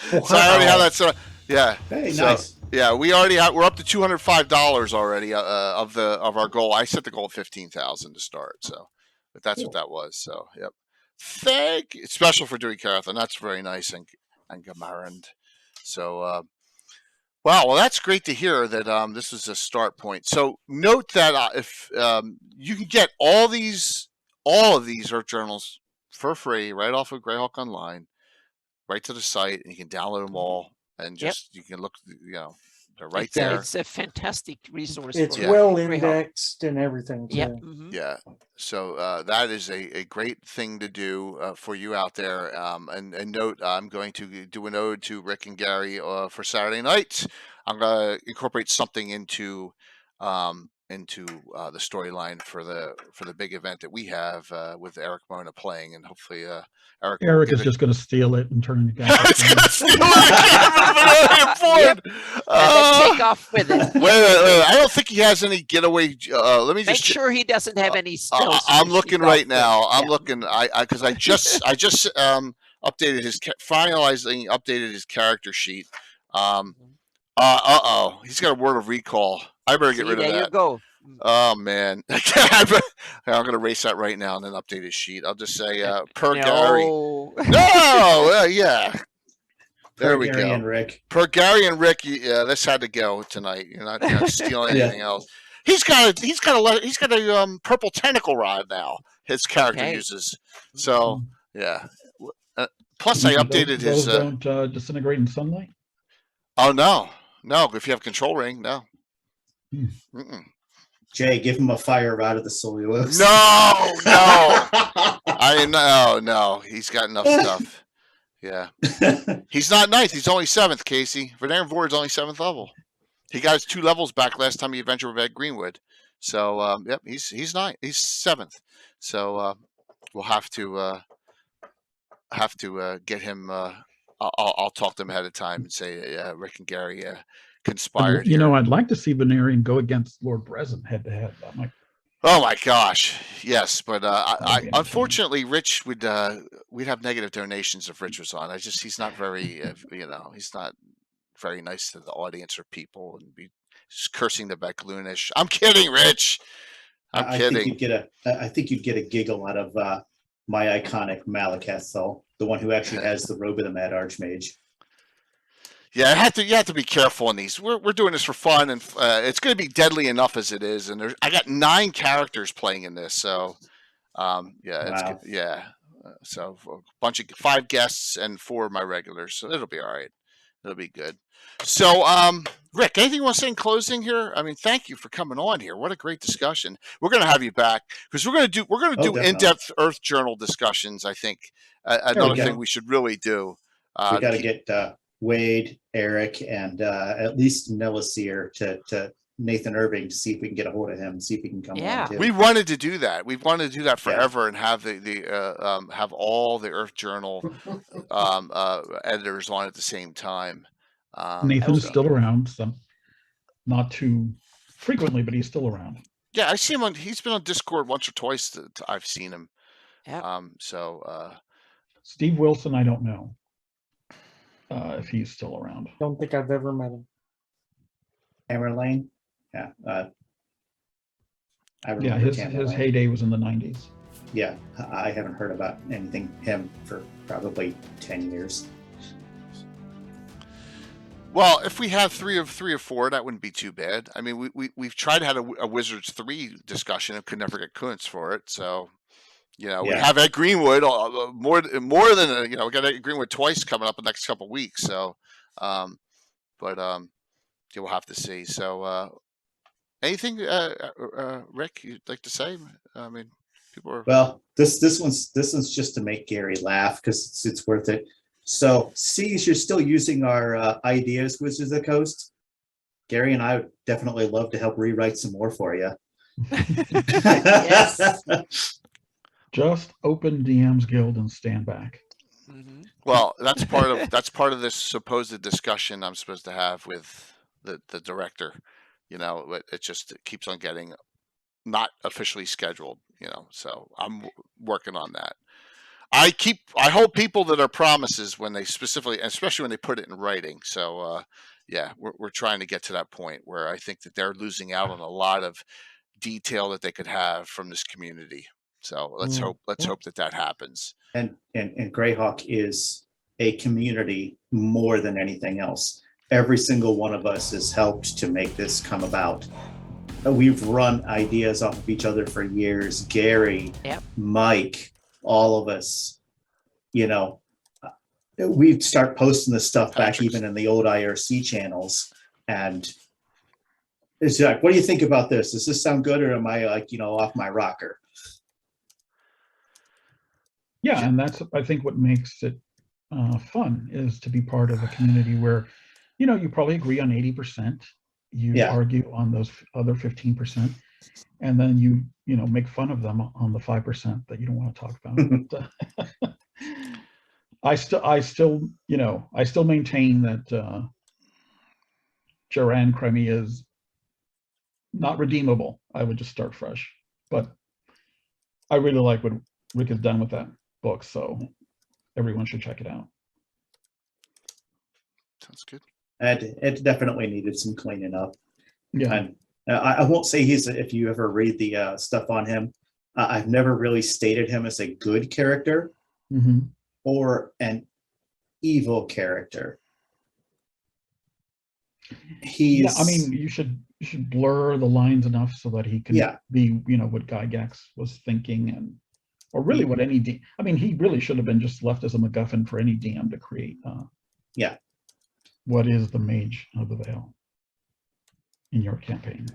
So I already have that. So yeah. Hey, So, nice. Yeah, we're up to $205 already of our goal. I set the goal at 15,000 to start. So, but that's what that was. So, yep. Thank you. It's special for Duicarthan. That's very nice and Gamarand. So, wow. Well, that's great to hear that this is a start point. So, note that if you can get all of these Earth journals for free right off of Greyhawk Online, right to the site, and you can download them all, and just you can look. They're right there. It's a fantastic resource. It's for well Greyhawk. indexed and everything. Too. Yeah. Mm-hmm. Yeah. So that is a great thing to do for you out there. And note, I'm going to do an ode to Rick and Gary for Saturday night. I'm going to incorporate something into the storyline for the big event that we have with Eric Mona playing, and hopefully Eric is just going to steal it and turn it against It's going to steal it. And then take off with it. Wait. I don't think he has any getaway. Let me Make just sure he doesn't have any spells. I'm looking right now. I'm Yeah. looking. Because I just updated updated his character sheet. He's got a word of recall. I better get rid of there that. you go. Oh man, I'm gonna erase that right now and then update his sheet. I'll just say per Gary. No. No, yeah. There we Gary go. and Rick. Per Gary and Rick, this had to go tonight. You're not stealing anything else. He's got a purple tentacle rod now. His character uses. So yeah. Plus, I updated his. Those don't disintegrate in sunlight. Oh no. If you have control ring, no. Mm-mm. Jay, give him a fire rod of the cellulose. No. No. He's got enough stuff. Yeah. He's not ninth. He's only 7th, Casey. Verdarin Vord's only 7th level. He got his 2 levels back last time he adventured with Ed Greenwood. So, yep, he's 9th. He's 7th. So, we'll have to get him. I'll talk to him ahead of time and say, Rick and Gary conspired. I'd like to see Venarian go against Lord Brezen head to head. That might. Oh my gosh, yes, but I unfortunately Rich we'd have negative donations if Rich was on. He's not very he's not very nice to the audience or people, and be just cursing the Beckloonish. I'm kidding, Rich. I'm kidding. I think you'd get a giggle out of my iconic Malekith, though, the one who actually has the robe of the Mad Archmage. Yeah, you have to be careful in these. We're doing this for fun, and it's going to be deadly enough as it is. And I got 9 characters playing in this, so it's good. Yeah. So a bunch of 5 guests and 4 of my regulars, so it'll be all right. It'll be good. So, Rick, anything you want to say in closing here? I mean, thank you for coming on here. What a great discussion. We're going to have you back because we're going to do in-depth Earth Journal discussions. I think another thing we should really do. We got to get Wade, Eric, and at least Nellisir to Nathan Irving to see if we can get a hold of him and see if he can come on too. We wanted to do that. We've wanted to do that forever and have have all the Earth Journal editors on at the same time. Nathan's still around, so not too frequently, but he's still around. Yeah, I see him he's been on Discord once or twice. I've seen him. Yeah. Steve Wilson, I don't know if he's still around. Don't think I've ever met him. Hammer Lane, yeah. His heyday was in the 90s. Yeah, I haven't heard about him for probably 10 years. Well, if we have three or four, that wouldn't be too bad. I mean, we've tried to have a Wizards 3 discussion and could never get Kuntz for it. So, we have Ed Greenwood more than we got Ed Greenwood twice coming up in the next couple of weeks. So, we'll have to see. So, anything, Rick, you'd like to say? I mean, people are this one's just to make Gary laugh because it's worth it. So, Siege, you're still using our ideas, Wizards of the Coast. Gary and I would definitely love to help rewrite some more for you. Yes. Just open DM's Guild and stand back. Mm-hmm. Well, that's part of this supposed discussion I'm supposed to have with the director. It just keeps on getting not officially scheduled. So I'm working on that. I hold people that are promises when they especially when they put it in writing. So we're trying to get to that point where I think that they're losing out on a lot of detail that they could have from this community. So let's hope that happens. And Greyhawk is a community more than anything else. Every single one of us has helped to make this come about. We've run ideas off of each other for years. Gary, Mike, all of us, we'd start posting this stuff back even in the old IRC channels. And it's like, what do you think about this? Does this sound good? Or am I off my rocker? Yeah. And that's, I think, what makes it fun is to be part of a community where, you probably agree on 80%. You argue on those other 15%. And then you make fun of them on the 5% that you don't want to talk about. I still maintain that Joran Crimea is not redeemable. I would just start fresh. But I really like what Rick has done with that book, so everyone should check it out. Sounds good. It definitely needed some cleaning up. Yeah. And I won't say if you ever read the stuff on him, I've never really stated him as a good character or an evil character. You should blur the lines enough so that he can be, what Guy Gax was thinking or really what any he really should have been just left as a MacGuffin for any DM to create. What is the Mage of the Veil in your campaign?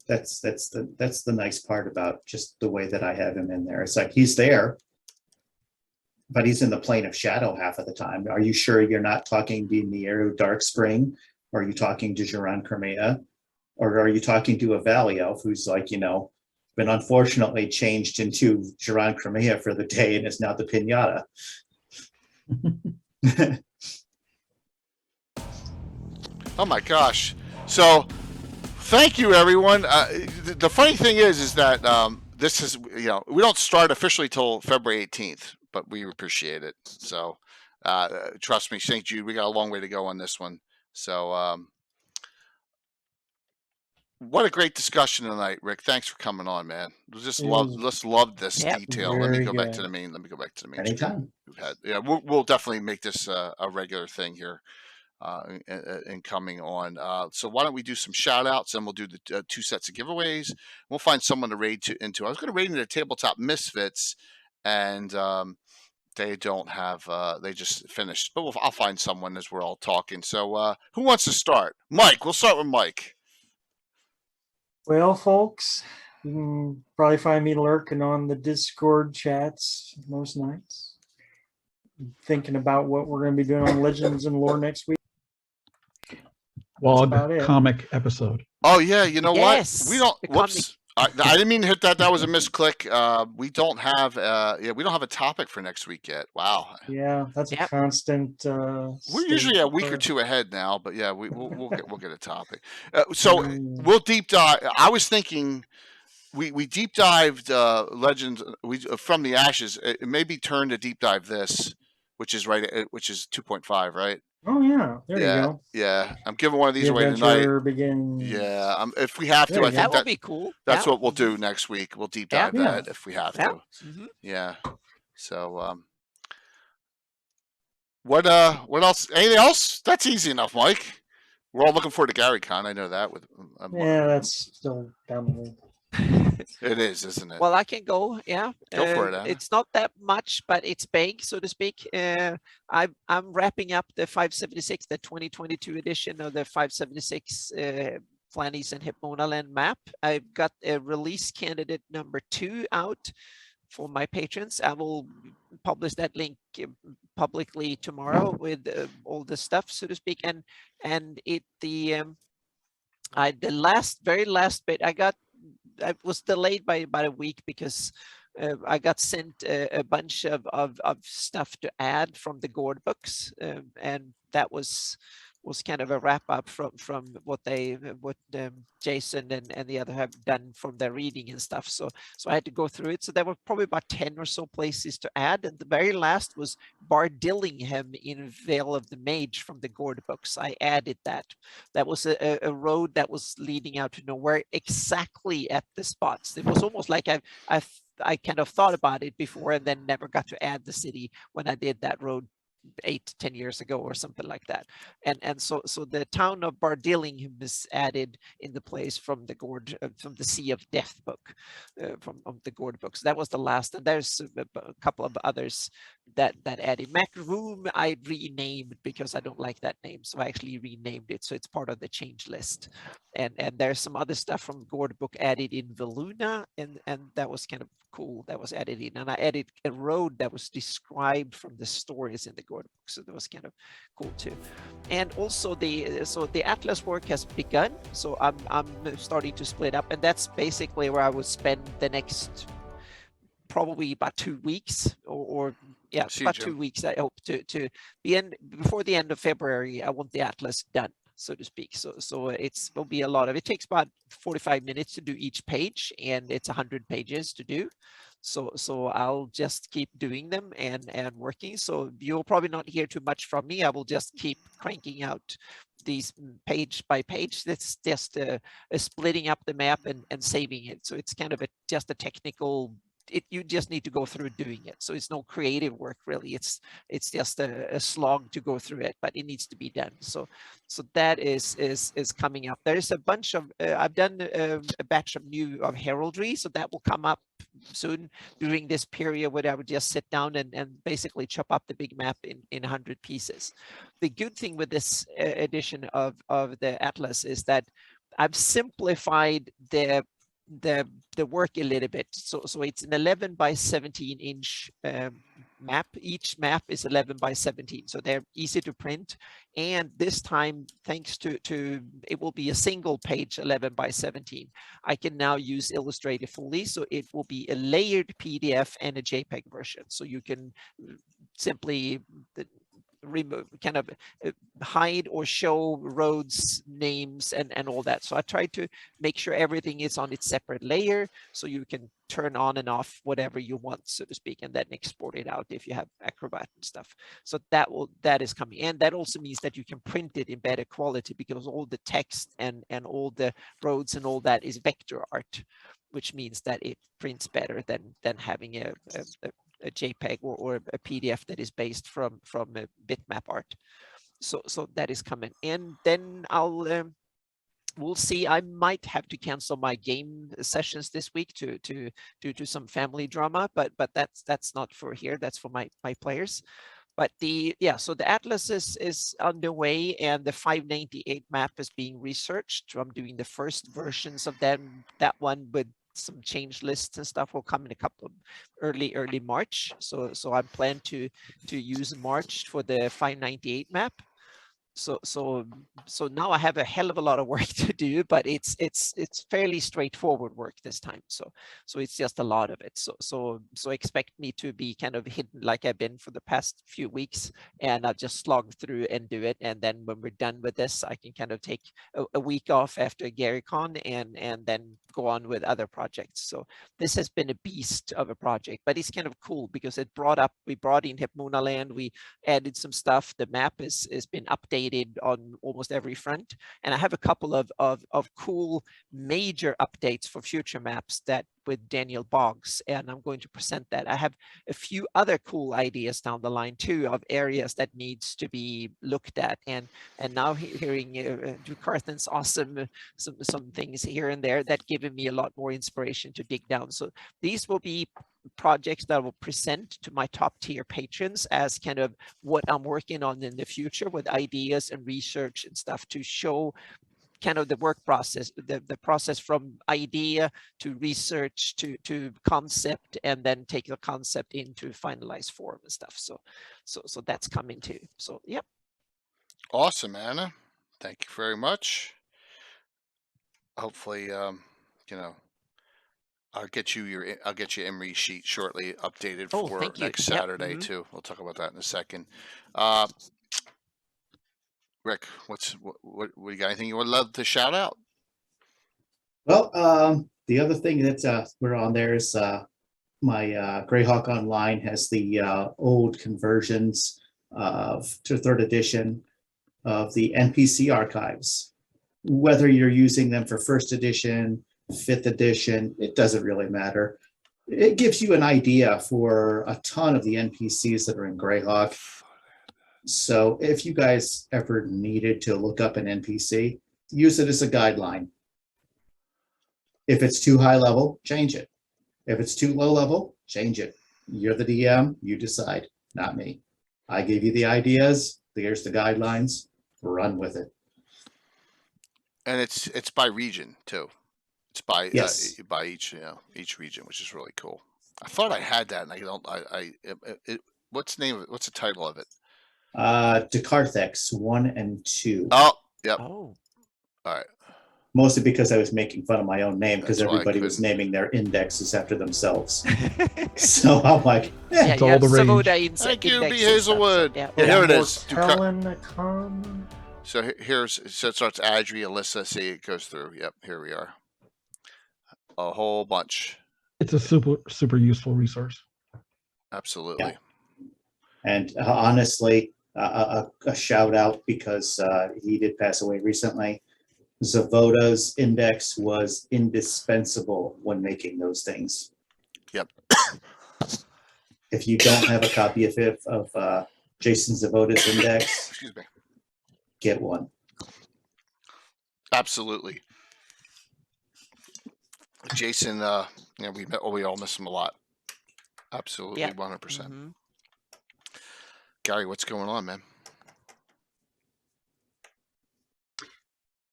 That's the nice part about just the way that I have him in there. It's like he's there, but he's in the plane of shadow half of the time. Are you sure you're not talking to Nero Darkspring? Or are you talking to Joran Crimea? Or are you talking to a Valley Elf who's been unfortunately changed into Joran Crimea for the day and is now the Pinata? Oh my gosh. So thank you, everyone. The funny thing is that this is, we don't start officially till February 18th, but we appreciate it. So trust me, St. Jude, we got a long way to go on this one. So what a great discussion tonight, Rick. Thanks for coming on, man. Just love this detail. Let me go back to the main. Anytime. We'll definitely make this a regular thing here in coming on. So why don't we do some shout outs and we'll do the 2 sets of giveaways. We'll find someone to raid into. I was going to raid into Tabletop Misfits and they don't have, they just finished, but I'll find someone as we're all talking. So who wants to start? Mike, we'll start with Mike. Well, folks, you can probably find me lurking on the Discord chats most nights, thinking about what we're going to be doing on Legends and Lore next week. Log comic episode. Oh yeah, you know what? We don't. Whoops. I didn't mean to hit that. That was a misclick. We don't have. We don't have a topic for next week yet. Wow. Yeah, that's a constant. We're usually a week or two ahead now, but yeah, we'll get a topic. So we'll deep dive. I was thinking we deep dived Legends from the Ashes. It maybe turn to deep dive this, which is 2.5, right? Oh yeah, there you go. Yeah, I'm giving one of these away tonight. Begins. Yeah, if we have to, I think that would be cool. That's what we'll do next week. We'll deep dive that if we have to. Mm-hmm. Yeah. So What else? Anything else? That's easy enough, Mike. We're all looking forward to GaryCon. I know that. Yeah, that's still down the road. It is, isn't it? Well, I can go. Yeah, Go for it, Anna. It's not that much, but it's big, so to speak. I'm wrapping up the 576, the 2022 edition of the 576 Flannies and Hypnoland map. I've got a release candidate number 2 out for my patrons. I will publish that link publicly tomorrow with all the stuff, so to speak. And it the very last bit I was delayed by about a week because I got sent a bunch of stuff to add from the Gord books, and that was kind of a wrap up from what Jason and the other have done from their reading and stuff. So I had to go through it. So there were probably about 10 or so places to add, and the very last was Bardillingham in Vale of the Mage from the Gord books. I added that. That was a road that was leading out to nowhere exactly at the spots. It was almost like I kind of thought about it before and then never got to add the city when I did that road 8-10 years ago or something like that. And so the town of Bardillingham is added in the place from the from the Sea of Death book, from the Gord books. That was the last, and there's a couple of others that added. Macroom I renamed because I don't like that name, so I actually renamed it, so it's part of the change list. And there's some other stuff from Gord book added in Veluna, and that was kind of cool. That was added in, and I added a road that was described from the stories in the Gord book, so that was kind of cool too. And also the Atlas work has begun, so I'm starting to split up, and that's basically where I would spend the next probably about 2 weeks, or yeah, about 2 weeks. I hope to be in before the end of February. I want the Atlas done, so to speak. So will be a lot of it. Takes about 45 minutes to do each page, and it's 100 pages to do. So I'll just keep doing them and working. So you'll probably not hear too much from me. I will just keep cranking out these page by page. That's just a splitting up the map and saving it. So it's kind of just a technical. You just need to go through doing it. So it's no creative work really. It's just a slog to go through it, but it needs to be done. So that is coming up. There is a bunch of I've done a batch of new heraldry, so that will come up soon during this period where I would just sit down and basically chop up the big map in 100 pieces. The good thing with this edition of the Atlas is that I've simplified the work a little bit. So it's an 11 by 17 inch map. Each map is 11 by 17, so they're easy to print. And this time, thanks to it will be a single page 11 by 17. I can now use Illustrator fully, so it will be a layered PDF and a JPEG version. So you can simply remove, kind of hide or show roads names and all that. So I try to make sure everything is on its separate layer, so you can turn on and off whatever you want, so to speak, and then export it out if you have Acrobat and stuff. So that is coming, and that also means that you can print it in better quality because all the text and all the roads and all that is vector art, which means that it prints better than having a JPEG or a PDF that is based from a bitmap art. So that is coming, and then we'll see. I might have to cancel my game sessions this week due to some family drama, but that's not for here. That's for my players. But so the Atlas is underway, and the 598 map is being researched. So I'm doing the first versions of that one with some change lists and stuff will come in a couple of early March. So I plan to use March for the 598 map. So now I have a hell of a lot of work to do, but it's fairly straightforward work this time. So it's just a lot of it. So expect me to be kind of hidden like I've been for the past few weeks, and I'll just slog through and do it. And then when we're done with this, I can kind of take a week off after GaryCon and then go on with other projects. So this has been a beast of a project, but it's kind of cool because we brought in Hypnoland, we added some stuff. The map has been updated updated on almost every front. And I have a couple of cool major updates for future maps that with Daniel Boggs, and I'm going to present that. I have a few other cool ideas down the line too of areas that needs to be looked at. And now hearing Duicarthan's awesome some things here and there that given me a lot more inspiration to dig down. So these will be projects that I will present to my top tier patrons as kind of what I'm working on in the future with ideas and research and stuff to show kind of the work process, the process from idea to research to concept, and then take the concept into finalized form and stuff. So that's coming too. So yep. Awesome, Anna. Thank you very much. Hopefully, you know, I'll get you Emery sheet shortly updated for next Saturday too. We'll talk about that in a second. Rick, what you got? Anything you would love to shout out? Well, the other thing that we're on there is my Greyhawk Online has the old conversions to 3rd edition of the NPC archives. Whether you're using them for 1st edition, 5th edition, it doesn't really matter. It gives you an idea for a ton of the NPCs that are in Greyhawk. So if you guys ever needed to look up an NPC, use it as a guideline. If it's too high level, change it. If it's too low level, change it. You're the DM, you decide, not me. I give you the ideas, here's the guidelines, run with it. And it's by region too. It's by by each region, which is really cool. I thought I had that, and I don't. What's the name of it? What's the title of it? Duicarthan 1 and 2. Oh, yep. Oh. All right. Mostly because I was making fun of my own name because everybody was naming their indexes after themselves. So I'm like, it's all the rage. Thank you, B. Hazelwood. So, here it is. So it starts Adri, Alyssa. See, it goes through. Yep, here we are. A whole bunch. It's a super useful resource. Absolutely. Yeah. And honestly, a shout out because he did pass away recently. Zavoda's index was indispensable when making those things. Yep. If you don't have a copy of Jason Zavoda's index, excuse me, get one. Absolutely. Jason, we all miss him a lot. Absolutely, 100%. Gary, what's going on, man?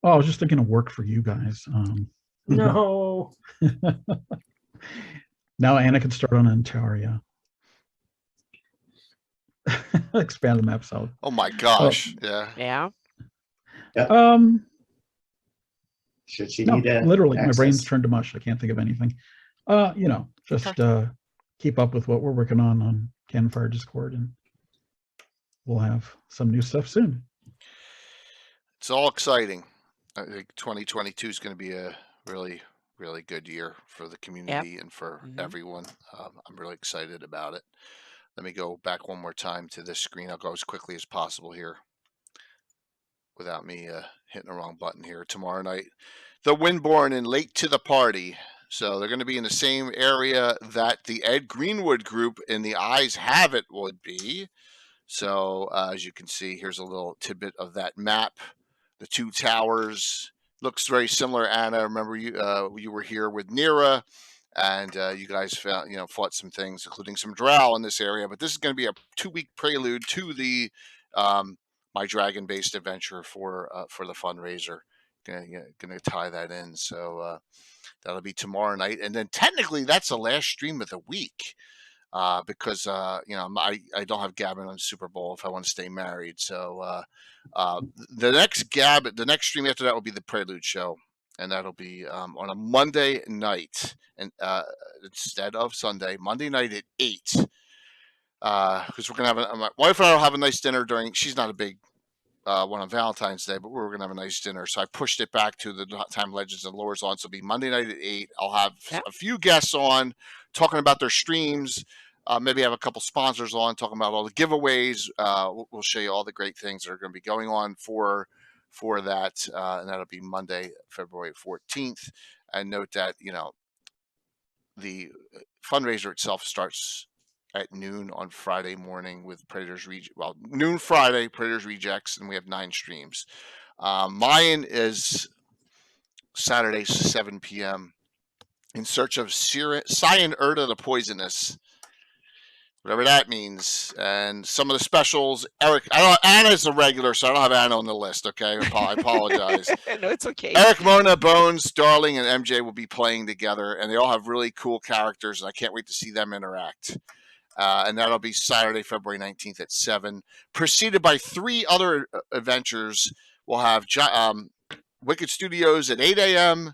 Oh, I was just thinking of work for you guys. No. Now Anna can start on Antaria. Expand the maps out. Oh my gosh! Yeah. Should she need literally, access? my brain's turned to mush. I can't think of anything. Just keep up with what we're working on Canfire Discord, and we'll have some new stuff soon. It's all exciting. I think 2022 is going to be a really, really good year for the community and for everyone. I'm really excited about it. Let me go back one more time to this screen. I'll go as quickly as possible here without me hitting the wrong button here. Tomorrow night, the Windborn and Late to the Party. So they're going to be in the same area that the Ed Greenwood group in the Eyes Have It would be. So as you can see, here's a little tidbit of that map. The two towers looks very similar. Anna, remember you were here with Nira, and you guys fought some things, including some drow in this area. But this is going to be a 2-week prelude to the my dragon-based adventure for the fundraiser. Going to tie that in. So that'll be tomorrow night, and then technically that's the last stream of the week. Because I don't have Gavin on Super Bowl if I want to stay married. So the next stream after that will be the Prelude show, and that'll be on a Monday night, and instead of Sunday, Monday night at 8. Because we're gonna have my wife and I will have a nice dinner during. She's not a big one on Valentine's Day, but we're gonna have a nice dinner. So I pushed it back to the time Legends and Lores on. So it'll be Monday night at 8. I'll have a few guests on talking about their streams. maybe have a couple sponsors on talking about all the giveaways. We'll show you all the great things that are going to be going on for that, and that'll be Monday, February 14th. And note that, you know, the fundraiser itself starts at noon on Friday morning with Predators noon Friday, Predators Rejects, and we have 9 streams. Mine is Saturday, 7 p.m. in search of Cyan Urda the Poisonous, whatever that means, and some of the specials. Eric, Anna's a regular, so I don't have Anna on the list. Okay, I apologize. No, it's okay. Eric, Mona, Bones, Darling, and MJ will be playing together, and they all have really cool characters, and I can't wait to see them interact. And that'll be Saturday, February 19th at 7. Preceded by 3 other adventures. We'll have Wicked Studios at 8 a.m.,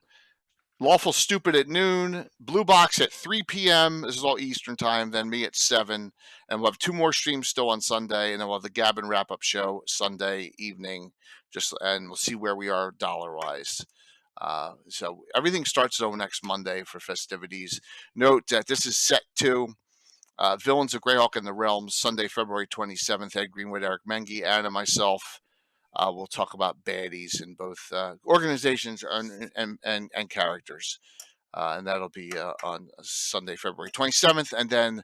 Lawful Stupid at noon, Blue Box at 3 p.m. This is all Eastern time. Then me at 7, and we'll have 2 more streams still on Sunday, and then we'll have the Gavin wrap-up show Sunday evening. And we'll see where we are dollar-wise. So everything starts though next Monday for festivities. Note that this is set 2. Villains of Greyhawk and the Realms, Sunday, February 27th. Ed Greenwood, Eric Mengi, Anna, and myself. We'll talk about baddies in both organizations and characters. And that'll be on Sunday, February 27th. And then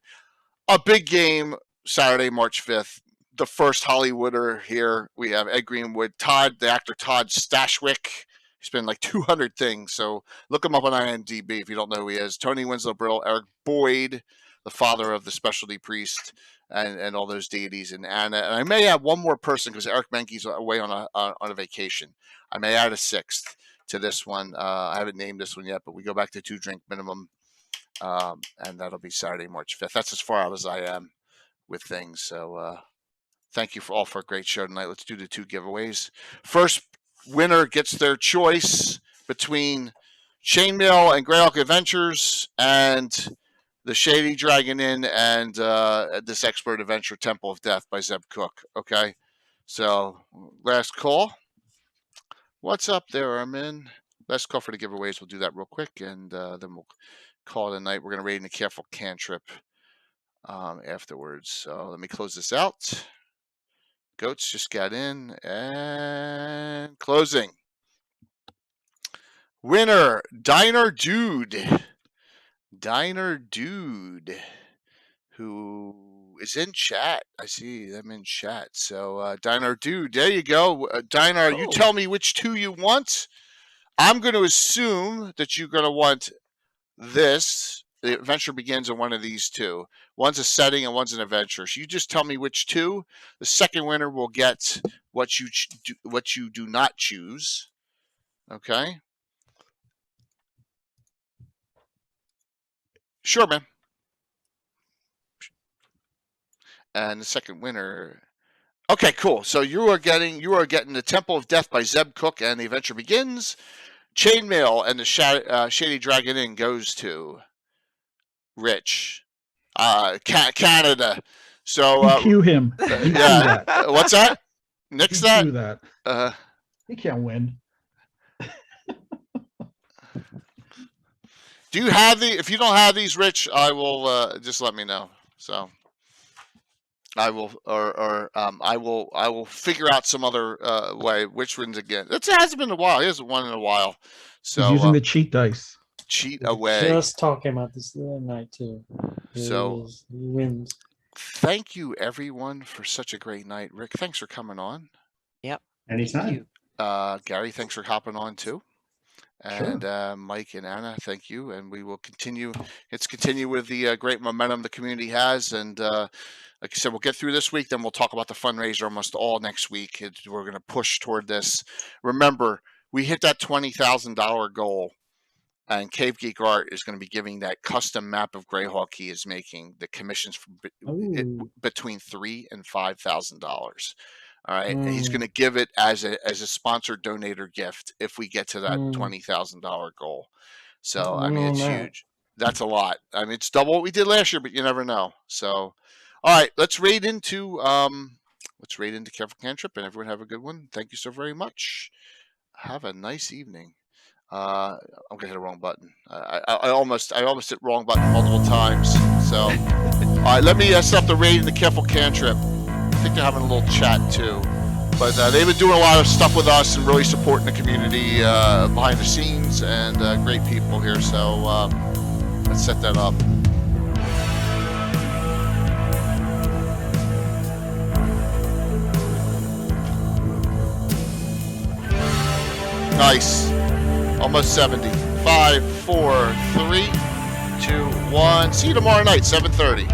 a big game Saturday, March 5th. The first Hollywooder here. We have Ed Greenwood, the actor Todd Stashwick. He's been like 200 things. So look him up on IMDb if you don't know who he is. Tony Winslow Brill, Eric Boyd, the father of the specialty priest, and all those deities, and Anna. And I may add one more person because Eric Menke's away on a vacation. I may add a 6th to this one. I haven't named this one yet, but we go back to 2 drink minimum, and that'll be Saturday, March 5th. That's as far out as I am with things. So thank you all for a great show tonight. Let's do the 2 giveaways. First winner gets their choice between Chainmail and Greyhawk Adventures and the Shady Dragon Inn and this Expert Adventure Temple of Death by Zeb Cook. Okay, so last call. What's up there, Armin? Last call for the giveaways. We'll do that real quick, and then we'll call it a night. We're going to raid in a careful cantrip afterwards. So let me close this out. Goats just got in, and closing. Winner, Diner Dude, who is in chat. I see them in chat. So Diner Dude, there you go. Diner, you tell me which 2 you want. I'm going to assume that you're going to want this. The adventure begins in one of these 2. One's a setting and one's an adventure. So you just tell me which 2. The second winner will get what you do not choose. Okay. Sure, man. And the second winner. Okay, cool. So you are getting the Temple of Death by Zeb Cook, and the adventure begins. Chainmail and the Shady Dragon Inn goes to Rich, Canada. So cue him. Yeah. What's that? Nix that. Do that. He can't win. Do you have if you don't have these, Rich, I will just let me know. So I will, I will figure out some other way. Which ones again? It hasn't been a while. He hasn't won in a while. So he's using the cheat dice. Cheat away. Just talking about this the other night too. He wins. Thank you everyone for such a great night. Rick, thanks for coming on. Yep. Anytime. Gary, thanks for hopping on too. And Sure. Mike and Anna, thank you. And we will continue. Let's continue with the great momentum the community has. And like I said, we'll get through this week. Then we'll talk about the fundraiser almost all next week. We're going to push toward this. Remember, we hit that $20,000 goal. And Cave Geek Art is going to be giving that custom map of Greyhawk he is making the commissions for between $3,000 and $5,000. All right, and he's going to give it as a sponsored donator gift if we get to that $20,000 goal. So I mean, it's huge. That's a lot. I mean, it's double what we did last year, but you never know. So, all right, let's raid into Careful Cantrip, and everyone have a good one. Thank you so very much. Have a nice evening. I'm gonna hit a wrong button. I almost hit wrong button multiple times. So, all right, let me set up the raid and the careful cantrip. I think they're having a little chat too. But they've been doing a lot of stuff with us and really supporting the community behind the scenes, and great people here. So let's set that up. Nice. Almost 70. 5, 4, 3, 2, 1. See you tomorrow night, 7:30.